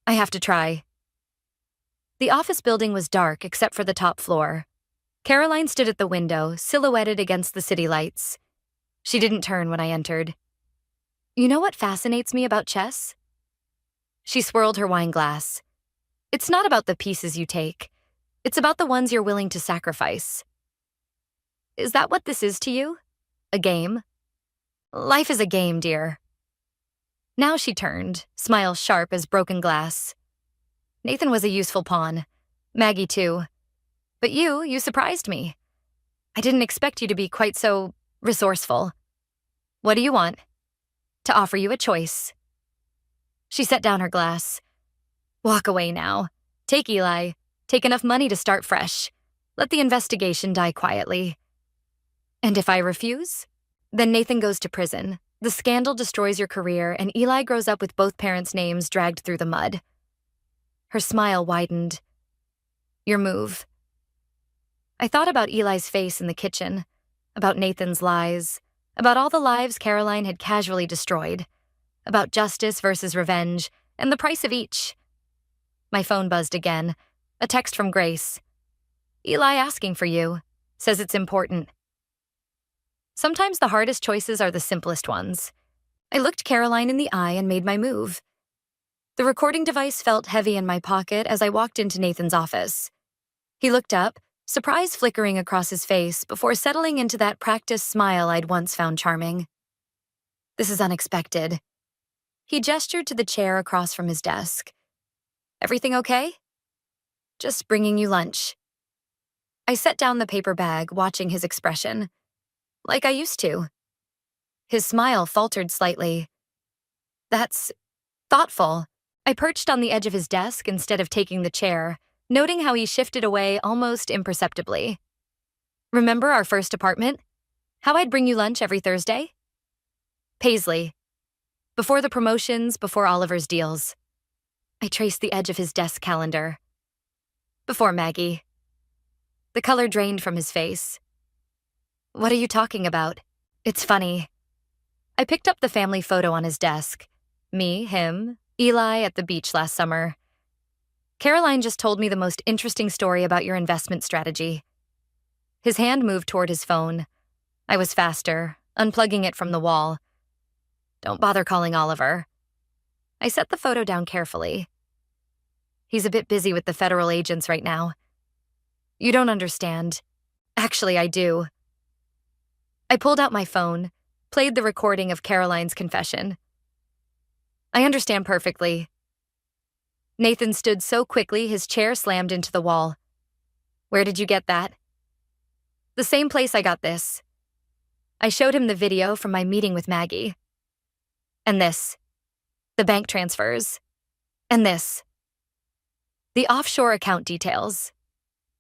I have to try. The office building was dark except for the top floor. Caroline stood at the window, silhouetted against the city lights. She didn't turn when I entered. You know what fascinates me about chess? She swirled her wine glass. It's not about the pieces you take. It's about the ones you're willing to sacrifice. Is that what this is to you? A game? Life is a game, dear. Now she turned, smile sharp as broken glass. Nathan was a useful pawn. Maggie, too. But you surprised me. I didn't expect you to be quite so resourceful. What do you want? To offer you a choice. She set down her glass. Walk away now. Take Eli. Take enough money to start fresh. Let the investigation die quietly. And if I refuse? Then Nathan goes to prison. The scandal destroys your career, and Eli grows up with both parents' names dragged through the mud. Her smile widened. Your move. I thought about Eli's face in the kitchen, about Nathan's lies, about all the lives Caroline had casually destroyed, about justice versus revenge, and the price of each. My phone buzzed again, a text from Grace. Eli asking for you, says it's important. Sometimes the hardest choices are the simplest ones. I looked Caroline in the eye and made my move. The recording device felt heavy in my pocket as I walked into Nathan's office. He looked up, surprise flickering across his face before settling into that practiced smile I'd once found charming. This is unexpected. He gestured to the chair across from his desk. Everything okay? Just bringing you lunch. I set down the paper bag, watching his expression. Like I used to. His smile faltered slightly. That's thoughtful. I perched on the edge of his desk instead of taking the chair, noting how he shifted away almost imperceptibly. Remember our first apartment? How I'd bring you lunch every Thursday? Paisley. Before the promotions, before Oliver's deals. I traced the edge of his desk calendar. Before Maggie. The color drained from his face. What are you talking about? It's funny. I picked up the family photo on his desk. Me, him, Eli at the beach last summer. Caroline just told me the most interesting story about your investment strategy. His hand moved toward his phone. I was faster, unplugging it from the wall. Don't bother calling Oliver. I set the photo down carefully. He's a bit busy with the federal agents right now. You don't understand. Actually, I do. I pulled out my phone, played the recording of Caroline's confession. I understand perfectly. Nathan stood so quickly his chair slammed into the wall. Where did you get that? The same place I got this. I showed him the video from my meeting with Maggie. And this. The bank transfers. And this. The offshore account details.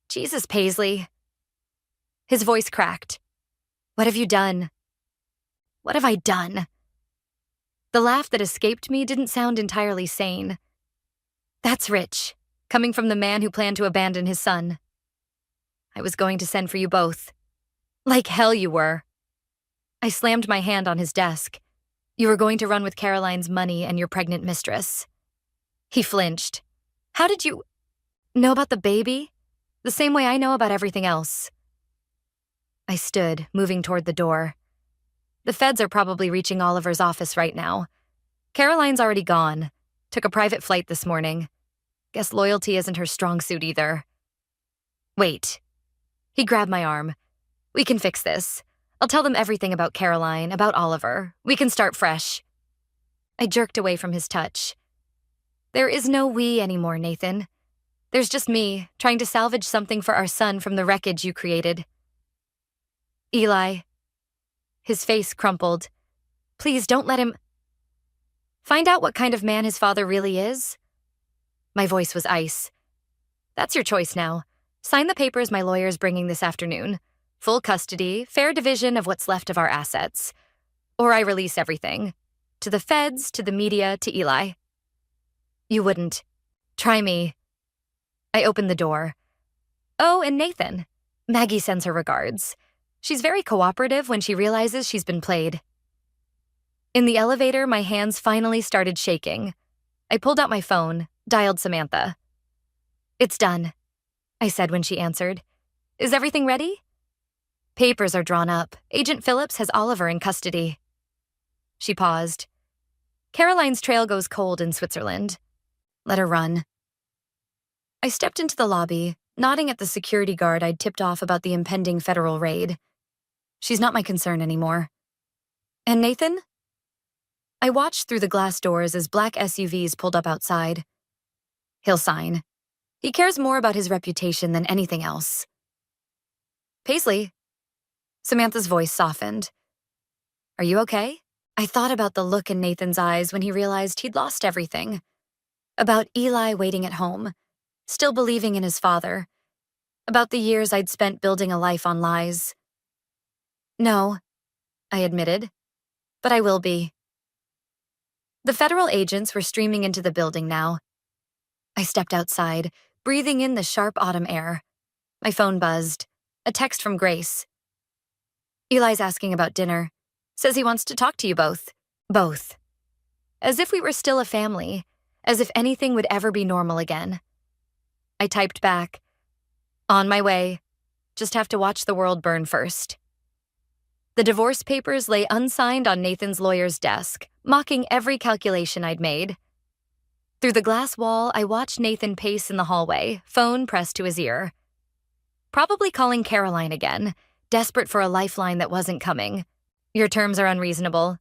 Jesus, Paisley. His voice cracked. What have you done? What have I done? The laugh that escaped me didn't sound entirely sane. That's rich, coming from the man who planned to abandon his son. I was going to send for you both. Like hell you were. I slammed my hand on his desk. You were going to run with Caroline's money and your pregnant mistress. He flinched. How did you know about the baby? The same way I know about everything else. I stood, moving toward the door. The feds are probably reaching Oliver's office right now. Caroline's already gone. Took a private flight this morning. Guess loyalty isn't her strong suit either. Wait. He grabbed my arm. We can fix this. I'll tell them everything about Caroline, about Oliver. We can start fresh. I jerked away from his touch. There is no we anymore, Nathan. There's just me, trying to salvage something for our son from the wreckage you created. Eli. His face crumpled. Please don't let him find out what kind of man his father really is. My voice was ice. That's your choice now. Sign the papers my lawyer's bringing this afternoon. Full custody, fair division of what's left of our assets. Or I release everything. To the feds, to the media, to Eli. You wouldn't. Try me. I opened the door. Oh, and Nathan. Maggie sends her regards. She's very cooperative when she realizes she's been played. In the elevator, my hands finally started shaking. I pulled out my phone, dialed Samantha. It's done, I said when she answered. Is everything ready? Papers are drawn up. Agent Phillips has Oliver in custody. She paused. Caroline's trail goes cold in Switzerland. Let her run. I stepped into the lobby, nodding at the security guard I'd tipped off about the impending federal raid. She's not my concern anymore. And Nathan? I watched through the glass doors as black SUVs pulled up outside. He'll sign. He cares more about his reputation than anything else. Paisley. Samantha's voice softened. Are you okay? I thought about the look in Nathan's eyes when he realized he'd lost everything. About Eli waiting at home, still believing in his father. About the years I'd spent building a life on lies. No, I admitted, but I will be. The federal agents were streaming into the building now. I stepped outside, breathing in the sharp autumn air. My phone buzzed. A text from Grace. Eli's asking about dinner. Says he wants to talk to you both. Both. As if we were still a family. As if anything would ever be normal again. I typed back. On my way. Just have to watch the world burn first. The divorce papers lay unsigned on Nathan's lawyer's desk, mocking every calculation I'd made. Through the glass wall, I watched Nathan pace in the hallway, phone pressed to his ear. Probably calling Caroline again, desperate for a lifeline that wasn't coming. Your terms are unreasonable,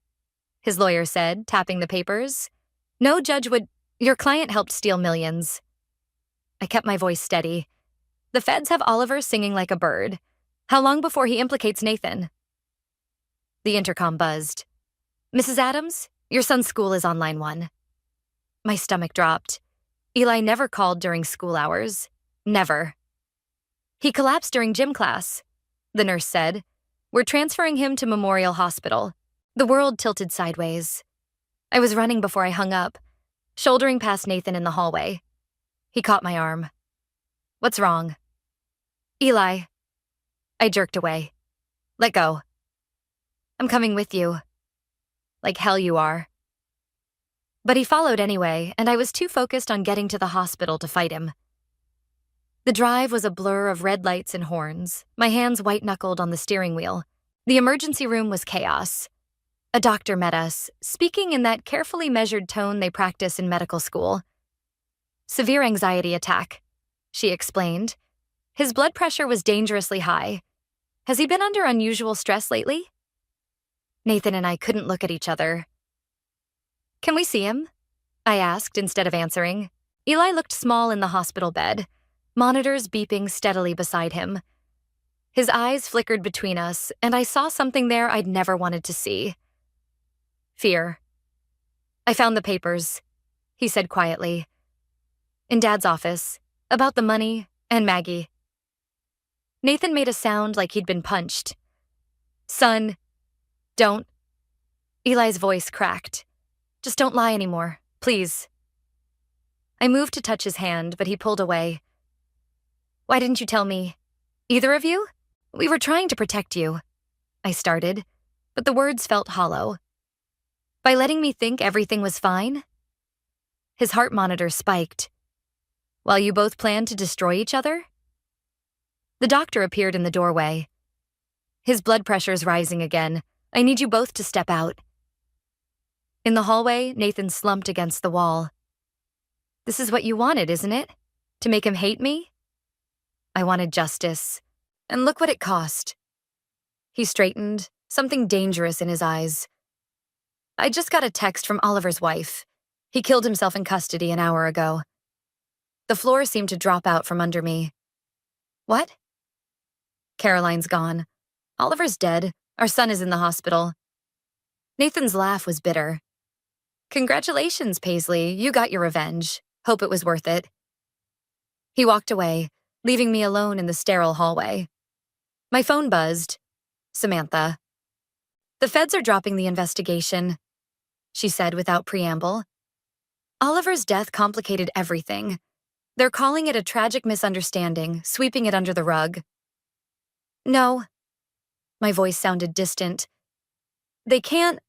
his lawyer said, tapping the papers. No judge would. Your client helped steal millions. I kept my voice steady. The feds have Oliver singing like a bird. How long before he implicates Nathan? The intercom buzzed. Mrs. Adams, your son's school is on line 1. My stomach dropped. Eli never called during school hours. Never. He collapsed during gym class, the nurse said. We're transferring him to Memorial Hospital. The world tilted sideways. I was running before I hung up, shouldering past Nathan in the hallway. He caught my arm. What's wrong? Eli. I jerked away. Let go. I'm coming with you. Like hell you are. But he followed anyway, and I was too focused on getting to the hospital to fight him. The drive was a blur of red lights and horns, my hands white-knuckled on the steering wheel. The emergency room was chaos. A doctor met us, speaking in that carefully measured tone they practice in medical school. Severe anxiety attack, she explained. His blood pressure was dangerously high. Has he been under unusual stress lately? Nathan and I couldn't look at each other. Can we see him? I asked instead of answering. Eli looked small in the hospital bed. monitors beeping steadily beside him. His eyes flickered between us, and I saw something there I'd never wanted to see. Fear. "I found the papers," he said quietly. "In Dad's office, about the money and Maggie." Nathan made a sound like he'd been punched. "Son, don't." Eli's voice cracked. "Just don't lie anymore, please." I moved to touch his hand, but he pulled away. "Why didn't you tell me? Either of you? We were trying to protect you," I started, but the words felt hollow. "By letting me think everything was fine?" His heart monitor spiked. "While you both planned to destroy each other?" The doctor appeared in the doorway. "His blood pressure's rising again. I need you both to step out." In the hallway, Nathan slumped against the wall. "This is what you wanted, isn't it? To make him hate me?" "I wanted justice. And look what it cost." He straightened, something dangerous in his eyes. "I just got a text from Oliver's wife. He killed himself in custody an hour ago." The floor seemed to drop out from under me. "What?" "Caroline's gone. Oliver's dead. Our son is in the hospital." Nathan's laugh was bitter. "Congratulations, Paisley. You got your revenge. Hope it was worth it." He walked away, leaving me alone in the sterile hallway. My phone buzzed. Samantha. "The feds are dropping the investigation," she said without preamble. "Oliver's death complicated everything. They're calling it a tragic misunderstanding, sweeping it under the rug." "No." My voice sounded distant. "They can't.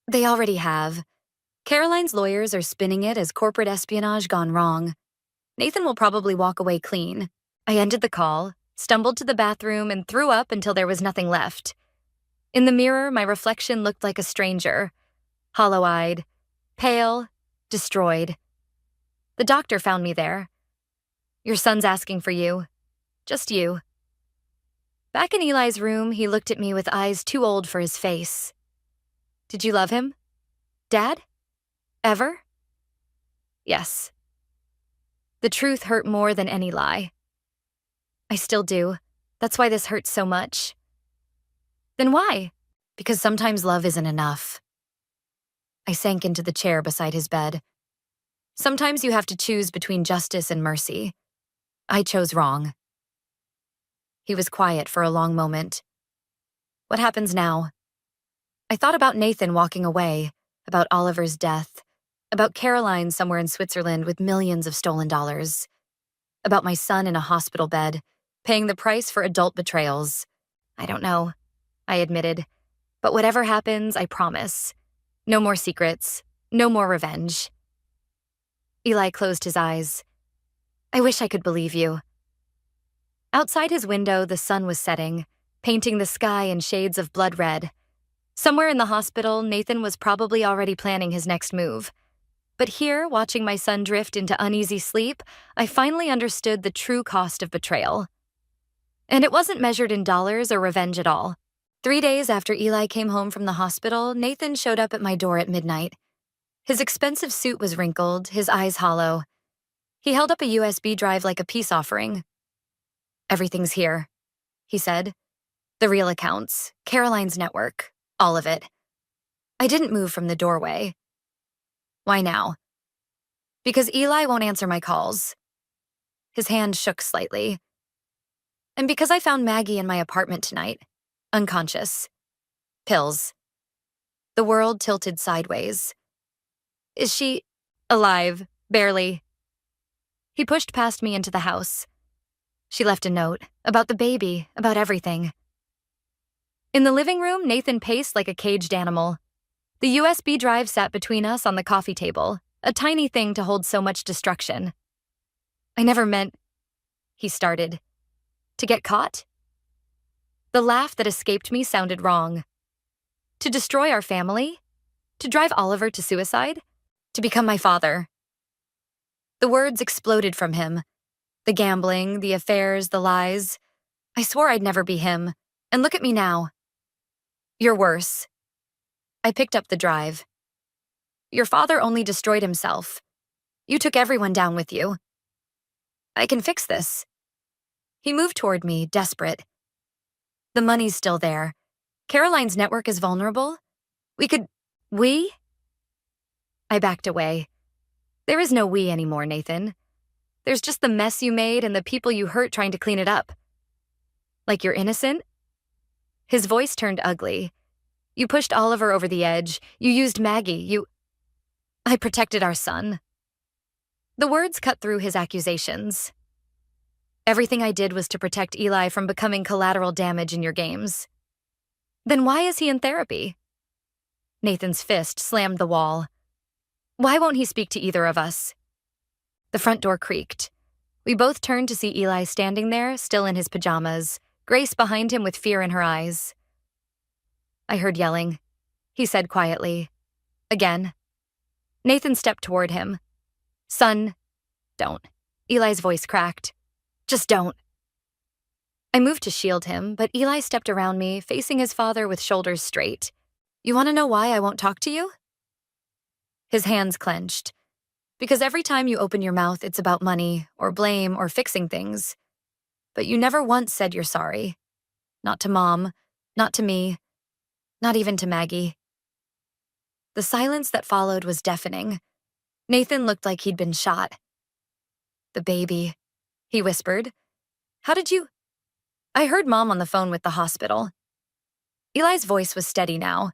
They already have. Caroline's lawyers are spinning it as corporate espionage gone wrong. Nathan will probably walk away clean." I ended the call, stumbled to the bathroom, and threw up until there was nothing left. In the mirror, my reflection looked like a stranger. Hollow-eyed, pale, destroyed. The doctor found me there. "Your son's asking for you. Just you." Back in Eli's room, he looked at me with eyes too old for his face. "Did you love him? Dad? Ever?" "Yes." The truth hurt more than any lie. "I still do. That's why this hurts so much." "Then why?" "Because sometimes love isn't enough." I sank into the chair beside his bed. "Sometimes you have to choose between justice and mercy. I chose wrong." He was quiet for a long moment. "What happens now?" I thought about Nathan walking away, about Oliver's death, about Caroline somewhere in Switzerland with millions of stolen dollars, about my son in a hospital bed, paying the price for adult betrayals. "I don't know," I admitted. "But whatever happens, I promise. No more secrets. No more revenge." Eli closed his eyes. "I wish I could believe you." Outside his window, the sun was setting, painting the sky in shades of blood red. Somewhere in the hospital, Nathan was probably already planning his next move. But here, watching my son drift into uneasy sleep, I finally understood the true cost of betrayal. And it wasn't measured in dollars or revenge at all. 3 days after Eli came home from the hospital, Nathan showed up at my door at midnight. His expensive suit was wrinkled, his eyes hollow. He held up a USB drive like a peace offering. "Everything's here," he said. "The real accounts, Caroline's network, all of it." I didn't move from the doorway. "Why now?" "Because Eli won't answer my calls." His hand shook slightly. "And because I found Maggie in my apartment tonight, unconscious. Pills." The world tilted sideways. "Is she alive? Barely." He pushed past me into the house. "She left a note, about the baby, about everything." In the living room, Nathan paced like a caged animal. The USB drive sat between us on the coffee table, a tiny thing to hold so much destruction. "I never meant," he started. "To get caught?" The laugh that escaped me sounded wrong. "To destroy our family? To drive Oliver to suicide? To become my father?" The words exploded from him. The gambling, the affairs, the lies. I swore I'd never be him. And look at me now. "You're worse." I picked up the drive. "Your father only destroyed himself. You took everyone down with you." I can fix this. He moved toward me, desperate. The money's still there. Caroline's network is vulnerable. We? I backed away. There is no we anymore, Nathan. There's just the mess you made and the people you hurt trying to clean it up. Like you're innocent? His voice turned ugly. You pushed Oliver over the edge. You used Maggie. I protected our son. The words cut through his accusations. Everything I did was to protect Eli from becoming collateral damage in your games. Then why is he in therapy? Nathan's fist slammed the wall. Why won't he speak to either of us? The front door creaked. We both turned to see Eli standing there, still in his pajamas, Grace behind him with fear in her eyes. I heard yelling. He said quietly. Again. Nathan stepped toward him. Son, don't. Eli's voice cracked. Just don't. I moved to shield him, but Eli stepped around me, facing his father with shoulders straight. You want to know why I won't talk to you? His hands clenched. Because every time you open your mouth, it's about money, or blame, or fixing things. But you never once said you're sorry. Not to Mom, not to me, not even to Maggie. The silence that followed was deafening. Nathan looked like he'd been shot. The baby, he whispered. How did you? I heard Mom on the phone with the hospital. Eli's voice was steady now.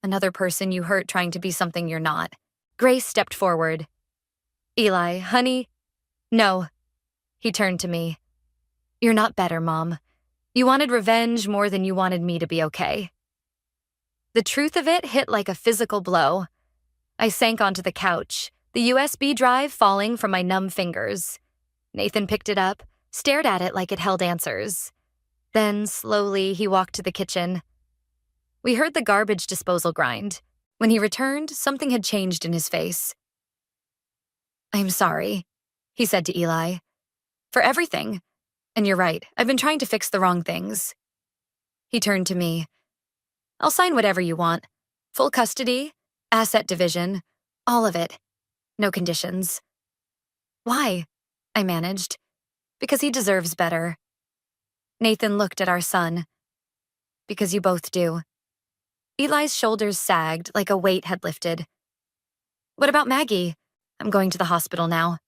Another person you hurt trying to be something you're not. Grace stepped forward. Eli, honey. No. He turned to me. You're not better, Mom. You wanted revenge more than you wanted me to be okay. The truth of it hit like a physical blow. I sank onto the couch, the USB drive falling from my numb fingers. Nathan picked it up, stared at it like it held answers. Then, slowly, he walked to the kitchen. We heard the garbage disposal grind. When he returned, something had changed in his face. I'm sorry, he said to Eli. For everything. And you're right, I've been trying to fix the wrong things. He turned to me. I'll sign whatever you want. Full custody, asset division, all of it. No conditions. Why? I managed. Because he deserves better. Nathan looked at our son. Because you both do. Eli's shoulders sagged like a weight had lifted. What about Maggie? I'm going to the hospital now.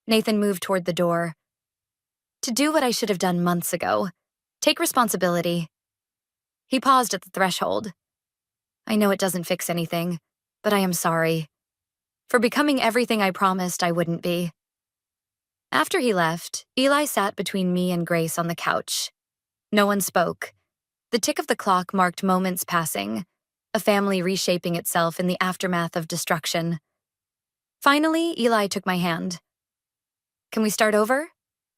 Nathan moved toward the door. To do what I should have done months ago. Take responsibility. He paused at the threshold. I know it doesn't fix anything, but I am sorry. For becoming everything I promised I wouldn't be. After he left, Eli sat between me and Grace on the couch. No one spoke. The tick of the clock marked moments passing, a family reshaping itself in the aftermath of destruction. Finally, Eli took my hand. Can we start over?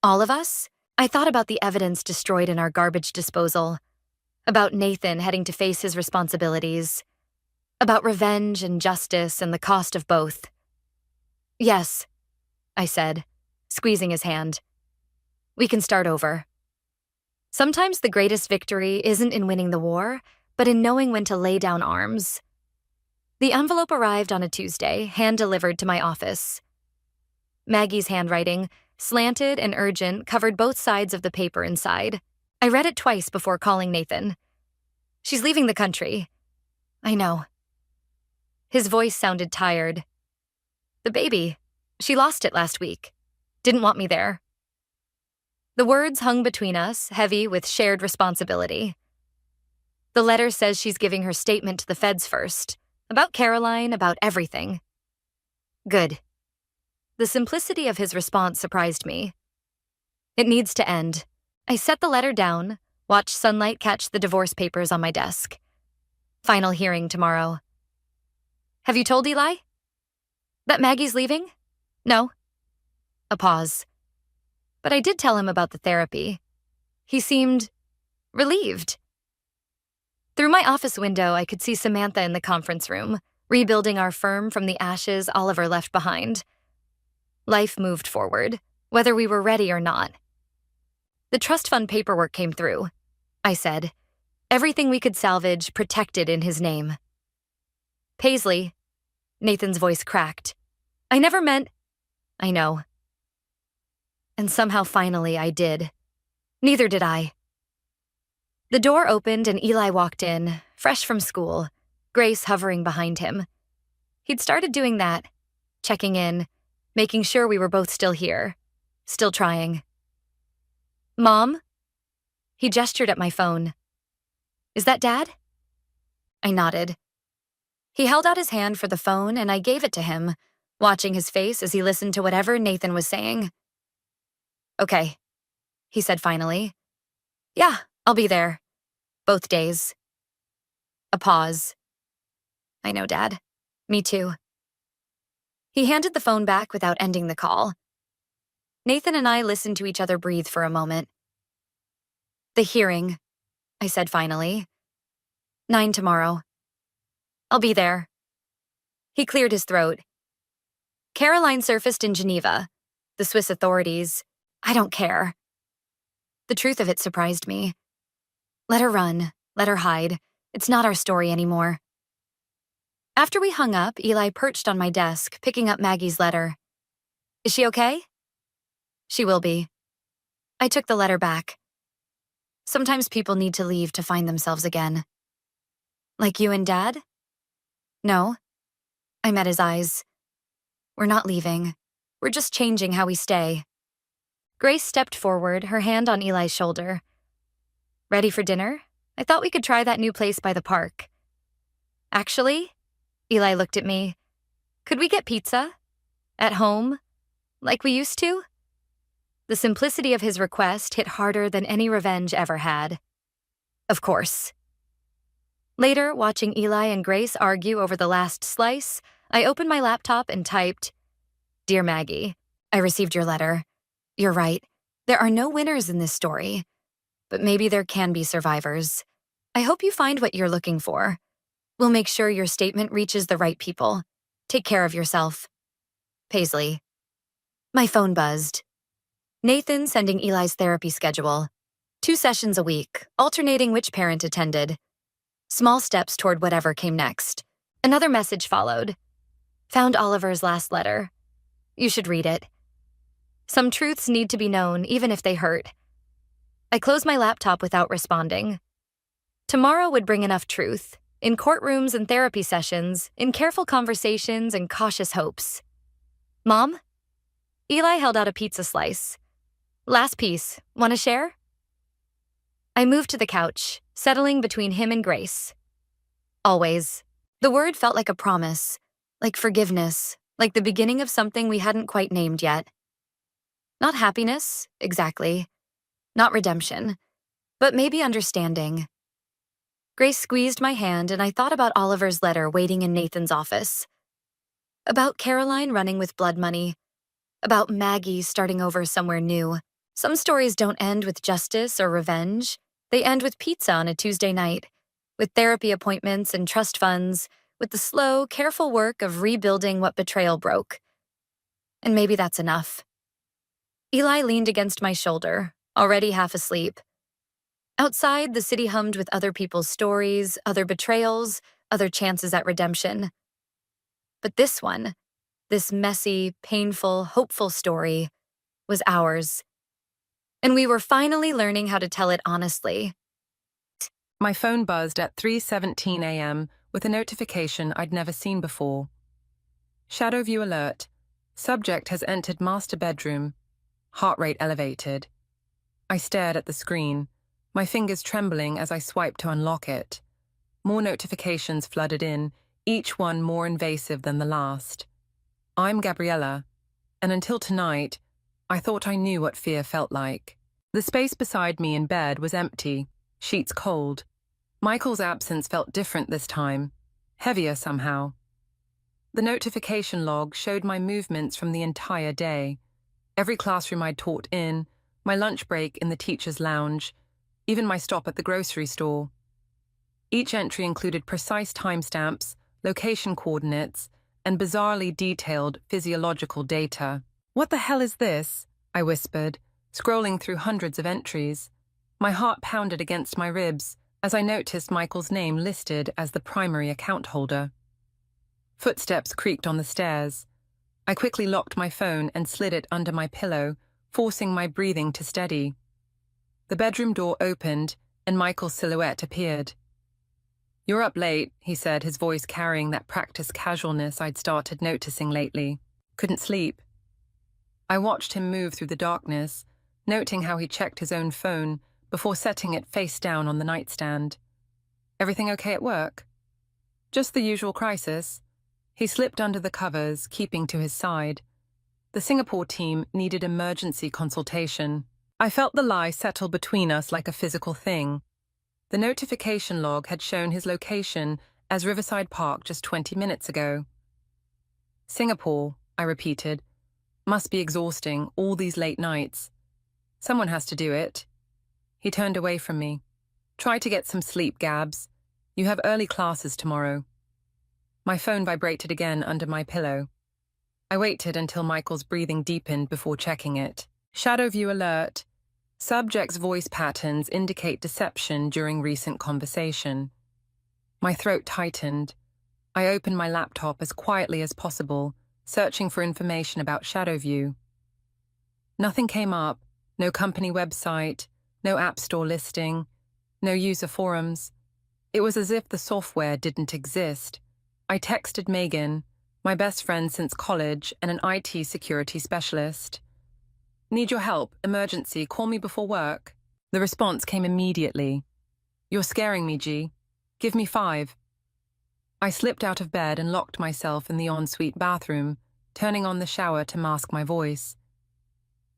All of us? I thought about the evidence destroyed in our garbage disposal, about Nathan heading to face his responsibilities, about revenge and justice and the cost of both. Yes, I said, squeezing his hand. We can start over. Sometimes the greatest victory isn't in winning the war, but in knowing when to lay down arms. The envelope arrived on a Tuesday, hand-delivered to my office. Maggie's handwriting, slanted and urgent, covered both sides of the paper inside. I read it twice before calling Nathan. She's leaving the country. I know. His voice sounded tired. The baby. She lost it last week. Didn't want me there. The words hung between us, heavy with shared responsibility. The letter says she's giving her statement to the feds first. About Caroline, about everything. Good. The simplicity of his response surprised me. It needs to end. I set the letter down, watched sunlight catch the divorce papers on my desk. Final hearing tomorrow. Have you told Eli? That Maggie's leaving? No. A pause. But I did tell him about the therapy. He seemed relieved. Through my office window, I could see Samantha in the conference room, rebuilding our firm from the ashes Oliver left behind. Life moved forward, whether we were ready or not. The trust fund paperwork came through, I said. Everything we could salvage protected in his name. Paisley, Nathan's voice cracked. I never meant... I know. And somehow finally I did. Neither did I. The door opened and Eli walked in, fresh from school, Grace hovering behind him. He'd started doing that, checking in, making sure we were both still here, still trying. "Mom?" He gestured at my phone. "Is that Dad?" I nodded. He held out his hand for the phone and I gave it to him, watching his face as he listened to whatever Nathan was saying. "Okay," he said finally. "Yeah, I'll be there. Both days." A pause. "I know, Dad. Me too." He handed the phone back without ending the call. Nathan and I listened to each other breathe for a moment. "The hearing," I said finally. 9 tomorrow. I'll be there." He cleared his throat. "Caroline surfaced in Geneva. The Swiss authorities. I don't care." The truth of it surprised me. Let her run. Let her hide. It's not our story anymore. After we hung up, Eli perched on my desk, picking up Maggie's letter. "Is she okay?" "She will be." I took the letter back. Sometimes people need to leave to find themselves again. "Like you and Dad?" "No." I met his eyes. "We're not leaving. We're just changing how we stay." Grace stepped forward, her hand on Eli's shoulder. "Ready for dinner? I thought we could try that new place by the park." "Actually," Eli looked at me, "could we get pizza? At home? Like we used to?" The simplicity of his request hit harder than any revenge ever had. Of course. Later, watching Eli and Grace argue over the last slice, I opened my laptop and typed, "Dear Maggie, I received your letter. You're right. There are no winners in this story. But maybe there can be survivors. I hope you find what you're looking for. We'll make sure your statement reaches the right people. Take care of yourself. Paisley." My phone buzzed. Nathan sending Eli's therapy schedule. 2 sessions a week, alternating which parent attended. Small steps toward whatever came next. Another message followed. "Found Oliver's last letter. You should read it. Some truths need to be known, even if they hurt." I closed my laptop without responding. Tomorrow would bring enough truth, in courtrooms and therapy sessions, in careful conversations and cautious hopes. "Mom?" Eli held out a pizza slice. "Last piece. Want to share?" I moved to the couch, settling between him and Grace. Always. The word felt like a promise, like forgiveness, like the beginning of something we hadn't quite named yet. Not happiness, exactly. Not redemption. But maybe understanding. Grace squeezed my hand and I thought about Oliver's letter waiting in Nathan's office. About Caroline running with blood money. About Maggie starting over somewhere new. Some stories don't end with justice or revenge. They end with pizza on a Tuesday night, with therapy appointments and trust funds, with the slow, careful work of rebuilding what betrayal broke. And maybe that's enough. Eli leaned against my shoulder, already half asleep. Outside, the city hummed with other people's stories, other betrayals, other chances at redemption. But this one, this messy, painful, hopeful story, was ours. And we were finally learning how to tell it honestly. My phone buzzed at 3:17 a.m. with a notification I'd never seen before. Shadow view alert. Subject has entered master bedroom. Heart rate elevated. I stared at the screen, my fingers trembling as I swiped to unlock it. More notifications flooded in, each one more invasive than the last. I'm Gabriella, and until tonight, I thought I knew what fear felt like. The space beside me in bed was empty, sheets cold. Michael's absence felt different this time, heavier somehow. The notification log showed my movements from the entire day. Every classroom I'd taught in, my lunch break in the teacher's lounge, even my stop at the grocery store. Each entry included precise timestamps, location coordinates, and bizarrely detailed physiological data. "What the hell is this?" I whispered, scrolling through hundreds of entries. My heart pounded against my ribs as I noticed Michael's name listed as the primary account holder. Footsteps creaked on the stairs. I quickly locked my phone and slid it under my pillow, forcing my breathing to steady. The bedroom door opened, and Michael's silhouette appeared. "You're up late," he said, his voice carrying that practiced casualness I'd started noticing lately. "Couldn't sleep." I watched him move through the darkness, noting how he checked his own phone before setting it face down on the nightstand. "Everything okay at work?" "Just the usual crisis." He slipped under the covers, keeping to his side. The Singapore team needed emergency consultation. I felt the lie settle between us like a physical thing. The notification log had shown his location as Riverside Park just 20 minutes ago. "Singapore," I repeated. "Must be exhausting, all these late nights. Someone has to do it." He turned away from me. "Try to get some sleep, Gabs. You have early classes tomorrow." My phone vibrated again under my pillow. I waited until Michael's breathing deepened before checking it. Shadow view alert. Subject's voice patterns indicate deception during recent conversation. My throat tightened. I opened my laptop as quietly as possible, searching for information about Shadow View. Nothing came up. No company website, no app store listing, no user forums. It was as if the software didn't exist. I texted Megan, my best friend since college and an IT security specialist. "Need your help, emergency, call me before work." The response came immediately. "You're scaring me, G. Give me 5. I slipped out of bed and locked myself in the ensuite bathroom, turning on the shower to mask my voice.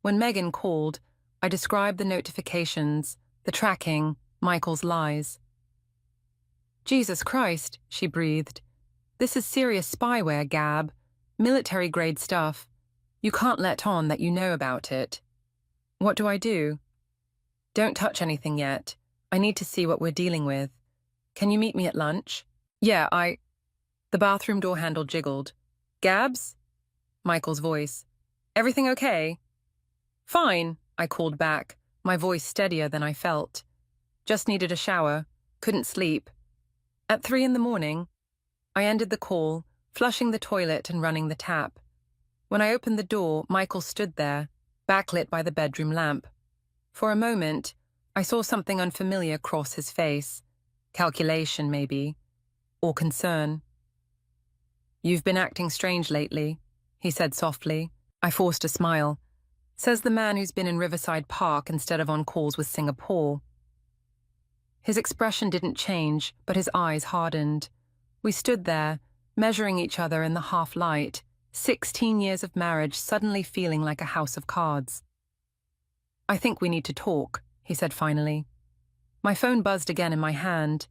When Megan called, I described the notifications, the tracking, Michael's lies. "Jesus Christ," she breathed. "This is serious spyware, Gab. Military-grade stuff. You can't let on that you know about it." "What do I do?" "Don't touch anything yet. I need to see what we're dealing with. Can you meet me at lunch?" "Yeah, The bathroom door handle jiggled. "Gabs?" Michael's voice. "Everything okay?" "Fine," I called back, my voice steadier than I felt. "Just needed a shower. Couldn't sleep." At 3 a.m, I ended the call, flushing the toilet and running the tap. When I opened the door, Michael stood there, backlit by the bedroom lamp. For a moment, I saw something unfamiliar cross his face. Calculation, maybe. Or concern. "You've been acting strange lately," he said softly. I forced a smile. Says the man who's been in Riverside Park instead of on calls with Singapore. His expression didn't change, but his eyes hardened. We stood there, measuring each other in the half-light, 16 years of marriage suddenly feeling like a house of cards. "I think we need to talk," he said finally. My phone buzzed again in my hand.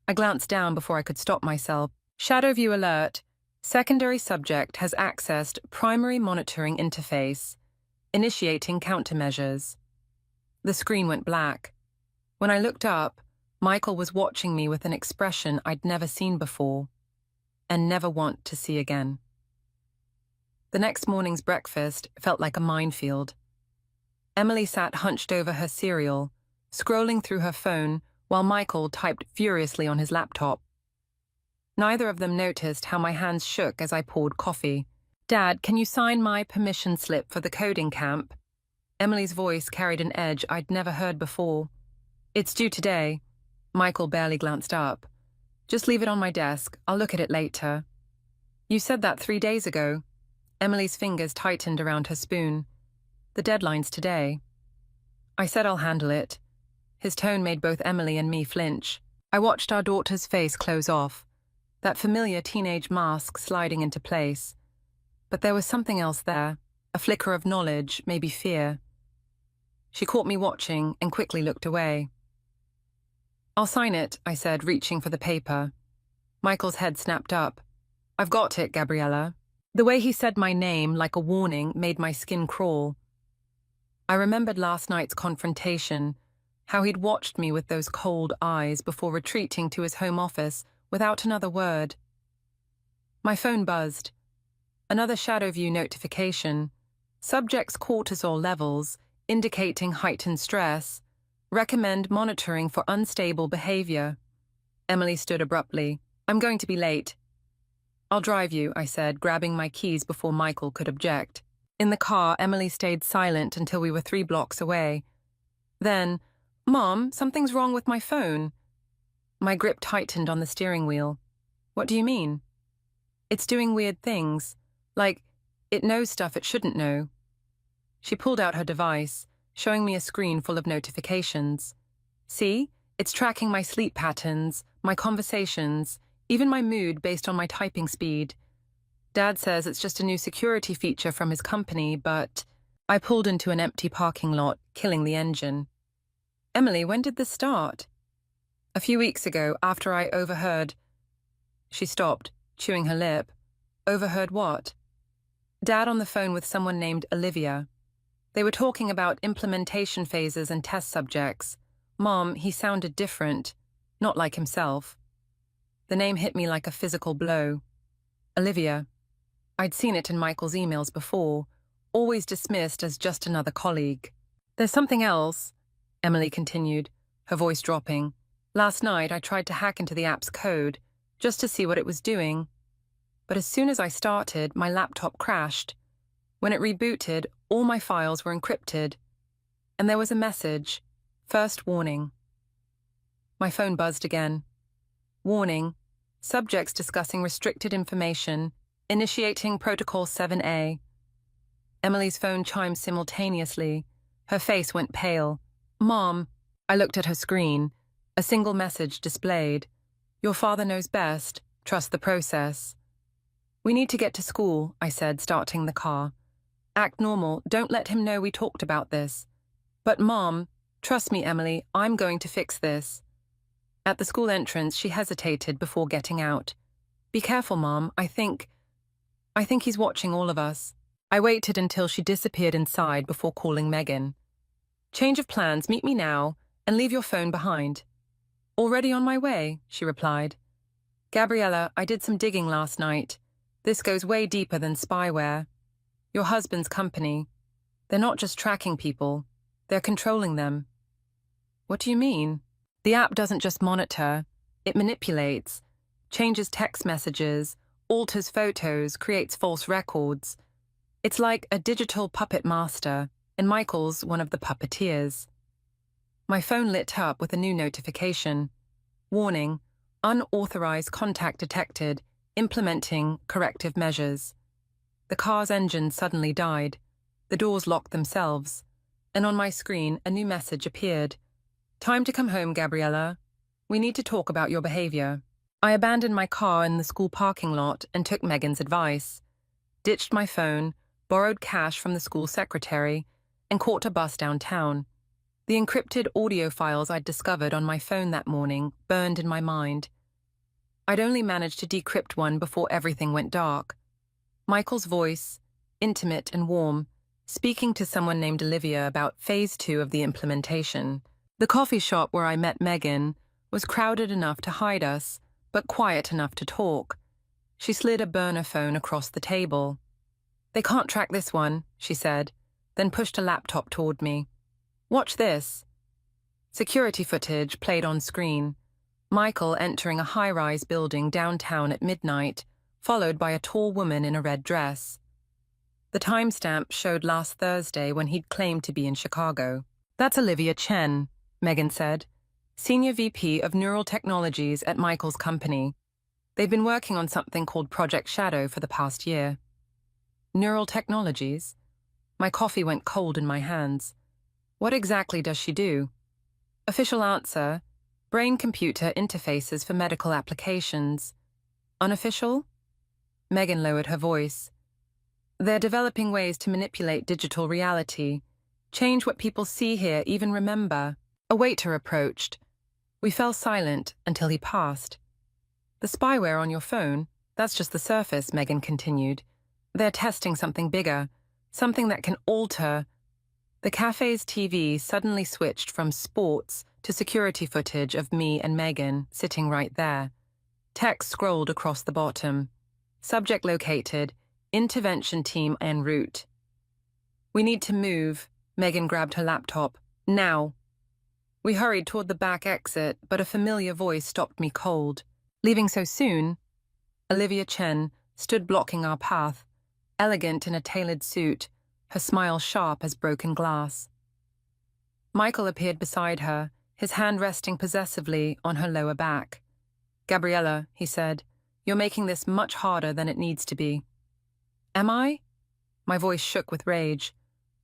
I glanced down before I could stop myself. Shadow view alert. Secondary subject has accessed primary monitoring interface. Initiating countermeasures. The screen went black. When I looked up, Michael was watching me with an expression I'd never seen before, and never want to see again. The next morning's breakfast felt like a minefield. Emily sat hunched over her cereal, scrolling through her phone while Michael typed furiously on his laptop. Neither of them noticed how my hands shook as I poured coffee. "Dad, can you sign my permission slip for the coding camp?" Emily's voice carried an edge I'd never heard before. "It's due today." Michael barely glanced up. "Just leave it on my desk. I'll look at it later." "You said that 3 days ago." Emily's fingers tightened around her spoon. "The deadline's today." I said I'll handle it. His tone made both Emily and me flinch. I watched our daughter's face close off, that familiar teenage mask sliding into place. But there was something else there, a flicker of knowledge, maybe fear. She caught me watching and quickly looked away. "I'll sign it," I said, reaching for the paper. Michael's head snapped up. "I've got it, Gabriella." The way he said my name, like a warning, made my skin crawl. I remembered last night's confrontation, how he'd watched me with those cold eyes before retreating to his home office without another word. My phone buzzed. Another shadow view notification. Subject's cortisol levels, indicating heightened stress. Recommend monitoring for unstable behavior. Emily stood abruptly. "I'm going to be late." "I'll drive you," I said, grabbing my keys before Michael could object. In the car, Emily stayed silent until we were 3 blocks away. Then, "Mom, something's wrong with my phone." My grip tightened on the steering wheel. "What do you mean?" "It's doing weird things. Like, it knows stuff it shouldn't know." She pulled out her device, showing me a screen full of notifications. "See? It's tracking my sleep patterns, my conversations, even my mood based on my typing speed. Dad says it's just a new security feature from his company, but..." I pulled into an empty parking lot, killing the engine. "Emily, when did this start?" "A few weeks ago, after I overheard..." She stopped, chewing her lip. "Overheard what?" "Dad on the phone with someone named Olivia. They were talking about implementation phases and test subjects. Mom, he sounded different, not like himself." The name hit me like a physical blow. Olivia. I'd seen it in Michael's emails before, always dismissed as just another colleague. "There's something else," Emily continued, her voice dropping. "Last night I tried to hack into the app's code, just to see what it was doing. But as soon as I started, my laptop crashed. When it rebooted, all my files were encrypted. And there was a message, first warning." My phone buzzed again. "Warning, subjects discussing restricted information, initiating Protocol 7A. Emily's phone chimed simultaneously. Her face went pale. "Mom." I looked at her screen. A single message displayed. "Your father knows best. Trust the process." "We need to get to school," I said, starting the car. "Act normal. Don't let him know we talked about this." "But Mom..." "Trust me, Emily, I'm going to fix this." At the school entrance, she hesitated before getting out. "Be careful, Mom. I think he's watching all of us." I waited until she disappeared inside before calling Megan. "Change of plans, meet me now, and leave your phone behind." "Already on my way," she replied. "Gabriella, I did some digging last night. This goes way deeper than spyware. Your husband's company. They're not just tracking people, they're controlling them." "What do you mean?" "The app doesn't just monitor, it manipulates, changes text messages, alters photos, creates false records. It's like a digital puppet master, and Michael's one of the puppeteers." My phone lit up with a new notification. "Warning, unauthorized contact detected, implementing corrective measures." The car's engine suddenly died. The doors locked themselves. And on my screen, a new message appeared. "Time to come home, Gabriella. We need to talk about your behavior." I abandoned my car in the school parking lot and took Megan's advice. Ditched my phone, borrowed cash from the school secretary, and caught a bus downtown. The encrypted audio files I'd discovered on my phone that morning burned in my mind. I'd only managed to decrypt one before everything went dark. Michael's voice, intimate and warm, speaking to someone named Olivia about phase 2 of the implementation. The coffee shop where I met Megan was crowded enough to hide us, but quiet enough to talk. She slid a burner phone across the table. "They can't track this one," she said, then pushed a laptop toward me. "Watch this." Security footage played on screen. Michael entering a high-rise building downtown at midnight, followed by a tall woman in a red dress. The timestamp showed last Thursday when he'd claimed to be in Chicago. "That's Olivia Chen," Megan said, Senior VP of Neural Technologies at Michael's company. They've been working on something called Project Shadow for the past year. Neural Technologies? My coffee went cold in my hands. What exactly does she do? Official answer: brain-computer interfaces for medical applications. Unofficial? Megan lowered her voice. They're developing ways to manipulate digital reality, change what people see, hear, even remember. A waiter approached. We fell silent until he passed. The spyware on your phone, that's just the surface, Megan continued. They're testing something bigger, something that can alter. The cafe's TV suddenly switched from sports to security footage of me and Megan sitting right there. Text scrolled across the bottom. Subject located, intervention team en route. We need to move. Megan grabbed her laptop. Now. We hurried toward the back exit, but a familiar voice stopped me cold. Leaving so soon? Olivia Chen stood blocking our path, elegant in a tailored suit, her smile sharp as broken glass. Michael appeared beside her, his hand resting possessively on her lower back. "Gabriella," he said, "you're making this much harder than it needs to be." "Am I?" My voice shook with rage.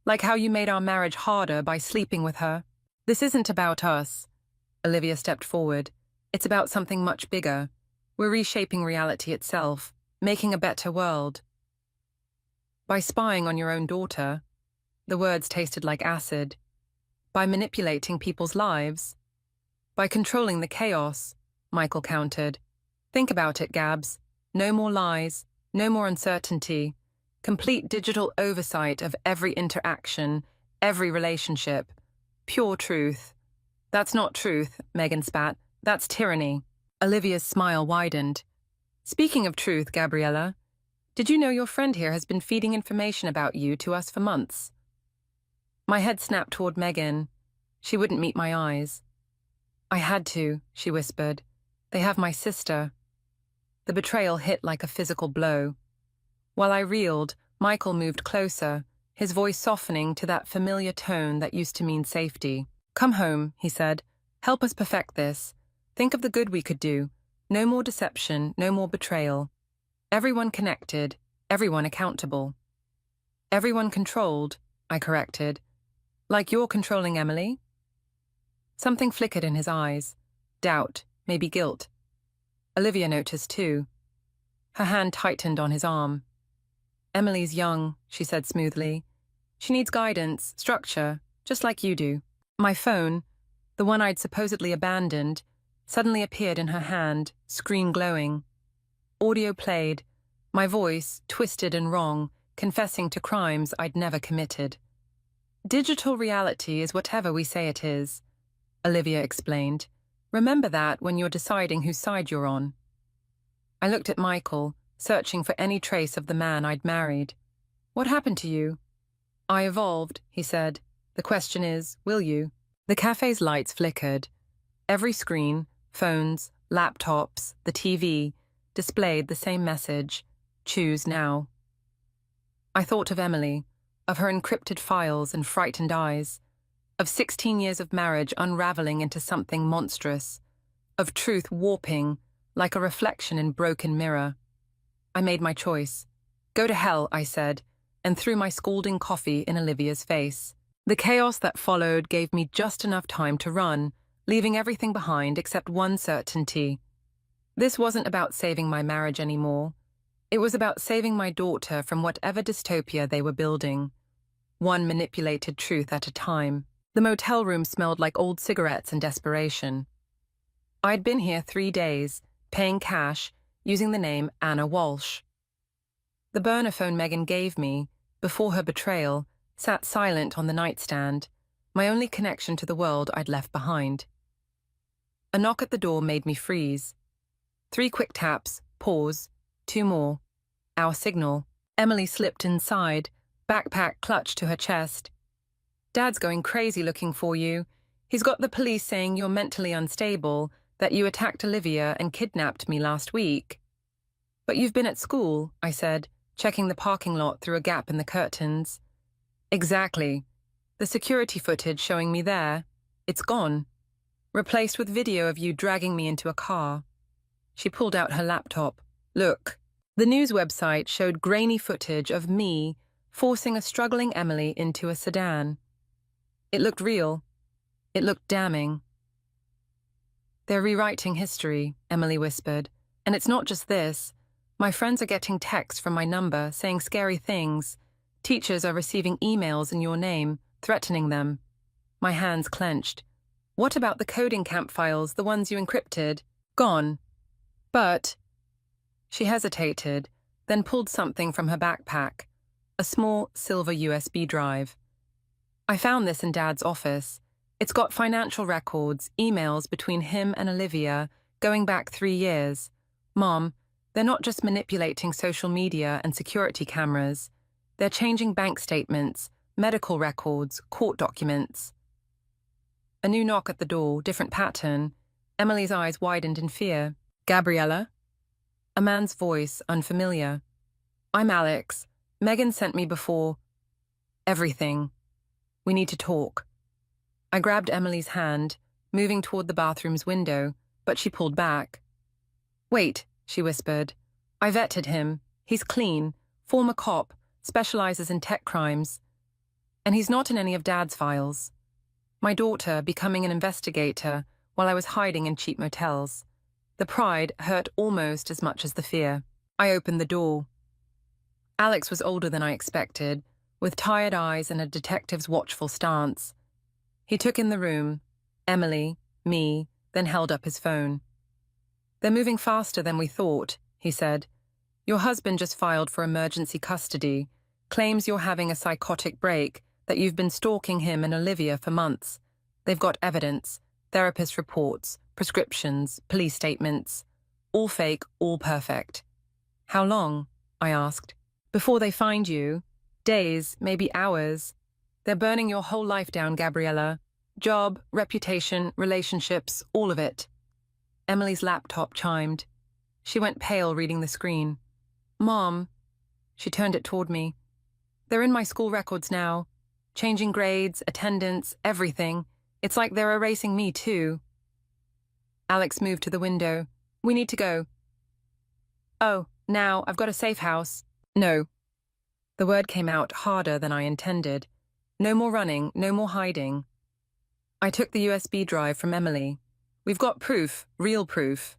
"Like how you made our marriage harder by sleeping with her." "This isn't about us." Olivia stepped forward. "It's about something much bigger. We're reshaping reality itself, making a better world." "By spying on your own daughter." The words tasted like acid. "By manipulating people's lives." "By controlling the chaos," Michael countered. "Think about it, Gabs. No more lies, no more uncertainty. Complete digital oversight of every interaction, every relationship. Pure truth." "That's not truth," Megan spat. "That's tyranny." Olivia's smile widened. "Speaking of truth, Gabriella, did you know your friend here has been feeding information about you to us for months?" My head snapped toward Megan. She wouldn't meet my eyes. "I had to," she whispered. "They have my sister." The betrayal hit like a physical blow. While I reeled, Michael moved closer, his voice softening to that familiar tone that used to mean safety. "Come home," he said. "Help us perfect this. Think of the good we could do. No more deception, no more betrayal. Everyone connected, everyone accountable." "Everyone controlled," I corrected. "Like you're controlling Emily?" Something flickered in his eyes. Doubt, maybe guilt. Olivia noticed too. Her hand tightened on his arm. "Emily's young," she said smoothly. "She needs guidance, structure, just like you do." My phone, the one I'd supposedly abandoned, suddenly appeared in her hand, screen glowing. Audio played, my voice, twisted and wrong, confessing to crimes I'd never committed. "Digital reality is whatever we say it is," Olivia explained. "Remember that when you're deciding whose side you're on." I looked at Michael, searching for any trace of the man I'd married. "What happened to you?" "I evolved," he said. "The question is, will you?" The cafe's lights flickered. Every screen, phones, laptops, the TV, displayed the same message: choose now. I thought of Emily, of her encrypted files and frightened eyes, of 16 years of marriage unraveling into something monstrous, of truth warping like a reflection in broken mirror. I made my choice. "Go to hell," I said, and threw my scalding coffee in Olivia's face. The chaos that followed gave me just enough time to run, leaving everything behind except one certainty. This wasn't about saving my marriage anymore. It was about saving my daughter from whatever dystopia they were building, one manipulated truth at a time. The motel room smelled like old cigarettes and desperation. I'd been here 3 days, paying cash, using the name Anna Walsh. The burner phone Megan gave me, before her betrayal, sat silent on the nightstand, my only connection to the world I'd left behind. A knock at the door made me freeze. 3 quick taps, pause, 2 more. Our signal. Emily slipped inside, backpack clutched to her chest. "Dad's going crazy looking for you. He's got the police saying you're mentally unstable, that you attacked Olivia and kidnapped me last week." "But you've been at school," I said, checking the parking lot through a gap in the curtains. "Exactly. The security footage showing me there, it's gone. Replaced with video of you dragging me into a car." She pulled out her laptop. "Look." The news website showed grainy footage of me forcing a struggling Emily into a sedan. It looked real. It looked damning. "They're rewriting history," Emily whispered. "And it's not just this. My friends are getting texts from my number saying scary things. Teachers are receiving emails in your name, threatening them." My hands clenched. "What about the coding camp files, the ones you encrypted?" "Gone. But..." She hesitated, then pulled something from her backpack, a small silver USB drive. "I found this in Dad's office. It's got financial records, emails between him and Olivia, going back 3 years. Mom, they're not just manipulating social media and security cameras. They're changing bank statements, medical records, court documents." A new knock at the door, different pattern. Emily's eyes widened in fear. "Gabriella?" A man's voice, unfamiliar. "I'm Alex. Megan sent me before." Everything. We need to talk. I grabbed Emily's hand, moving toward the bathroom's window, but she pulled back. Wait, she whispered. I vetted him. He's clean, former cop, specializes in tech crimes. And he's not in any of Dad's files. My daughter becoming an investigator while I was hiding in cheap motels. The pride hurt almost as much as the fear. I opened the door. Alex was older than I expected, with tired eyes and a detective's watchful stance. He took in the room, Emily, me, then held up his phone. They're moving faster than we thought, he said. Your husband just filed for emergency custody, claims you're having a psychotic break, that you've been stalking him and Olivia for months. They've got evidence, therapist reports, prescriptions, police statements. All fake, all perfect. How long? I asked. Before they find you? Days, maybe hours. They're burning your whole life down, Gabriella. Job, reputation, relationships, all of it. Emily's laptop chimed. She went pale reading the screen. Mom. She turned it toward me. They're in my school records now. Changing grades, attendance, everything. It's like they're erasing me too. Alex moved to the window. We need to go. Oh, now, I've got a safe house. No. The word came out harder than I intended. No more running, no more hiding. I took the USB drive from Emily. We've got proof, real proof.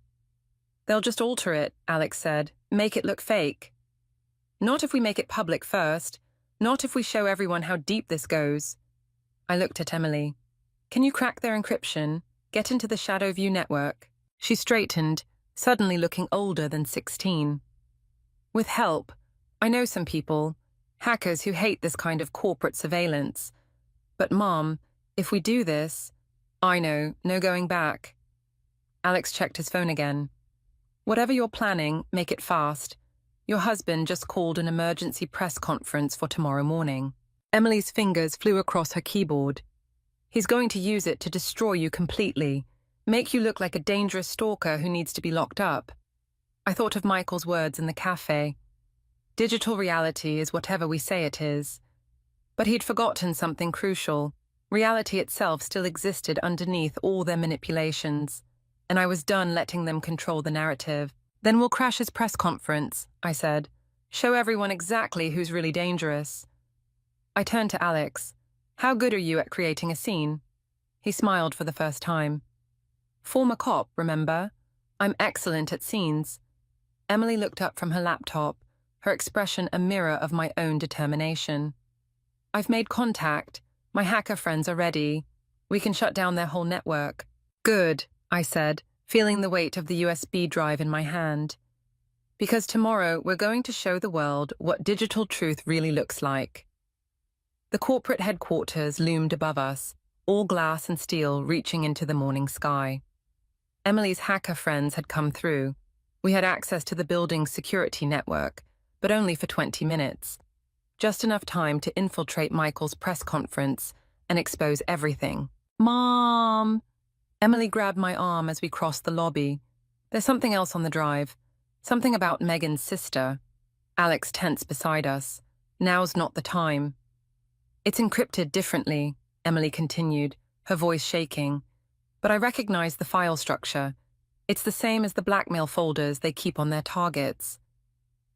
They'll just alter it, Alex said. Make it look fake. Not if we make it public first. Not if we show everyone how deep this goes. I looked at Emily. Can you crack their encryption? Get into the Shadow View network? She straightened, suddenly looking older than 16. With help. I know some people, hackers who hate this kind of corporate surveillance. But Mom, if we do this, I know, no going back. Alex checked his phone again. Whatever you're planning, make it fast. Your husband just called an emergency press conference for tomorrow morning. Emily's fingers flew across her keyboard. He's going to use it to destroy you completely, make you look like a dangerous stalker who needs to be locked up. I thought of Michael's words in the cafe. Digital reality is whatever we say it is. But he'd forgotten something crucial. Reality itself still existed underneath all their manipulations, and I was done letting them control the narrative. Then we'll crash his press conference, I said. Show everyone exactly who's really dangerous. I turned to Alex. How good are you at creating a scene? He smiled for the first time. Former cop, remember? I'm excellent at scenes. Emily looked up from her laptop, her expression a mirror of my own determination. I've made contact. My hacker friends are ready. We can shut down their whole network. Good, I said, feeling the weight of the USB drive in my hand. Because tomorrow we're going to show the world what digital truth really looks like. The corporate headquarters loomed above us, all glass and steel reaching into the morning sky. Emily's hacker friends had come through. We had access to the building's security network, but only for 20 minutes. Just enough time to infiltrate Michael's press conference and expose everything. Mom! Emily grabbed my arm as we crossed the lobby. There's something else on the drive. Something about Megan's sister. Alex tensed beside us. Now's not the time. It's encrypted differently, Emily continued, her voice shaking. But I recognize the file structure. It's the same as the blackmail folders they keep on their targets.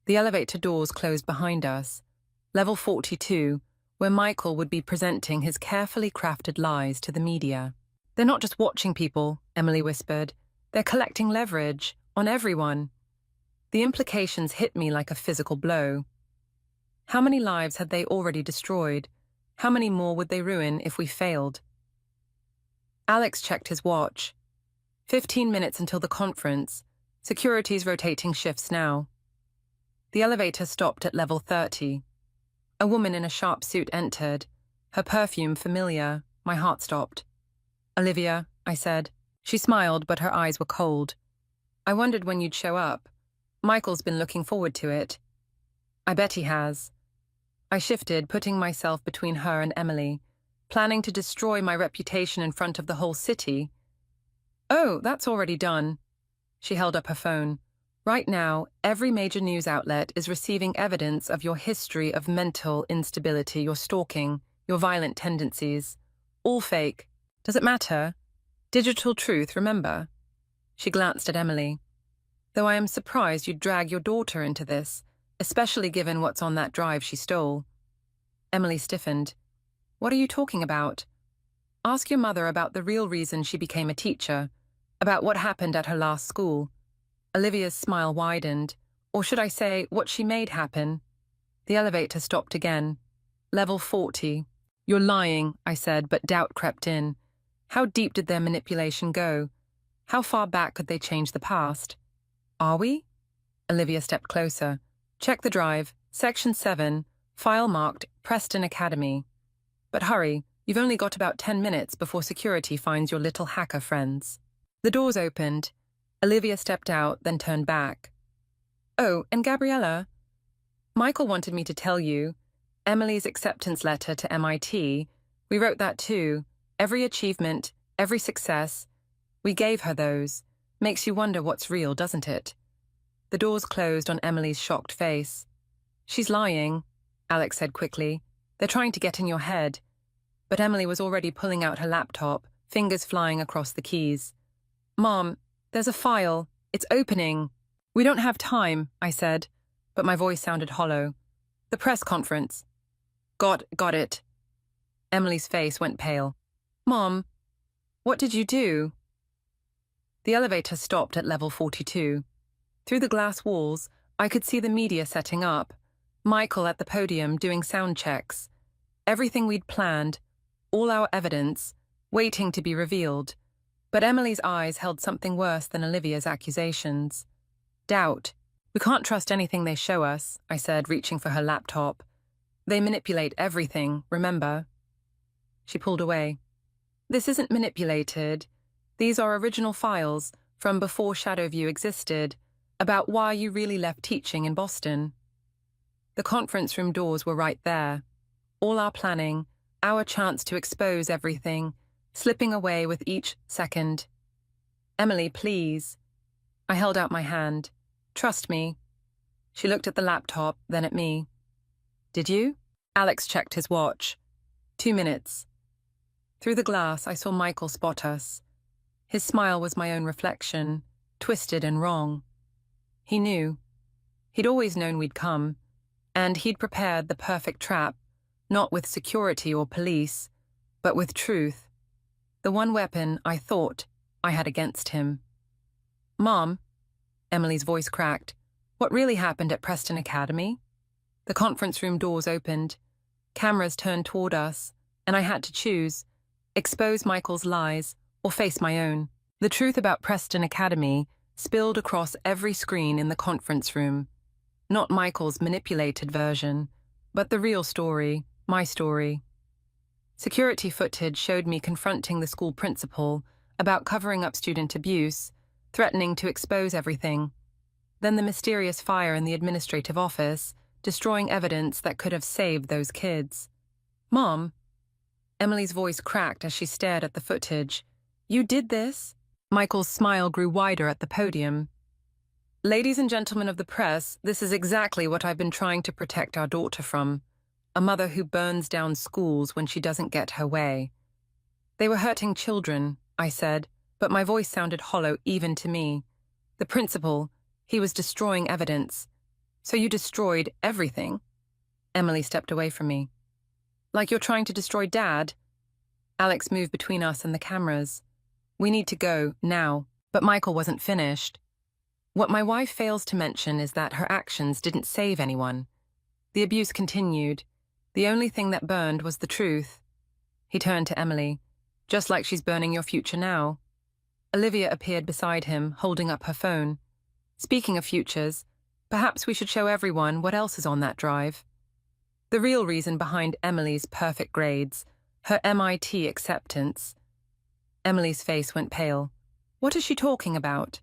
The elevator doors closed behind us. Level 42, where Michael would be presenting his carefully crafted lies to the media. They're not just watching people, Emily whispered. They're collecting leverage on everyone. The implications hit me like a physical blow. How many lives had they already destroyed? How many more would they ruin if we failed? Alex checked his watch. 15 minutes until the conference. Security's rotating shifts now. The elevator stopped at level 30. A woman in a sharp suit entered. Her perfume familiar. My heart stopped. Olivia, I said. She smiled, but her eyes were cold. I wondered when you'd show up. Michael's been looking forward to it. I bet he has. I shifted, putting myself between her and Emily, planning to destroy my reputation in front of the whole city. Oh, that's already done. She held up her phone. Right now, every major news outlet is receiving evidence of your history of mental instability, your stalking, your violent tendencies. All fake. Does it matter? Digital truth, remember? She glanced at Emily. Though I am surprised you'd drag your daughter into this, especially given what's on that drive she stole. Emily stiffened. What are you talking about? Ask your mother about the real reason she became a teacher, about what happened at her last school. Olivia's smile widened, or should I say, what she made happen. The elevator stopped again. Level 40. You're lying, I said, but doubt crept in. How deep did their manipulation go? How far back could they change the past? Are we? Olivia stepped closer. Check the drive, Section 7, file marked Preston Academy. But hurry, you've only got about 10 minutes before security finds your little hacker friends. The doors opened. Olivia stepped out, then turned back. Oh, and Gabriella? Michael wanted me to tell you. Emily's acceptance letter to MIT. We wrote that too. Every achievement, every success. We gave her those. Makes you wonder what's real, doesn't it? The doors closed on Emily's shocked face. She's lying, Alex said quickly. They're trying to get in your head. But Emily was already pulling out her laptop, fingers flying across the keys. Mom, there's a file. It's opening. We don't have time, I said, but my voice sounded hollow. The press conference. Got it. Emily's face went pale. Mom, what did you do? The elevator stopped at level 42. Through the glass walls, I could see the media setting up. Michael at the podium doing sound checks. Everything we'd planned, all our evidence, waiting to be revealed. But Emily's eyes held something worse than Olivia's accusations. Doubt. We can't trust anything they show us, I said, reaching for her laptop. They manipulate everything, remember? She pulled away. This isn't manipulated. These are original files from before Shadowview existed, about why you really left teaching in Boston. The conference room doors were right there. All our planning, our chance to expose everything, slipping away with each second. Emily, please. I held out my hand. Trust me. She looked at the laptop, then at me. Did you? Alex checked his watch. 2 minutes. Through the glass, I saw Michael spot us. His smile was my own reflection, twisted and wrong. He knew. He'd always known we'd come, and he'd prepared the perfect trap, not with security or police, but with truth. The one weapon I thought I had against him. Mom, Emily's voice cracked. What really happened at Preston Academy? The conference room doors opened. Cameras turned toward us, and I had to choose, expose Michael's lies or face my own. The truth about Preston Academy spilled across every screen in the conference room. Not Michael's manipulated version, but the real story, my story. Security footage showed me confronting the school principal about covering up student abuse, threatening to expose everything. Then the mysterious fire in the administrative office, destroying evidence that could have saved those kids. Mom, Emily's voice cracked as she stared at the footage. You did this? Michael's smile grew wider at the podium. Ladies and gentlemen of the press, this is exactly what I've been trying to protect our daughter from. A mother who burns down schools when she doesn't get her way. They were hurting children, I said, but my voice sounded hollow even to me. The principal, he was destroying evidence. So you destroyed everything? Emily stepped away from me. Like you're trying to destroy Dad? Alex moved between us and the cameras. We need to go, now. But Michael wasn't finished. What my wife fails to mention is that her actions didn't save anyone. The abuse continued. The only thing that burned was the truth. He turned to Emily. Just like she's burning your future now. Olivia appeared beside him, holding up her phone. Speaking of futures, perhaps we should show everyone what else is on that drive. The real reason behind Emily's perfect grades, her MIT acceptance. Emily's face went pale. What is she talking about?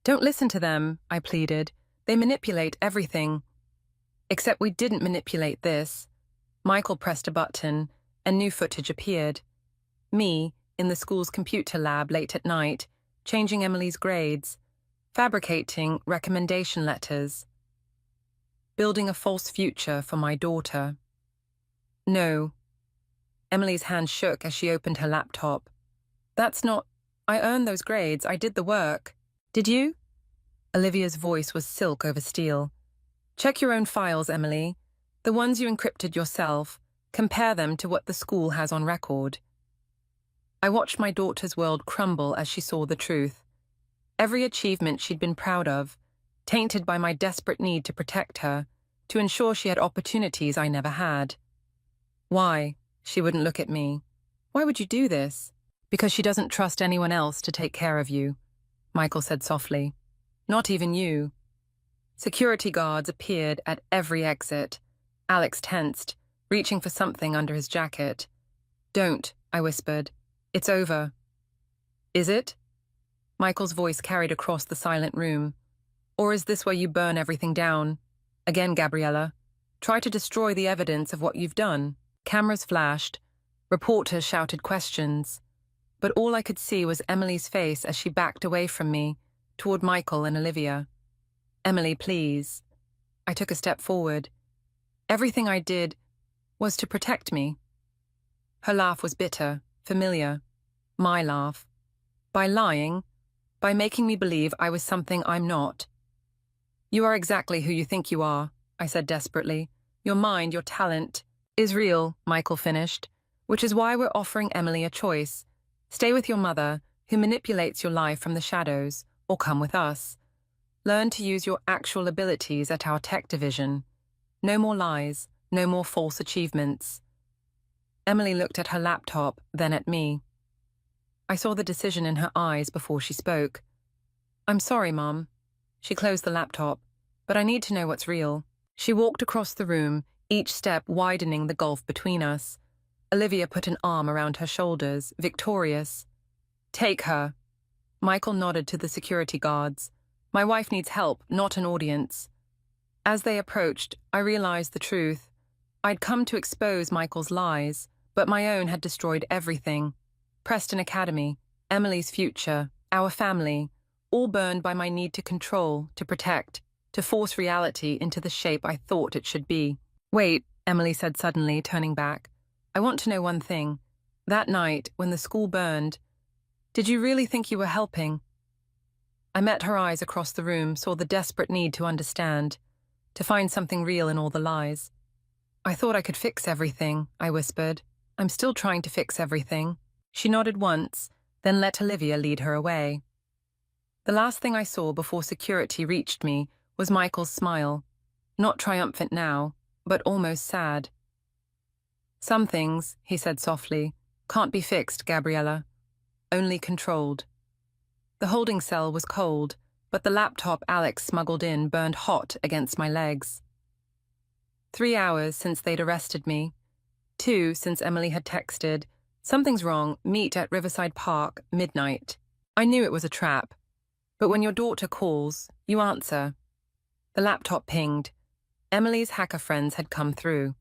Don't listen to them, I pleaded. They manipulate everything. Except we didn't manipulate this. Michael pressed a button, and new footage appeared. Me, in the school's computer lab late at night, changing Emily's grades. fabricating recommendation letters, building a false future for my daughter. No. Emily's hand shook as she opened her laptop. That's not... I earned those grades. I did the work. Did you? Olivia's voice was silk over steel. Check your own files, Emily. The ones you encrypted yourself. Compare them to what the school has on record. I watched my daughter's world crumble as she saw the truth. Every achievement she'd been proud of, tainted by my desperate need to protect her, to ensure she had opportunities I never had. Why? She wouldn't look at me. Why would you do this? Because she doesn't trust anyone else to take care of you, Michael said softly. Not even you. Security guards appeared at every exit. Alex tensed, reaching for something under his jacket. Don't, I whispered. It's over. Is it? Michael's voice carried across the silent room. Or is this where you burn everything down? Again, Gabriella. Try to destroy the evidence of what you've done. Cameras flashed. Reporters shouted questions. But all I could see was Emily's face as she backed away from me, toward Michael and Olivia. Emily, please. I took a step forward. Everything I did was to protect me. Her laugh was bitter, familiar. My laugh. By lying, by making me believe I was something I'm not. You are exactly who you think you are, I said desperately. Your mind, your talent, is real, Michael finished, which is why we're offering Emily a choice. Stay with your mother, who manipulates your life from the shadows, or come with us. Learn to use your actual abilities at our tech division. No more lies, no more false achievements. Emily looked at her laptop, then at me. I saw the decision in her eyes before she spoke. I'm sorry, Mom. She closed the laptop, but I need to know what's real. She walked across the room, each step widening the gulf between us. Olivia put an arm around her shoulders, victorious. Take her. Michael nodded to the security guards. My wife needs help, not an audience. As they approached, I realized the truth. I'd come to expose Michael's lies, but my own had destroyed everything. Preston Academy, Emily's future, our family, all burned by my need to control, to protect, to force reality into the shape I thought it should be. Wait, Emily said suddenly, turning back. I want to know one thing. That night, when the school burned, did you really think you were helping? I met her eyes across the room, saw the desperate need to understand, to find something real in all the lies. I thought I could fix everything, I whispered. I'm still trying to fix everything. She nodded once, then let Olivia lead her away. The last thing I saw before security reached me was Michael's smile, not triumphant now, but almost sad. Some things, he said softly, can't be fixed, Gabriella. Only controlled. The holding cell was cold, but the laptop Alex smuggled in burned hot against my legs. 3 hours since they'd arrested me. 2 since Emily had texted, something's wrong, meet at Riverside Park, midnight. I knew it was a trap. But when your daughter calls, you answer. The laptop pinged. Emily's hacker friends had come through.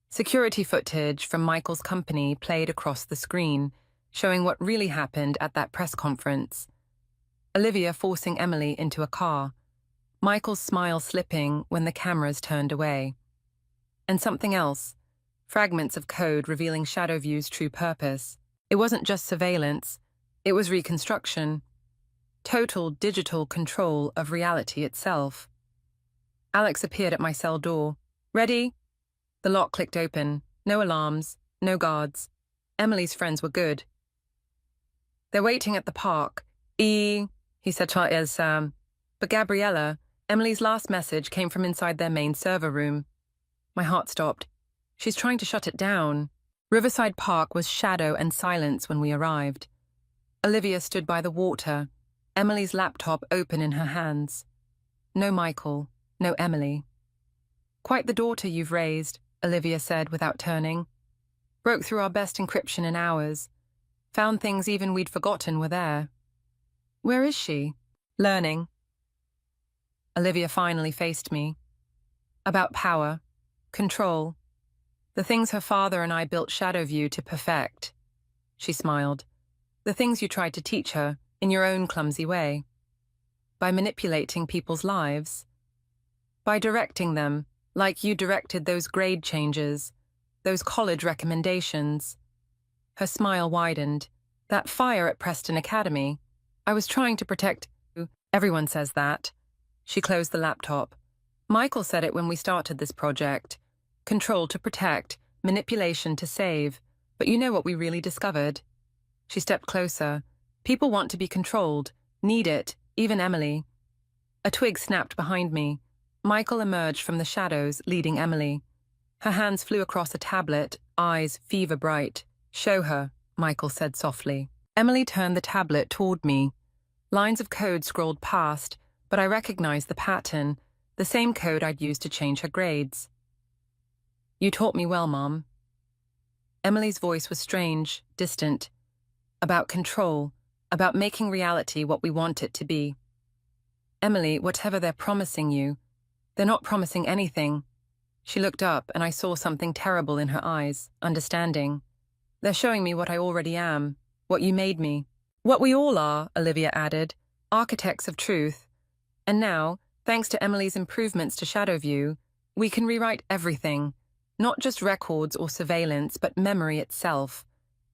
Security footage from Michael's company played across the screen, showing what really happened at that press conference. Olivia forcing Emily into a car. Michael's smile slipping when the cameras turned away. And something else. Fragments of code revealing Shadowview's true purpose. It wasn't just surveillance. It was reconstruction. Total digital control of reality itself. Alex appeared at my cell door. Ready? The lock clicked open. No alarms, no guards. Emily's friends were good. They're waiting at the park. He said to but Gabriella, Emily's last message came from inside their main server room. My heart stopped. She's trying to shut it down. Riverside Park was shadow and silence when we arrived. Olivia stood by the water, Emily's laptop open in her hands. No Michael, no Emily. Quite the daughter you've raised, Olivia said without turning. Broke through our best encryption in hours. Found things even we'd forgotten were there. Where is she? Learning. Olivia finally faced me. About power, control, the things her father and I built Shadowview to perfect. She smiled. The things you tried to teach her, in your own clumsy way. by manipulating people's lives. By directing them, like you directed those grade changes, those college recommendations. Her smile widened. That fire at Preston Academy. I was trying to protect you. Everyone says that. She closed the laptop. Michael said it when we started this project. Control to protect, manipulation to save. But you know what we really discovered? She stepped closer. People want to be controlled, need it, even Emily. A twig snapped behind me. Michael emerged from the shadows, leading Emily. Her hands flew across a tablet, eyes fever bright. Show her, Michael said softly. Emily turned the tablet toward me. Lines of code scrolled past, but I recognized the pattern, the same code I'd used to change her grades. You taught me well, Mom. Emily's voice was strange, distant. About control, about making reality what we want it to be. Emily, whatever they're promising you, they're not promising anything. She looked up and I saw something terrible in her eyes, understanding. They're showing me what I already am, what you made me. What we all are, Olivia added, architects of truth. And now, thanks to Emily's improvements to Shadowview, we can rewrite everything, not just records or surveillance, but memory itself.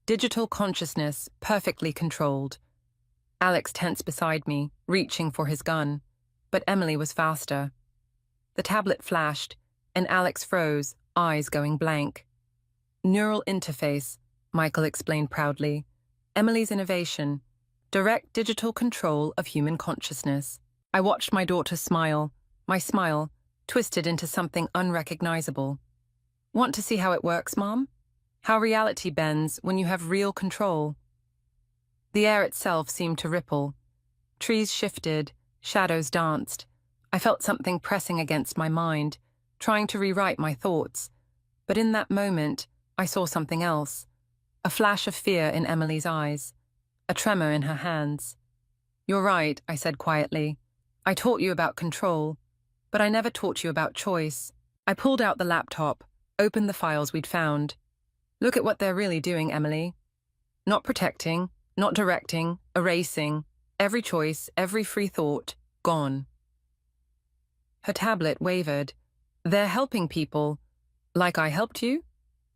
Digital consciousness, perfectly controlled. Alex tensed beside me, reaching for his gun. But Emily was faster. The tablet flashed, and Alex froze, eyes going blank. Neural interface, Michael explained proudly. Emily's innovation. Direct digital control of human consciousness. I watched my daughter smile, my smile twisted into something unrecognizable. Want to see how it works, Mom? How reality bends when you have real control. The air itself seemed to ripple. Trees shifted, shadows danced. I felt something pressing against my mind, trying to rewrite my thoughts. But in that moment, I saw something else. A flash of fear in Emily's eyes, a tremor in her hands. You're right, I said quietly. I taught you about control, but I never taught you about choice. I pulled out the laptop, opened the files we'd found. Look at what they're really doing, Emily. Not protecting, not directing, erasing. Every choice, every free thought, gone. Her tablet wavered. They're helping people. Like I helped you?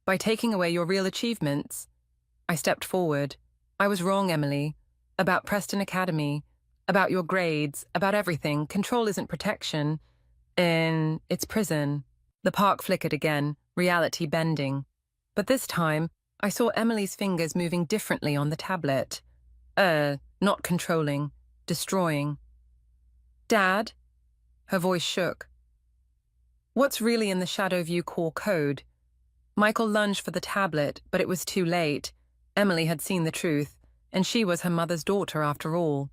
By taking away your real achievements. I stepped forward. I was wrong, Emily. About Preston Academy. About your grades. About everything. Control isn't protection. It's prison. The park flickered again, reality bending. But this time, I saw Emily's fingers moving differently on the tablet. Not controlling. Destroying. Dad? Her voice shook. What's really in the Shadowview core code? Michael lunged for the tablet, but it was too late. Emily had seen the truth, and she was her mother's daughter after all.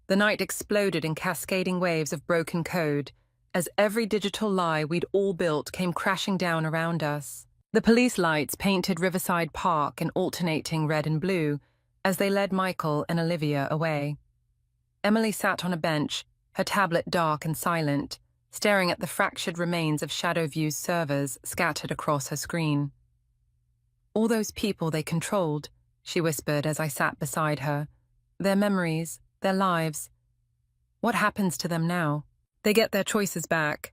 The night exploded in cascading waves of broken code, as every digital lie we'd all built came crashing down around us. The police lights painted Riverside Park in alternating red and blue as they led Michael and Olivia away. Emily sat on a bench, her tablet dark and silent, staring at the fractured remains of Shadowview's servers scattered across her screen. All those people they controlled, she whispered as I sat beside her. Their memories, their lives. What happens to them now? They get their choices back.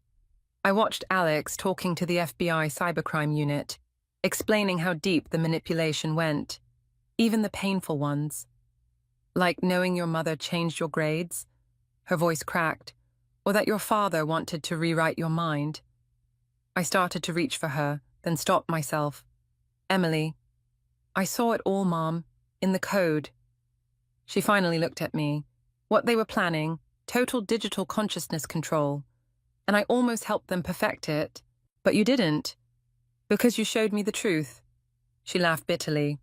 I watched Alex talking to the FBI cybercrime unit, explaining how deep the manipulation went, even the painful ones. Like knowing your mother changed your grades, her voice cracked, or that your father wanted to rewrite your mind. I started to reach for her, then stopped myself. Emily, I saw it all, Mom, in the code. She finally looked at me. What they were planning, total digital consciousness control. And I almost helped them perfect it. But you didn't. Because you showed me the truth. She laughed bitterly.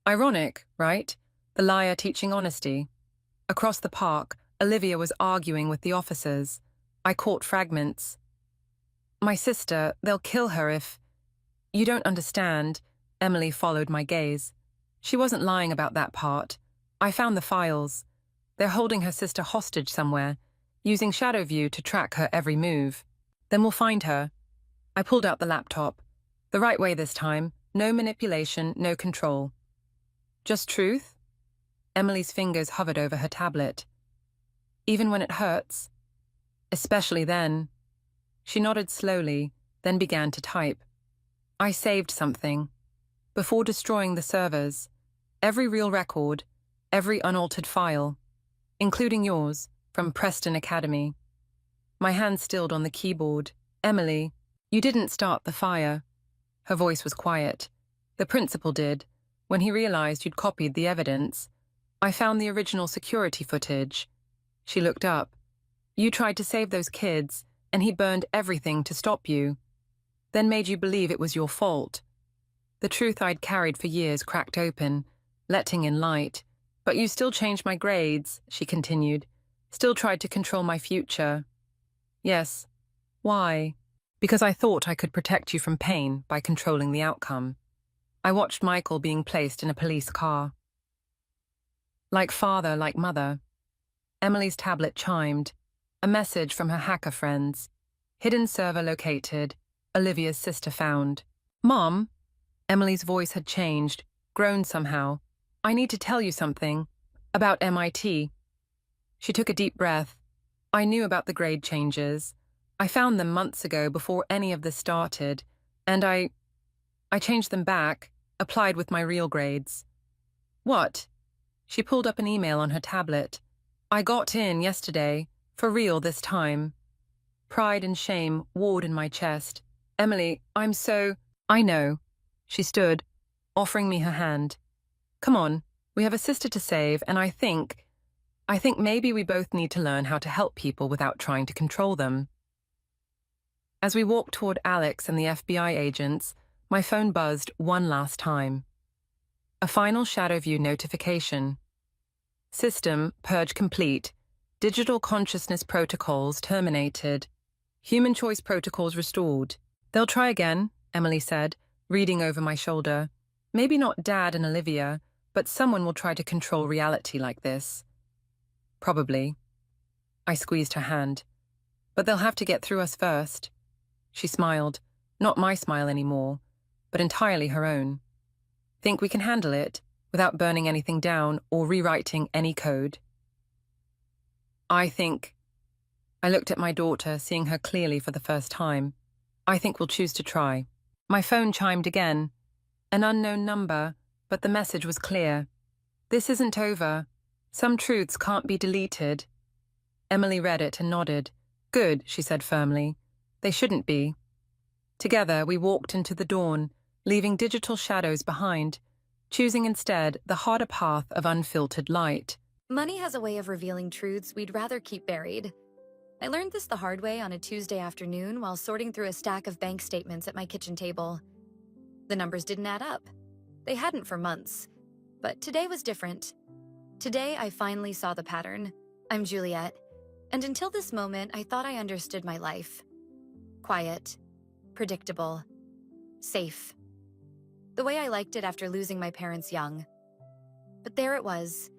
Ironic, right? The liar teaching honesty. Across the park, Olivia was arguing with the officers. I caught fragments. My sister, they'll kill her if... You don't understand. Emily followed my gaze. She wasn't lying about that part. I found the files. They're holding her sister hostage somewhere, using Shadowview to track her every move. Then we'll find her. I pulled out the laptop. The right way this time. No manipulation, no control. Just truth? Emily's fingers hovered over her tablet. Even when it hurts? Especially then. She nodded slowly, then began to type. I saved something. Before destroying the servers, every real record, every unaltered file, including yours, from Preston Academy. My hand stilled on the keyboard. Emily, you didn't start the fire. Her voice was quiet. The principal did. When he realized you'd copied the evidence, I found the original security footage. She looked up. You tried to save those kids, and he burned everything to stop you. Then made you believe it was your fault. The truth I'd carried for years cracked open, letting in light. But you still changed my grades, she continued. Still tried to control my future. Yes. Why? Because I thought I could protect you from pain by controlling the outcome. I watched Michael being placed in a police car. Like father, like mother. Emily's tablet chimed. A message from her hacker friends. Hidden server located. Olivia's sister found. Mom? Emily's voice had changed, grown somehow. I need to tell you something. About MIT. She took a deep breath. I knew about the grade changes. I found them months ago before any of this started, and I changed them back, applied with my real grades. What? She pulled up an email on her tablet. I got in yesterday, for real this time. Pride and shame warred in my chest. Emily, I'm so... I know. She stood, offering me her hand. Come on, we have a sister to save, and I think maybe we both need to learn how to help people without trying to control them. As we walked toward Alex and the FBI agents, my phone buzzed one last time. A final shadow view notification. System purge complete. Digital consciousness protocols terminated. Human choice protocols restored. They'll try again, Emily said, reading over my shoulder. Maybe not Dad and Olivia, but someone will try to control reality like this. Probably. I squeezed her hand. But they'll have to get through us first. She smiled, not my smile anymore, but entirely her own. Think we can handle it, without burning anything down or rewriting any code? I looked at my daughter, seeing her clearly for the first time. I think we'll choose to try. My phone chimed again. An unknown number, but the message was clear. This isn't over. Some truths can't be deleted. Emily read it and nodded. Good, she said firmly. They shouldn't be. Together, we walked into the dawn, leaving digital shadows behind, choosing instead the harder path of unfiltered light. Money has a way of revealing truths we'd rather keep buried. I learned this the hard way on a Tuesday afternoon while sorting through a stack of bank statements at my kitchen table. The numbers didn't add up. They hadn't for months. But today was different. Today, I finally saw the pattern. I'm Juliet, and until this moment, I thought I understood my life. Quiet, predictable, safe. The way I liked it after losing my parents young. But there it was,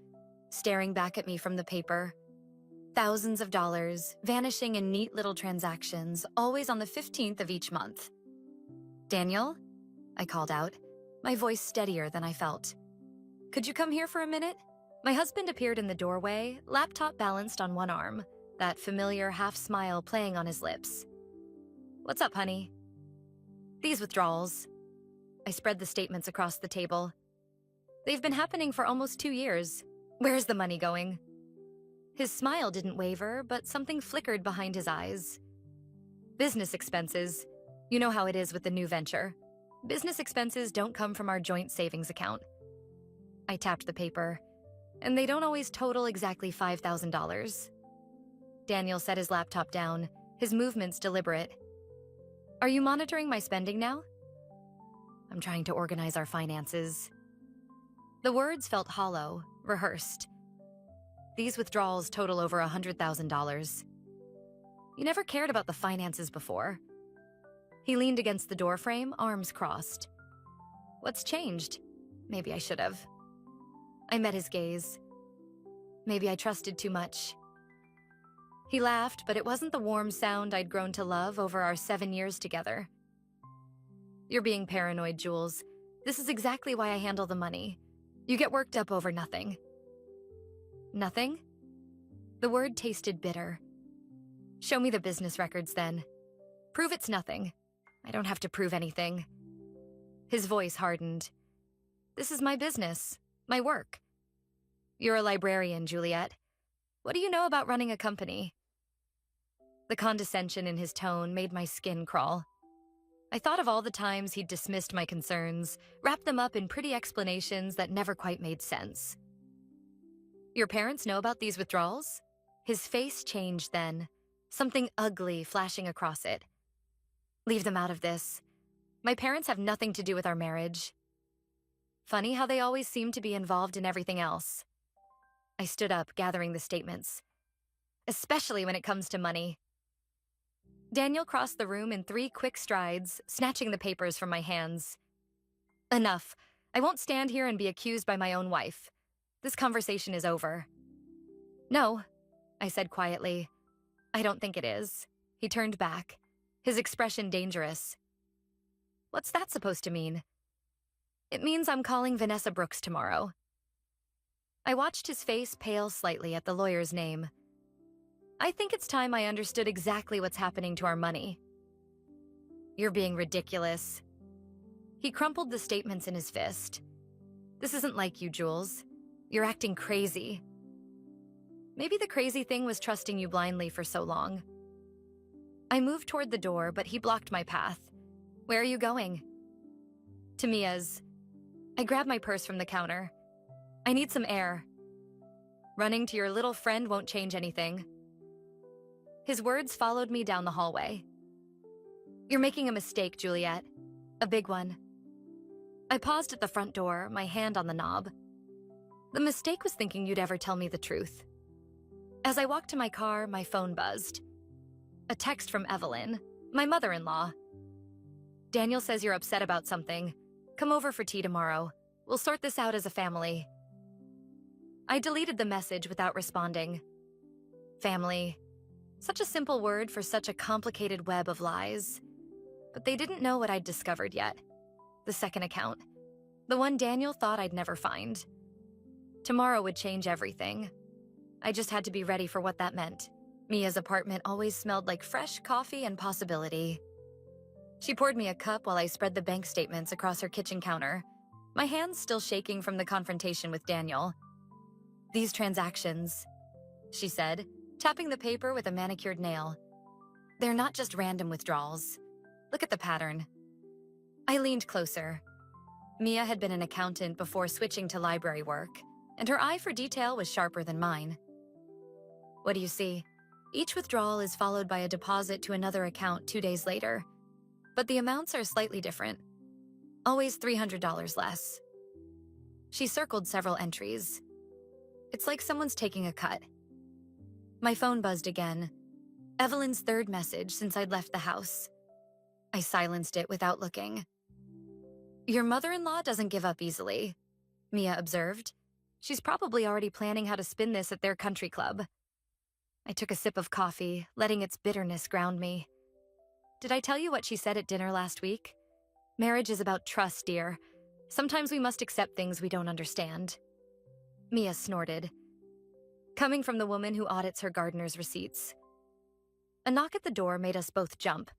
staring back at me from the paper. Thousands of dollars, vanishing in neat little transactions, always on the 15th of each month. Daniel? I called out, my voice steadier than I felt. Could you come here for a minute? My husband appeared in the doorway, laptop balanced on one arm, that familiar half-smile playing on his lips. What's up, honey? These withdrawals. I spread the statements across the table. They've been happening for almost 2 years. Where's the money going? His smile didn't waver, but something flickered behind his eyes. Business expenses. You know how it is with the new venture. Business expenses don't come from our joint savings account. I tapped the paper, and they don't always total exactly $5,000. Daniel set his laptop down, his movements deliberate. Are you monitoring my spending now? I'm trying to organize our finances. The words felt hollow, rehearsed. These withdrawals total over $100,000. You never cared about the finances before. He leaned against the doorframe, arms crossed. What's changed? Maybe I should have. I met his gaze. Maybe I trusted too much. He laughed, but it wasn't the warm sound I'd grown to love over our 7 years together. You're being paranoid, Jules. This is exactly why I handle the money. You get worked up over nothing. Nothing? The word tasted bitter. Show me the business records then. Prove it's nothing. I don't have to prove anything. His voice hardened. This is my business, my work. You're a librarian, Juliet. What do you know about running a company? The condescension in his tone made my skin crawl. I thought of all the times he'd dismissed my concerns, wrapped them up in pretty explanations that never quite made sense. Your parents know about these withdrawals? His face changed then, something ugly flashing across it. Leave them out of this. My parents have nothing to do with our marriage. Funny how they always seem to be involved in everything else. I stood up, gathering the statements. Especially when it comes to money. Daniel crossed the room in 3 quick strides, snatching the papers from my hands. Enough. I won't stand here and be accused by my own wife. This conversation is over. No, I said quietly. I don't think it is. He turned back, his expression dangerous. What's that supposed to mean? It means I'm calling Vanessa Brooks tomorrow. I watched his face pale slightly at the lawyer's name. I think it's time I understood exactly what's happening to our money. You're being ridiculous. He crumpled the statements in his fist. This isn't like you, Jules. You're acting crazy. Maybe the crazy thing was trusting you blindly for so long. I moved toward the door, but he blocked my path. Where are you going? To Mia's. I grabbed my purse from the counter. I need some air. Running to your little friend won't change anything. His words followed me down the hallway. You're making a mistake, Juliet. A big one. I paused at the front door, my hand on the knob. The mistake was thinking you'd ever tell me the truth. As I walked to my car, my phone buzzed. A text from Evelyn, my mother-in-law. Daniel says you're upset about something. Come over for tea tomorrow. We'll sort this out as a family. I deleted the message without responding. Family. Such a simple word for such a complicated web of lies. But they didn't know what I'd discovered yet. The second account. The one Daniel thought I'd never find. Tomorrow would change everything. I just had to be ready for what that meant. Mia's apartment always smelled like fresh coffee and possibility. She poured me a cup while I spread the bank statements across her kitchen counter, my hands still shaking from the confrontation with Daniel. These transactions, she said, tapping the paper with a manicured nail. They're not just random withdrawals. Look at the pattern. I leaned closer. Mia had been an accountant before switching to library work, and her eye for detail was sharper than mine. What do you see? Each withdrawal is followed by a deposit to another account 2 days later, but the amounts are slightly different. Always $300 less. She circled several entries. It's like someone's taking a cut. My phone buzzed again. Evelyn's third message since I'd left the house. I silenced it without looking. Your mother-in-law doesn't give up easily, Mia observed. She's probably already planning how to spin this at their country club. I took a sip of coffee, letting its bitterness ground me. Did I tell you what she said at dinner last week? Marriage is about trust, dear. Sometimes we must accept things we don't understand. Mia snorted, coming from the woman who audits her gardener's receipts. A knock at the door made us both jump.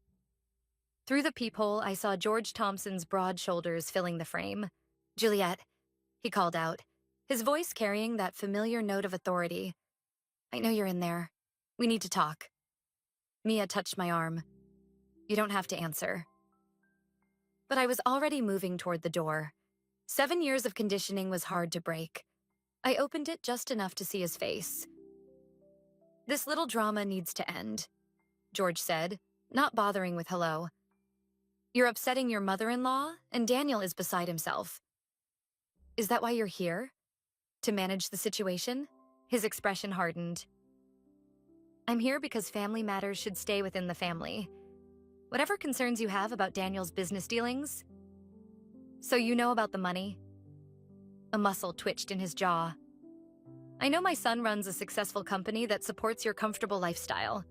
Through the peephole, I saw George Thompson's broad shoulders filling the frame. Juliet, he called out, his voice carrying that familiar note of authority. I know you're in there. We need to talk. Mia touched my arm. You don't have to answer. But I was already moving toward the door. 7 years of conditioning was hard to break. I opened it just enough to see his face. This little drama needs to end, George said, not bothering with hello. You're upsetting your mother-in-law, and Daniel is beside himself. Is that why you're here? To manage the situation? His expression hardened. I'm here because family matters should stay within the family. Whatever concerns you have about Daniel's business dealings. So you know about the money? A muscle twitched in his jaw. I know my son runs a successful company that supports your comfortable lifestyle.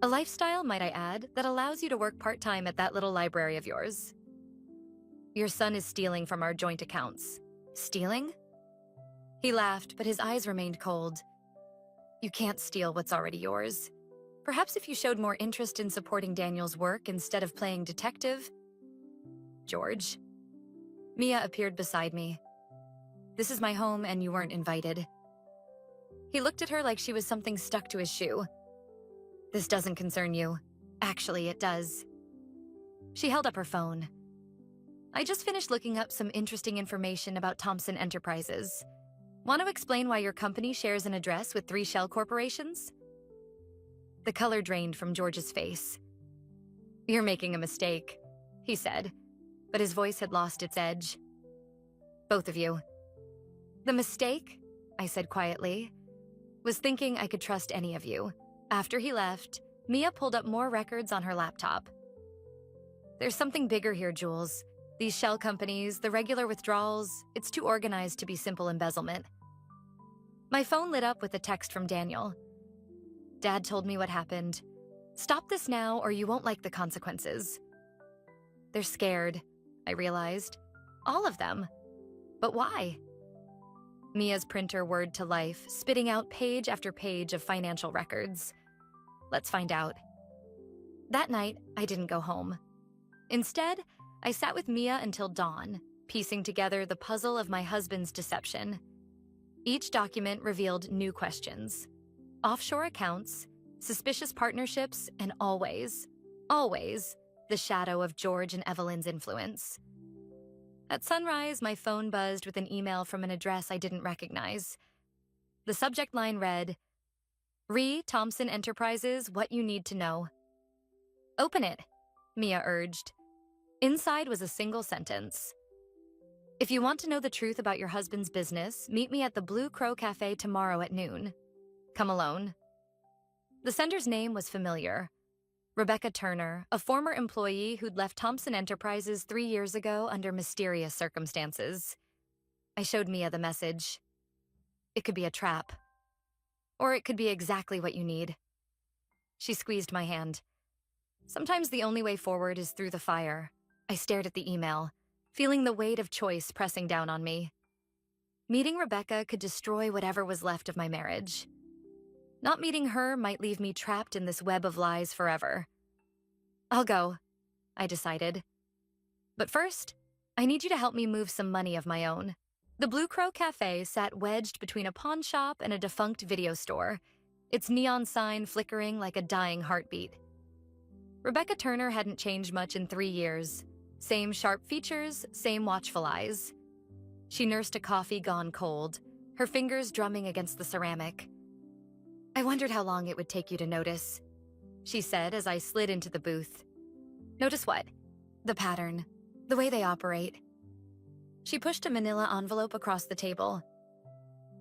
A lifestyle, might I add, that allows you to work part-time at that little library of yours. Your son is stealing from our joint accounts. Stealing? He laughed, but his eyes remained cold. You can't steal what's already yours. Perhaps if you showed more interest in supporting Daniel's work instead of playing detective. George. Mia appeared beside me. This is my home and you weren't invited. He looked at her like she was something stuck to his shoe. This doesn't concern you. Actually, it does. She held up her phone. I just finished looking up some interesting information about Thompson Enterprises. Want to explain why your company shares an address with 3 shell corporations? The color drained from George's face. You're making a mistake, he said, but his voice had lost its edge. Both of you. The mistake, I said quietly, was thinking I could trust any of you. After he left, Mia pulled up more records on her laptop. There's something bigger here, Jules. These shell companies, the regular withdrawals, it's too organized to be simple embezzlement. My phone lit up with a text from Daniel. Dad told me what happened. Stop this now or you won't like the consequences. They're scared, I realized. All of them. But why? Mia's printer whirred to life, spitting out page after page of financial records. Let's find out. That night, I didn't go home. Instead, I sat with Mia until dawn, piecing together the puzzle of my husband's deception. Each document revealed new questions. Offshore accounts, suspicious partnerships, and always, the shadow of George and Evelyn's influence. At sunrise, my phone buzzed with an email from an address I didn't recognize. The subject line read, Thompson Enterprises, what you need to know. Open it, Mia urged. Inside was a single sentence. If you want to know the truth about your husband's business, meet me at the Blue Crow Cafe tomorrow at noon. Come alone. The sender's name was familiar. Rebecca Turner, a former employee who'd left Thompson Enterprises 3 years ago under mysterious circumstances. I showed Mia the message. It could be a trap. Or it could be exactly what you need. She squeezed my hand. Sometimes the only way forward is through the fire. I stared at the email, feeling the weight of choice pressing down on me. Meeting Rebecca could destroy whatever was left of my marriage. Not meeting her might leave me trapped in this web of lies forever. I'll go, I decided. But first, I need you to help me move some money of my own. The Blue Crow Cafe sat wedged between a pawn shop and a defunct video store, its neon sign flickering like a dying heartbeat. Rebecca Turner hadn't changed much in 3 years. Same sharp features, same watchful eyes. She nursed a coffee gone cold, her fingers drumming against the ceramic. I wondered how long it would take you to notice, she said as I slid into the booth. Notice what? The pattern, the way they operate. She pushed a manila envelope across the table.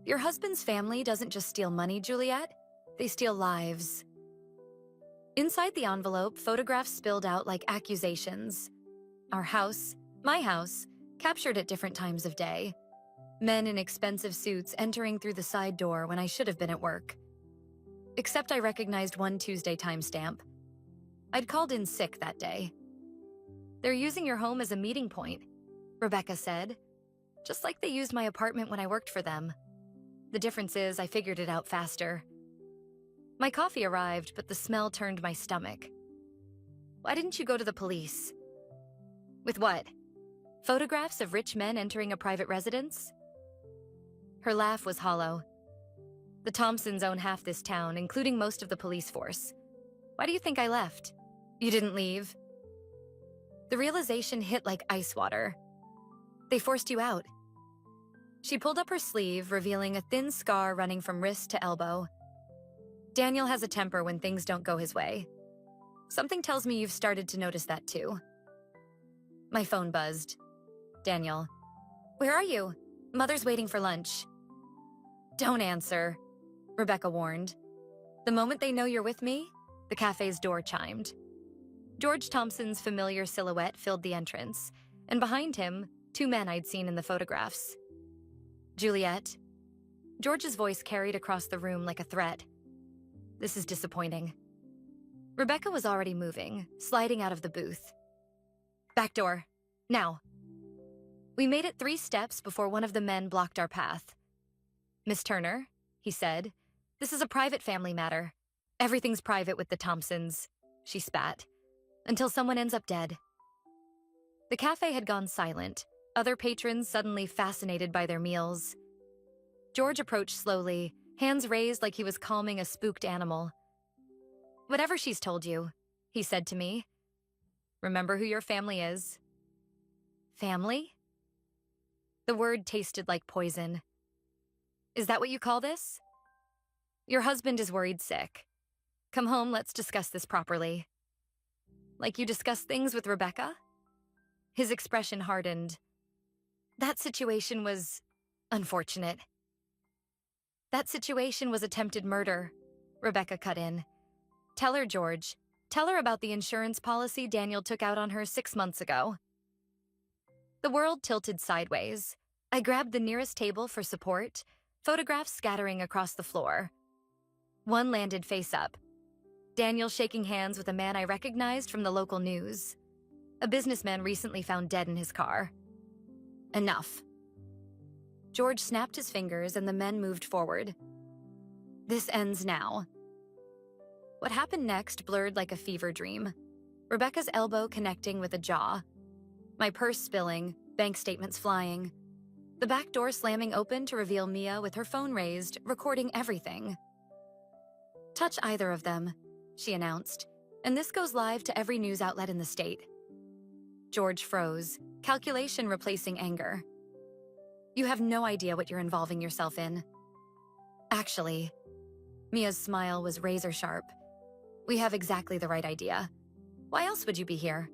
Your husband's family doesn't just steal money, Juliet. They steal lives. Inside the envelope, photographs spilled out like accusations. Our house, my house, captured at different times of day. Men in expensive suits entering through the side door when I should have been at work. Except I recognized one Tuesday timestamp. I'd called in sick that day. They're using your home as a meeting point, Rebecca said, just like they used my apartment when I worked for them. The difference is I figured it out faster. My coffee arrived, but the smell turned my stomach. Why didn't you go to the police? With what? Photographs of rich men entering a private residence? Her laugh was hollow. The Thompsons own half this town, including most of the police force. Why do you think I left? You didn't leave. The realization hit like ice water. They forced you out. She pulled up her sleeve, revealing a thin scar running from wrist to elbow. Daniel has a temper when things don't go his way. Something tells me you've started to notice that too. My phone buzzed. Daniel. Where are you? Mother's waiting for lunch. Don't answer, Rebecca warned. The moment they know you're with me, the cafe's door chimed. George Thompson's familiar silhouette filled the entrance, and behind him, 2 men I'd seen in the photographs. Juliet. George's voice carried across the room like a threat. This is disappointing. Rebecca was already moving, sliding out of the booth. Back door. Now. We made it 3 steps before one of the men blocked our path. Miss Turner, he said, This is a private family matter. Everything's private with the Thompsons, she spat, until someone ends up dead. The cafe had gone silent, other patrons suddenly fascinated by their meals. George approached slowly, hands raised like he was calming a spooked animal. "Whatever she's told you," he said to me. "Remember who your family is." Family? The word tasted like poison. "Is that what you call this? Your husband is worried sick. Come home, let's discuss this properly." "Like you discuss things with Rebecca?" His expression hardened. "That situation was unfortunate." "That situation was attempted murder," Rebecca cut in. "Tell her, George. Tell her about the insurance policy Daniel took out on her 6 months ago." The world tilted sideways. I grabbed the nearest table for support, photographs scattering across the floor. One landed face up. Daniel shaking hands with a man I recognized from the local news. A businessman recently found dead in his car. Enough. George snapped his fingers and the men moved forward. "This ends now." What happened next blurred like a fever dream. Rebecca's elbow connecting with a jaw. My purse spilling, bank statements flying. The back door slamming open to reveal Mia with her phone raised, recording everything. "Touch either of them," she announced, "and this goes live to every news outlet in the state." George froze, calculation replacing anger. "You have no idea what you're involving yourself in." "Actually," Mia's smile was razor sharp, "we have exactly the right idea. Why else would you be here?"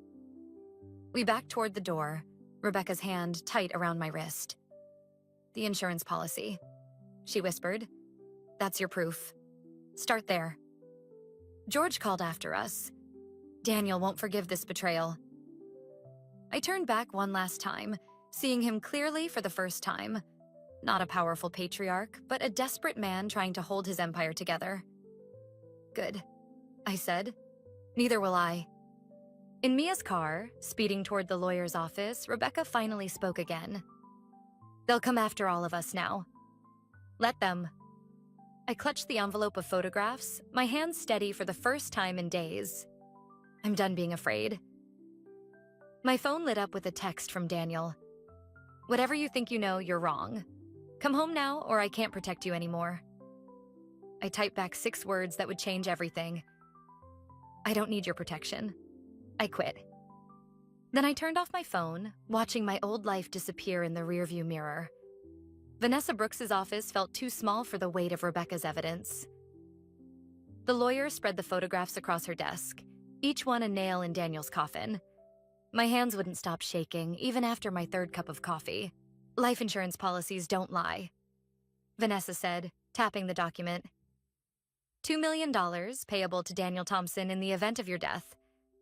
We backed toward the door, Rebecca's hand tight around my wrist. "The insurance policy," she whispered. "That's your proof. Start there." George called after us. "Daniel won't forgive this betrayal." I turned back one last time, seeing him clearly for the first time. Not a powerful patriarch, but a desperate man trying to hold his empire together. "Good," I said. "Neither will I." In Mia's car, speeding toward the lawyer's office, Rebecca finally spoke again. "They'll come after all of us now. Let them." I clutched the envelope of photographs, my hands steady for the first time in days. I'm done being afraid. My phone lit up with a text from Daniel. "Whatever you think you know, you're wrong. Come home now or I can't protect you anymore." I typed back 6 words that would change everything. "I don't need your protection. I quit." Then I turned off my phone, watching my old life disappear in the rearview mirror. Vanessa Brooks's office felt too small for the weight of Rebecca's evidence. The lawyer spread the photographs across her desk, each one a nail in Daniel's coffin. My hands wouldn't stop shaking, even after my 3rd cup of coffee. "Life insurance policies don't lie," Vanessa said, tapping the document. $2 million payable to Daniel Thompson in the event of your death,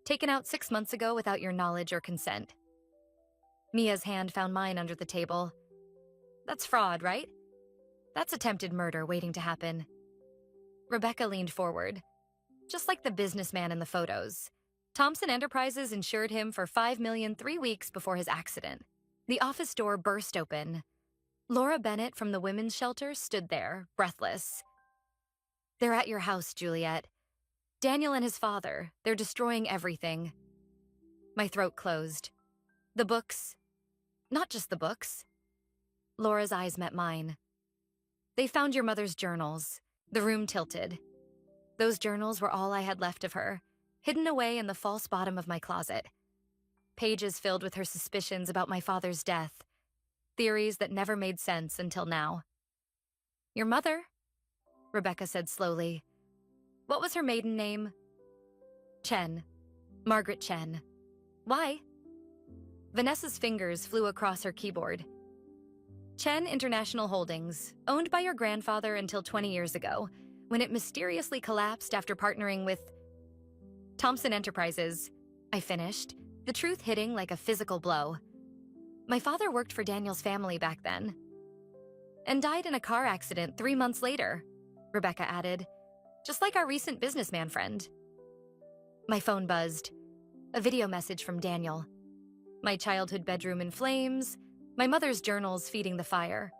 taken out 6 months ago without your knowledge or consent. Mia's hand found mine under the table. "That's fraud, right? That's attempted murder waiting to happen." Rebecca leaned forward. "Just like the businessman in the photos. Thompson Enterprises insured him for $5 million 3 weeks before his accident." The office door burst open. Laura Bennett from the women's shelter stood there, breathless. "They're at your house, Juliet. Daniel and his father, they're destroying everything." My throat closed. "The books. Not just the books." Laura's eyes met mine. "They found your mother's journals." The room tilted. Those journals were all I had left of her, hidden away in the false bottom of my closet. Pages filled with her suspicions about my father's death. Theories that never made sense until now. "Your mother?" Rebecca said slowly. "What was her maiden name?" "Chen. Margaret Chen." "Why?" Vanessa's fingers flew across her keyboard. "Chen International Holdings, owned by your grandfather until 20 years ago, when it mysteriously collapsed after partnering with Thompson Enterprises," I finished, the truth hitting like a physical blow. "My father worked for Daniel's family back then." "And died in a car accident 3 months later," Rebecca added, "just like our recent businessman friend." My phone buzzed. A video message from Daniel. My childhood bedroom in flames, my mother's journals feeding the fire.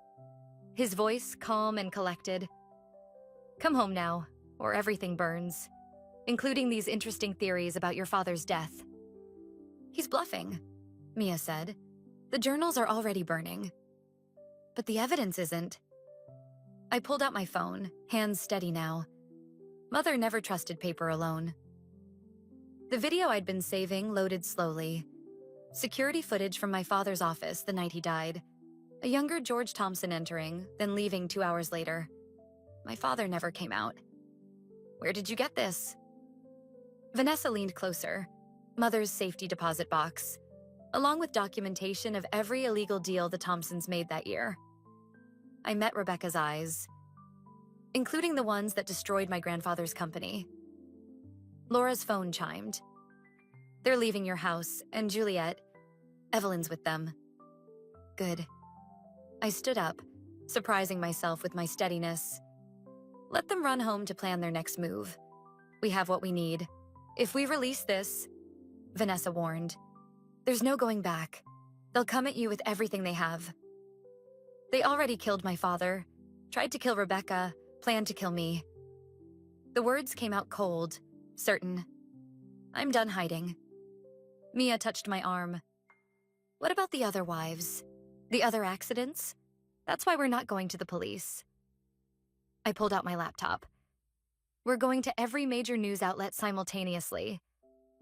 His voice calm and collected. Come home now, or everything burns, including these interesting theories about your father's death. He's bluffing, Mia said. The journals are already burning. But the evidence isn't. I pulled out my phone, hands steady now. Mother never trusted paper alone. The video I'd been saving loaded slowly. Security footage from my father's office the night he died. A younger George Thompson entering, then leaving 2 hours later. My father never came out. Where did you get this? Vanessa leaned closer. Mother's safety deposit box, along with documentation of every illegal deal the Thompsons made that year. I met Rebecca's eyes, including the ones that destroyed my grandfather's company. Laura's phone chimed. They're leaving your house, and Juliet, Evelyn's with them. Good. I stood up, surprising myself with my steadiness. Let them run home to plan their next move. We have what we need. If we release this, Vanessa warned, there's no going back. They'll come at you with everything they have. They already killed my father, tried to kill Rebecca, planned to kill me. The words came out cold, certain. I'm done hiding. Mia touched my arm. What about the other wives? The other accidents? That's why we're not going to the police. I pulled out my laptop. We're going to every major news outlet simultaneously.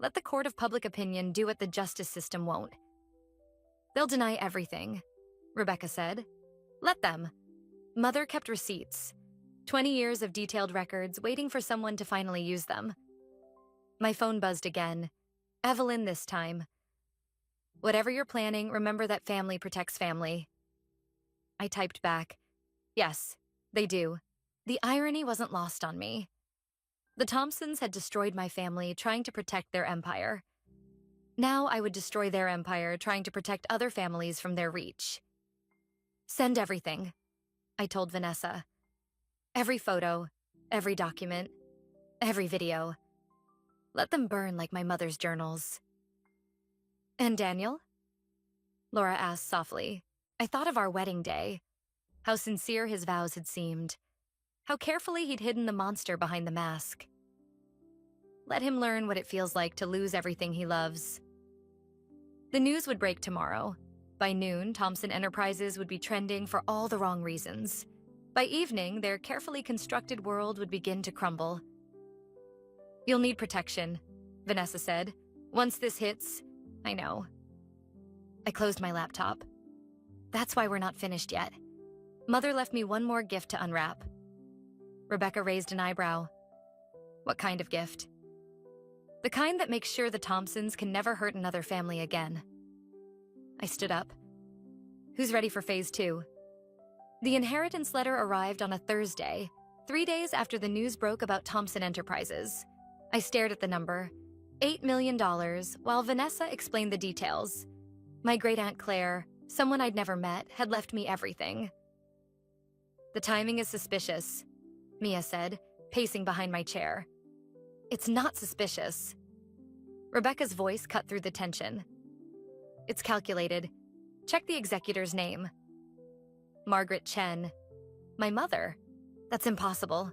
Let the court of public opinion do what the justice system won't. They'll deny everything, Rebecca said. Let them. Mother kept receipts. 20 years of detailed records waiting for someone to finally use them. My phone buzzed again. Evelyn this time. Whatever you're planning, remember that family protects family. I typed back. Yes, they do. The irony wasn't lost on me. The Thompsons had destroyed my family trying to protect their empire. Now I would destroy their empire trying to protect other families from their reach. Send everything, I told Vanessa. Every photo, every document, every video. Let them burn like my mother's journals. And Daniel? Laura asked softly. I thought of our wedding day. How sincere his vows had seemed. How carefully he'd hidden the monster behind the mask. Let him learn what it feels like to lose everything he loves. The news would break tomorrow. By noon, Thompson Enterprises would be trending for all the wrong reasons. By evening, their carefully constructed world would begin to crumble. You'll need protection, Vanessa said. Once this hits, I know. I closed my laptop. That's why we're not finished yet. Mother left me one more gift to unwrap. Rebecca raised an eyebrow. What kind of gift? The kind that makes sure the Thompsons can never hurt another family again. I stood up. Who's ready for phase 2? The inheritance letter arrived on a Thursday, 3 days after the news broke about Thompson Enterprises. I stared at the number, $8 million, while Vanessa explained the details. My great-aunt Claire, someone I'd never met, had left me everything. The timing is suspicious, Mia said, pacing behind my chair. It's not suspicious. Rebecca's voice cut through the tension. It's calculated. Check the executor's name. Margaret Chen. My mother. That's impossible,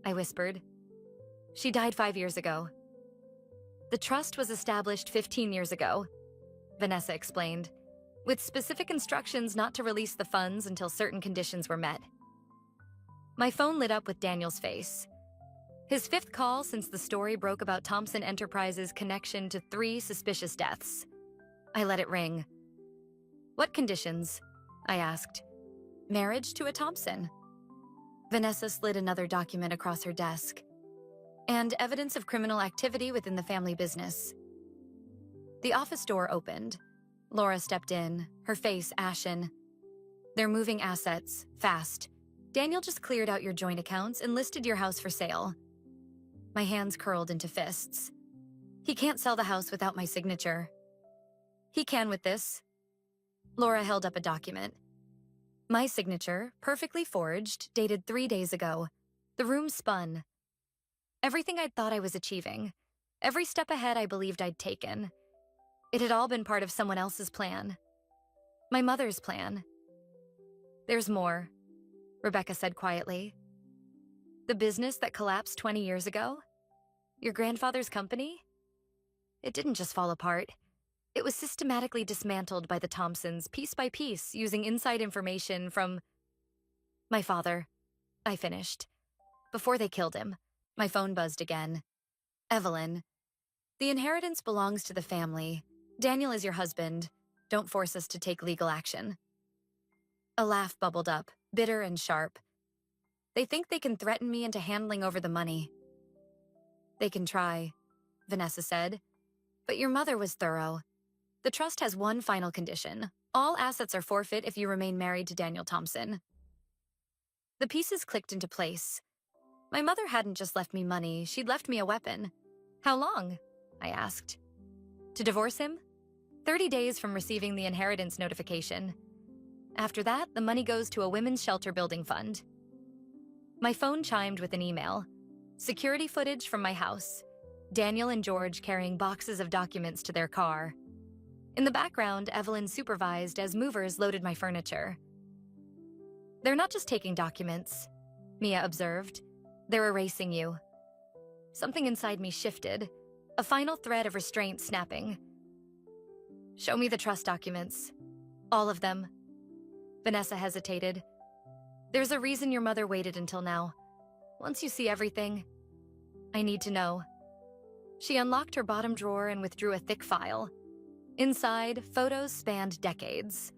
I whispered. She died 5 years ago. The trust was established 15 years ago, Vanessa explained, with specific instructions not to release the funds until certain conditions were met. My phone lit up with Daniel's face. His 5th call since the story broke about Thompson Enterprises' connection to 3 suspicious deaths. I let it ring. What conditions? I asked. Marriage to a Thompson. Vanessa slid another document across her desk. And evidence of criminal activity within the family business. The office door opened. Laura stepped in, her face ashen. They're moving assets, fast. Daniel just cleared out your joint accounts and listed your house for sale. My hands curled into fists. He can't sell the house without my signature. He can with this. Laura held up a document. My signature, perfectly forged, dated 3 days ago. The room spun. Everything I'd thought I was achieving. Every step ahead I believed I'd taken. It had all been part of someone else's plan. My mother's plan. There's more, Rebecca said quietly. The business that collapsed 20 years ago? Your grandfather's company? It didn't just fall apart. It was systematically dismantled by the Thompsons piece by piece using inside information from my father. I finished. Before they killed him, my phone buzzed again. Evelyn. The inheritance belongs to the family. Daniel is your husband. Don't force us to take legal action. A laugh bubbled up, bitter and sharp. They think they can threaten me into handling over the money. They can try, Vanessa said. But your mother was thorough. The trust has one final condition. All assets are forfeit if you remain married to Daniel Thompson. The pieces clicked into place. My mother hadn't just left me money, she'd left me a weapon. How long? I asked. To divorce him? 30 days from receiving the inheritance notification. After that, the money goes to a women's shelter building fund. My phone chimed with an email. Security footage from my house. Daniel and George carrying boxes of documents to their car. In the background, Evelyn supervised as movers loaded my furniture. They're not just taking documents, Mia observed. They're erasing you. Something inside me shifted, a final thread of restraint snapping. Show me the trust documents. All of them. Vanessa hesitated. There's a reason your mother waited until now. Once you see everything, I need to know. She unlocked her bottom drawer and withdrew a thick file. Inside, photos spanned decades.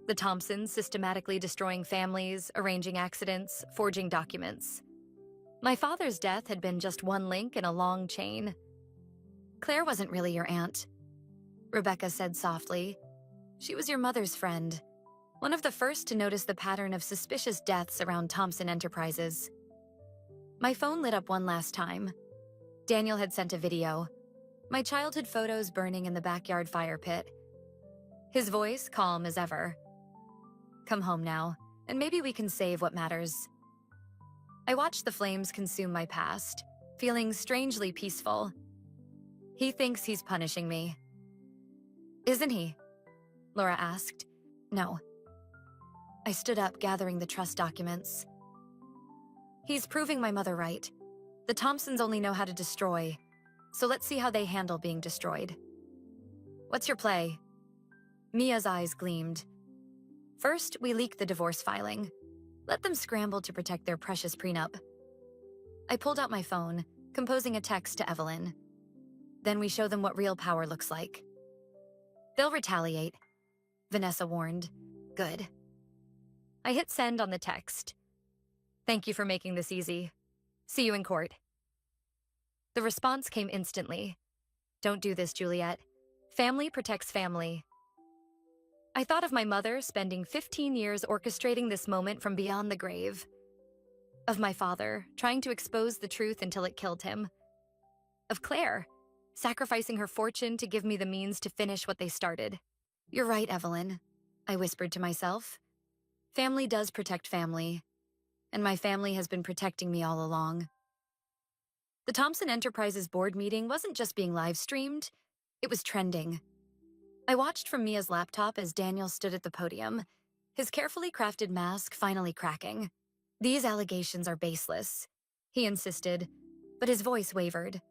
The Thompsons systematically destroying families, arranging accidents, forging documents. My father's death had been just one link in a long chain. Claire wasn't really your aunt, Rebecca said softly. She was your mother's friend, one of the first to notice the pattern of suspicious deaths around Thompson Enterprises. My phone lit up one last time. Daniel had sent a video. My childhood photos burning in the backyard fire pit. His voice calm as ever. Come home now, and maybe we can save what matters. I watched the flames consume my past, feeling strangely peaceful. He thinks he's punishing me. Isn't he? Laura asked. No. I stood up, gathering the trust documents. He's proving my mother right. The Thompsons only know how to destroy, so let's see how they handle being destroyed. What's your play? Mia's eyes gleamed. First, we leak the divorce filing. Let them scramble to protect their precious prenup. I pulled out my phone, composing a text to Evelyn. Then we show them what real power looks like. They'll retaliate, Vanessa warned. Good. I hit send on the text. Thank you for making this easy. See you in court. The response came instantly. Don't do this, Juliet. Family protects family. I thought of my mother spending 15 years orchestrating this moment from beyond the grave. Of my father, trying to expose the truth until it killed him. Of Claire, sacrificing her fortune to give me the means to finish what they started. You're right, Evelyn, I whispered to myself. Family does protect family, and my family has been protecting me all along. The Thompson Enterprises board meeting wasn't just being live-streamed, it was trending. I watched from Mia's laptop as Daniel stood at the podium, his carefully crafted mask finally cracking. These allegations are baseless, he insisted, but his voice wavered.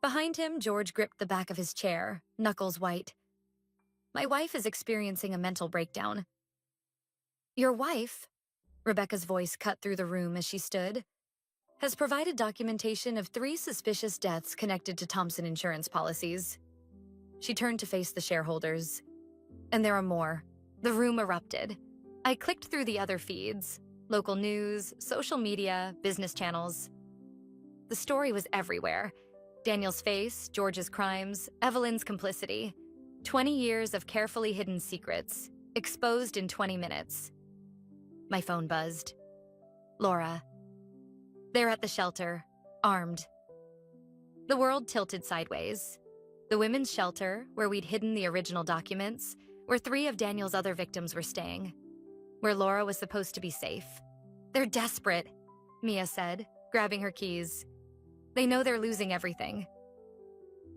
Behind him, George gripped the back of his chair, knuckles white. My wife is experiencing a mental breakdown. Your wife, Rebecca's voice cut through the room as she stood, has provided documentation of 3 suspicious deaths connected to Thompson insurance policies. She turned to face the shareholders. And there are more. The room erupted. I clicked through the other feeds, local news, social media, business channels. The story was everywhere. Daniel's face, George's crimes, Evelyn's complicity. 20 years of carefully hidden secrets, exposed in 20 minutes. My phone buzzed. Laura. They're at the shelter, armed. The world tilted sideways. The women's shelter, where we'd hidden the original documents, where 3 of Daniel's other victims were staying, where Laura was supposed to be safe. They're desperate, Mia said, grabbing her keys. They know they're losing everything.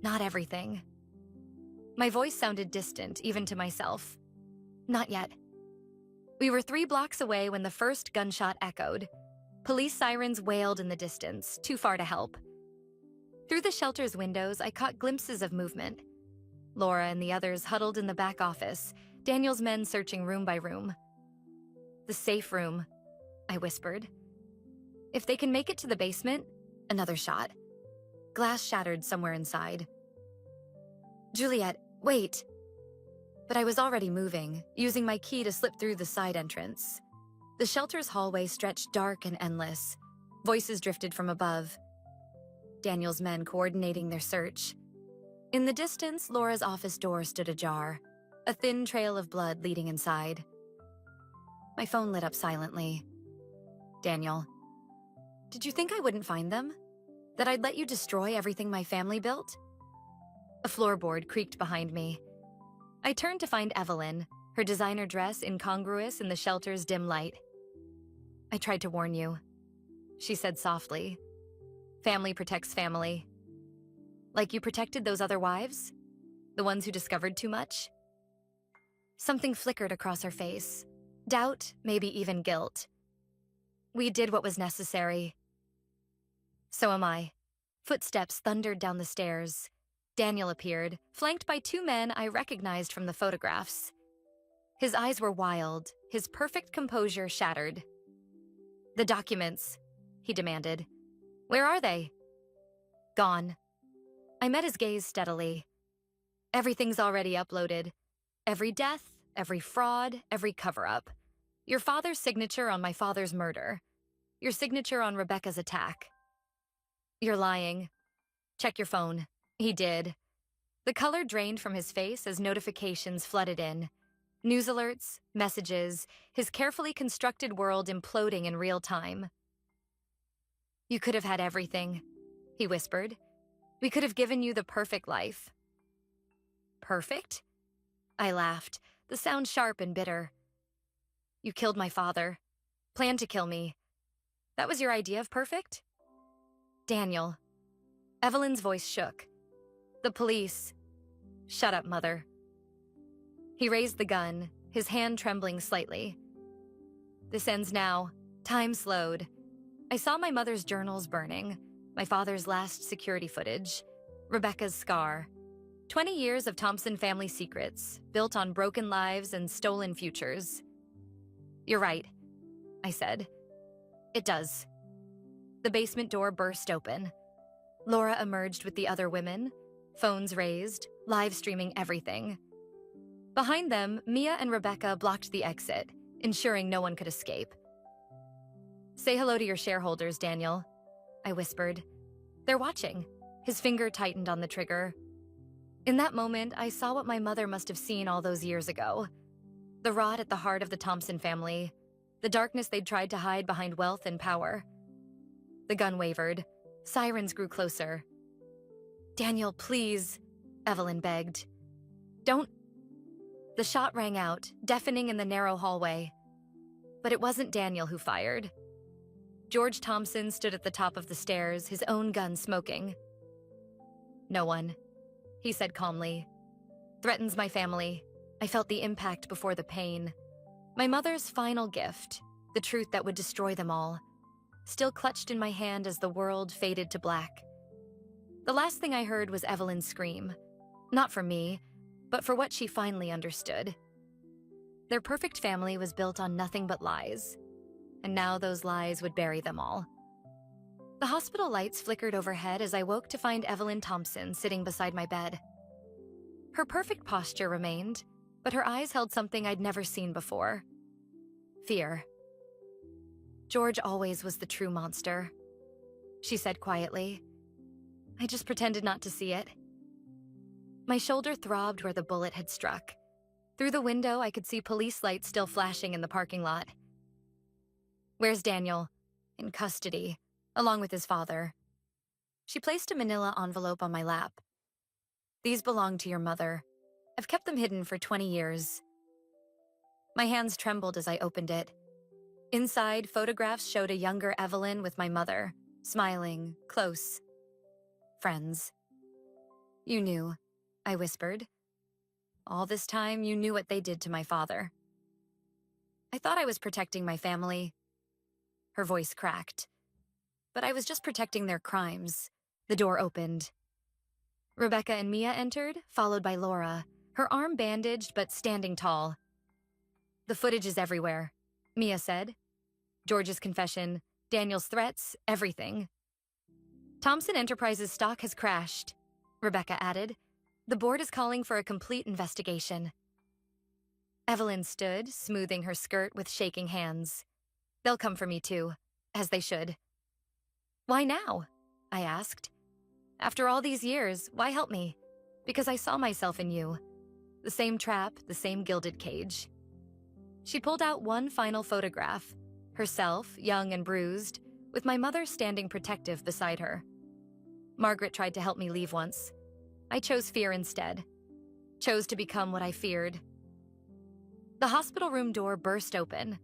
Not everything. My voice sounded distant, even to myself. Not yet. We were 3 blocks away when the first gunshot echoed. Police sirens wailed in the distance, too far to help. Through the shelter's windows, I caught glimpses of movement. Laura and the others huddled in the back office, Daniel's men searching room by room. "The safe room," I whispered. "If they can make it to the basement," another shot. Glass shattered somewhere inside. "Juliet, wait!" But I was already moving, using my key to slip through the side entrance. The shelter's hallway stretched dark and endless. Voices drifted from above. Daniel's men coordinating their search. In the distance, Laura's office door stood ajar, a thin trail of blood leading inside. My phone lit up silently. "Daniel, did you think I wouldn't find them? That I'd let you destroy everything my family built?" A floorboard creaked behind me. I turned to find Evelyn, her designer dress incongruous in the shelter's dim light. "I tried to warn you," she said softly. "Family protects family. Like you protected those other wives? The ones who discovered too much?" Something flickered across her face. Doubt, maybe even guilt. "We did what was necessary." "So am I." Footsteps thundered down the stairs. Daniel appeared, flanked by two men I recognized from the photographs. His eyes were wild, his perfect composure shattered. "The documents," he demanded. "Where are they?" "Gone." I met his gaze steadily. "Everything's already uploaded. Every death, every fraud, every cover-up. Your father's signature on my father's murder. Your signature on Rebecca's attack." "You're lying. Check your phone." He did. The color drained from his face as notifications flooded in. News alerts, messages, his carefully constructed world imploding in real time. "You could have had everything," he whispered. "We could have given you the perfect life." "Perfect?" I laughed, the sound sharp and bitter. "You killed my father. Planned to kill me. That was your idea of perfect?" "Daniel." Evelyn's voice shook. "The police." "Shut up, Mother." He raised the gun, his hand trembling slightly. "This ends now." Time slowed. I saw my mother's journals burning, my father's last security footage, Rebecca's scar. 20 years of Thompson family secrets, built on broken lives and stolen futures. "You're right," I said. "It does." The basement door burst open. Laura emerged with the other women, phones raised, live streaming everything. Behind them, Mia and Rebecca blocked the exit, ensuring no one could escape. "Say hello to your shareholders, Daniel," I whispered. "They're watching." His finger tightened on the trigger. In that moment, I saw what my mother must have seen all those years ago. The rot at the heart of the Thompson family, the darkness they'd tried to hide behind wealth and power. The gun wavered. Sirens grew closer. "Daniel, please," Evelyn begged. "Don't—" The shot rang out, deafening in the narrow hallway. But it wasn't Daniel who fired. George Thompson stood at the top of the stairs, his own gun smoking. "No one," he said calmly. "Threatens my family." I felt the impact before the pain. My mother's final gift, the truth that would destroy them all, still clutched in my hand as the world faded to black. The last thing I heard was Evelyn's scream. Not for me, but for what she finally understood. Their perfect family was built on nothing but lies, and now those lies would bury them all. The hospital lights flickered overhead as I woke to find Evelyn Thompson sitting beside my bed. Her perfect posture remained, but her eyes held something I'd never seen before. Fear. "George always was the true monster," she said quietly. I just pretended not to see it. My shoulder throbbed where the bullet had struck. Through the window, I could see police lights still flashing in the parking lot. "Where's Daniel?" "In custody, along with his father." She placed a manila envelope on my lap. "These belong to your mother. I've kept them hidden for 20 years. My hands trembled as I opened it. Inside, photographs showed a younger Evelyn with my mother, smiling, close. Friends. "You knew," I whispered. "All this time, you knew what they did to my father." "I thought I was protecting my family." Her voice cracked. But I was just protecting their crimes. The door opened. Rebecca and Mia entered, followed by Laura, her arm bandaged but standing tall. The footage is everywhere, Mia said. George's confession, Daniel's threats, everything. Thompson Enterprises stock has crashed, Rebecca added. The board is calling for a complete investigation. Evelyn stood, smoothing her skirt with shaking hands. They'll come for me too, as they should. Why now? I asked. After all these years, why help me? Because I saw myself in you. The same trap, the same gilded cage. She pulled out one final photograph, herself, young and bruised, with my mother standing protective beside her. Margaret tried to help me leave once. I chose fear instead. Chose to become what I feared. The hospital room door burst open.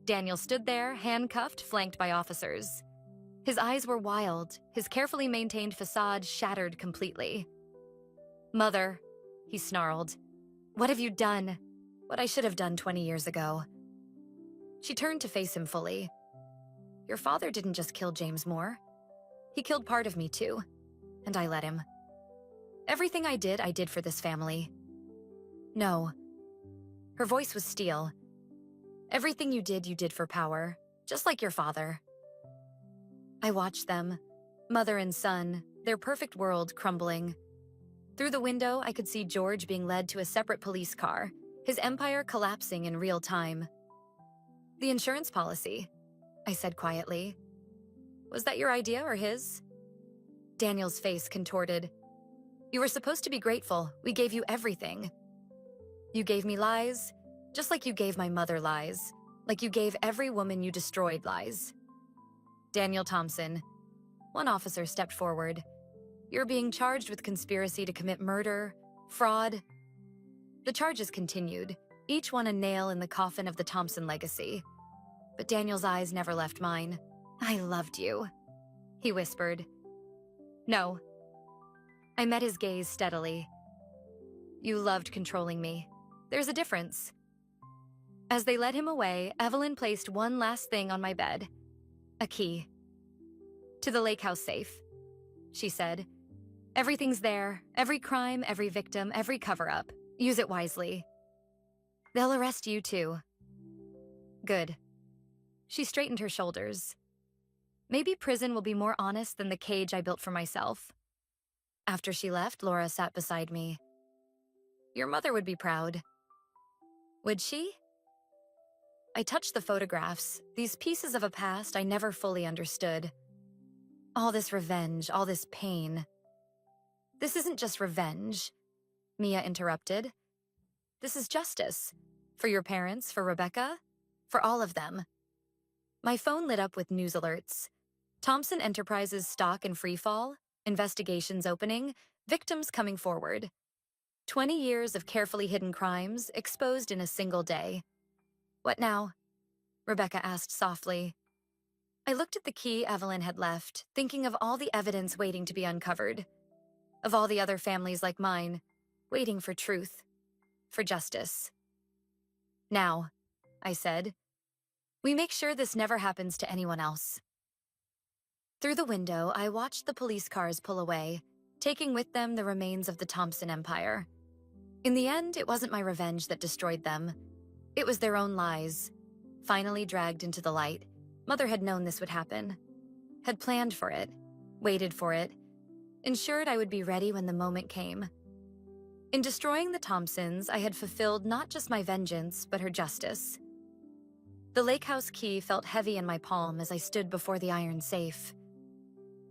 Daniel stood there, handcuffed, flanked by officers. His eyes were wild, his carefully maintained facade shattered completely. Mother, he snarled. What have you done? What I should have done 20 years ago. She turned to face him fully. Your father didn't just kill James Moore. He killed part of me too, and I let him. Everything I did for this family. No. Her voice was steel. Everything you did for power, just like your father. I watched them, mother and son, their perfect world crumbling. Through the window, I could see George being led to a separate police car, his empire collapsing in real time. The insurance policy, I said quietly. Was that your idea or his? Daniel's face contorted. You were supposed to be grateful. We gave you everything. You gave me lies, just like you gave my mother lies, like you gave every woman you destroyed lies. Daniel Thompson. One officer stepped forward. You're being charged with conspiracy to commit murder, fraud. The charges continued, each one a nail in the coffin of the Thompson legacy. But Daniel's eyes never left mine. I loved you, he whispered. No. I met his gaze steadily. You loved controlling me. There's a difference. As they led him away, Evelyn placed one last thing on my bed. A key. To the lake house safe, she said. Everything's there, every crime, every victim, every cover-up. Use it wisely. They'll arrest you too. Good. She straightened her shoulders. Maybe prison will be more honest than the cage I built for myself. After she left, Laura sat beside me. Your mother would be proud. Would she? I touched the photographs, these pieces of a past I never fully understood. All this revenge, all this pain. This isn't just revenge, Mia interrupted. This is justice. For your parents, for Rebecca, for all of them. My phone lit up with news alerts. Thompson Enterprises stock in freefall, investigations opening, victims coming forward. 20 years of carefully hidden crimes exposed in a single day. What now? Rebecca asked softly. I looked at the key Evelyn had left, thinking of all the evidence waiting to be uncovered. Of all the other families like mine, waiting for truth, for justice. Now, I said, we make sure this never happens to anyone else. Through the window, I watched the police cars pull away, taking with them the remains of the Thompson Empire. In the end, it wasn't my revenge that destroyed them. It was their own lies. Finally dragged into the light, Mother had known this would happen. Had planned for it, waited for it, ensured I would be ready when the moment came. In destroying the Thompsons, I had fulfilled not just my vengeance, but her justice. The lake house key felt heavy in my palm as I stood before the iron safe.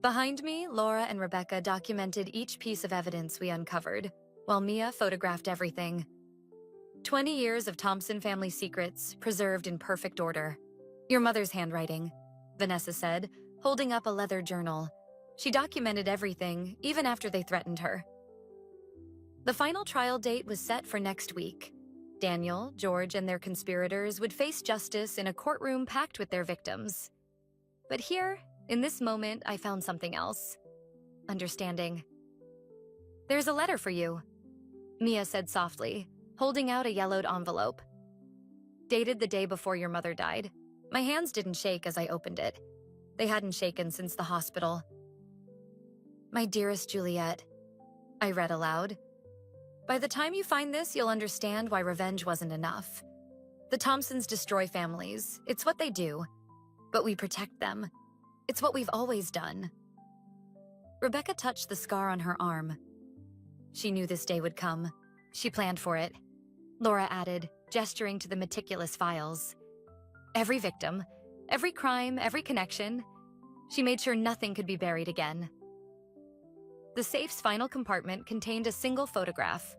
Behind me, Laura and Rebecca documented each piece of evidence we uncovered, while Mia photographed everything. 20 years of Thompson family secrets, preserved in perfect order. Your mother's handwriting, Vanessa said, holding up a leather journal. She documented everything, even after they threatened her. The final trial date was set for next week. Daniel, George, and their conspirators would face justice in a courtroom packed with their victims. But here, in this moment, I found something else. Understanding. There's a letter for you, Mia said softly, holding out a yellowed envelope. Dated the day before your mother died. My hands didn't shake as I opened it. They hadn't shaken since the hospital. My dearest Juliet, I read aloud. By the time you find this, you'll understand why revenge wasn't enough. The Thompsons destroy families. It's what they do. But we protect them. It's what we've always done. Rebecca touched the scar on her arm. She knew this day would come. She planned for it. Laura added, gesturing to the meticulous files. Every victim, every crime, every connection. She made sure nothing could be buried again. The safe's final compartment contained a single photograph.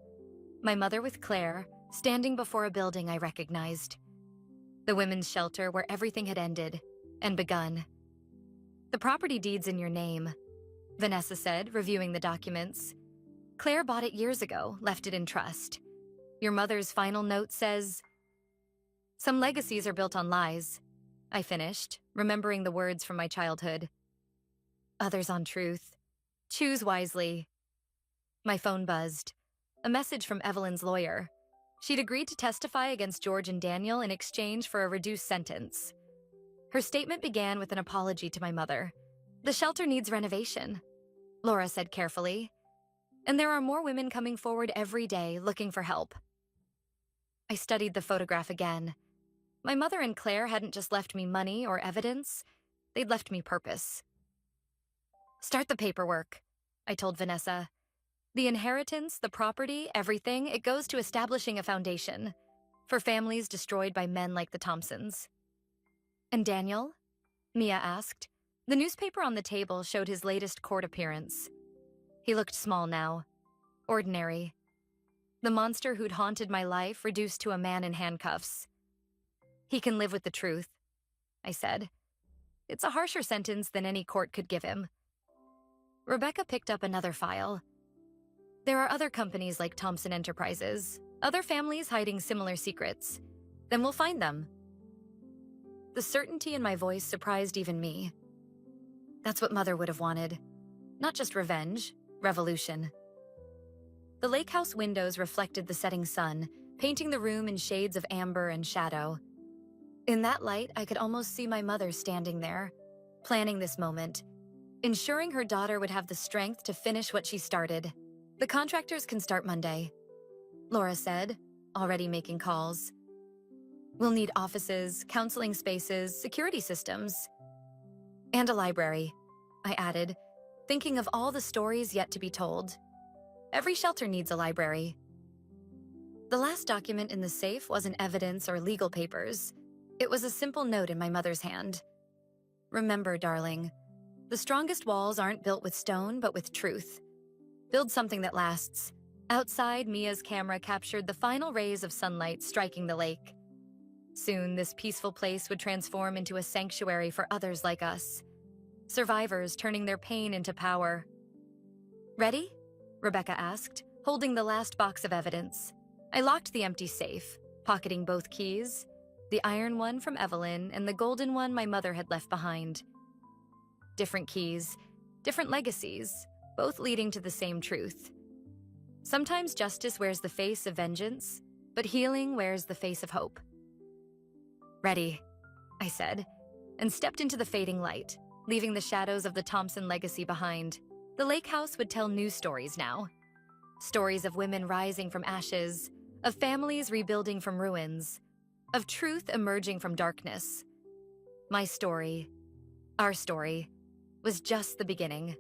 My mother with Claire, standing before a building I recognized. The women's shelter where everything had ended and begun. The property deed's in your name, Vanessa said, reviewing the documents. Claire bought it years ago, left it in trust. Your mother's final note says, "Some legacies are built on lies," I finished, remembering the words from my childhood. Others on truth. Choose wisely. My phone buzzed. A message from Evelyn's lawyer. She'd agreed to testify against George and Daniel in exchange for a reduced sentence. Her statement began with an apology to my mother. The shelter needs renovation, Laura said carefully. And there are more women coming forward every day looking for help. I studied the photograph again. My mother and Claire hadn't just left me money or evidence, they'd left me purpose. Start the paperwork, I told Vanessa. The inheritance, the property, everything, it goes to establishing a foundation for families destroyed by men like the Thompsons. And Daniel? Mia asked. The newspaper on the table showed his latest court appearance. He looked small now, ordinary. The monster who'd haunted my life reduced to a man in handcuffs. He can live with the truth, I said. It's a harsher sentence than any court could give him. Rebecca picked up another file. There are other companies like Thompson Enterprises, other families hiding similar secrets. Then we'll find them. The certainty in my voice surprised even me. That's what Mother would have wanted. Not just revenge, revolution. The lake house windows reflected the setting sun, painting the room in shades of amber and shadow. In that light, I could almost see my mother standing there, planning this moment, ensuring her daughter would have the strength to finish what she started. The contractors can start Monday, Laura said, already making calls. We'll need offices, counseling spaces, security systems. And a library, I added, thinking of all the stories yet to be told. Every shelter needs a library. The last document in the safe wasn't evidence or legal papers. It was a simple note in my mother's hand. Remember, darling, the strongest walls aren't built with stone, but with truth. Build something that lasts. Outside, Mia's camera captured the final rays of sunlight striking the lake. Soon, this peaceful place would transform into a sanctuary for others like us. Survivors turning their pain into power. Ready? Rebecca asked, holding the last box of evidence. I locked the empty safe, pocketing both keys, the iron one from Evelyn and the golden one my mother had left behind. Different keys, different legacies, both leading to the same truth. Sometimes justice wears the face of vengeance, but healing wears the face of hope. Ready, I said, and stepped into the fading light, leaving the shadows of the Thompson legacy behind. The lake house would tell new stories now. Stories of women rising from ashes, of families rebuilding from ruins, of truth emerging from darkness. My story, our story, was just the beginning.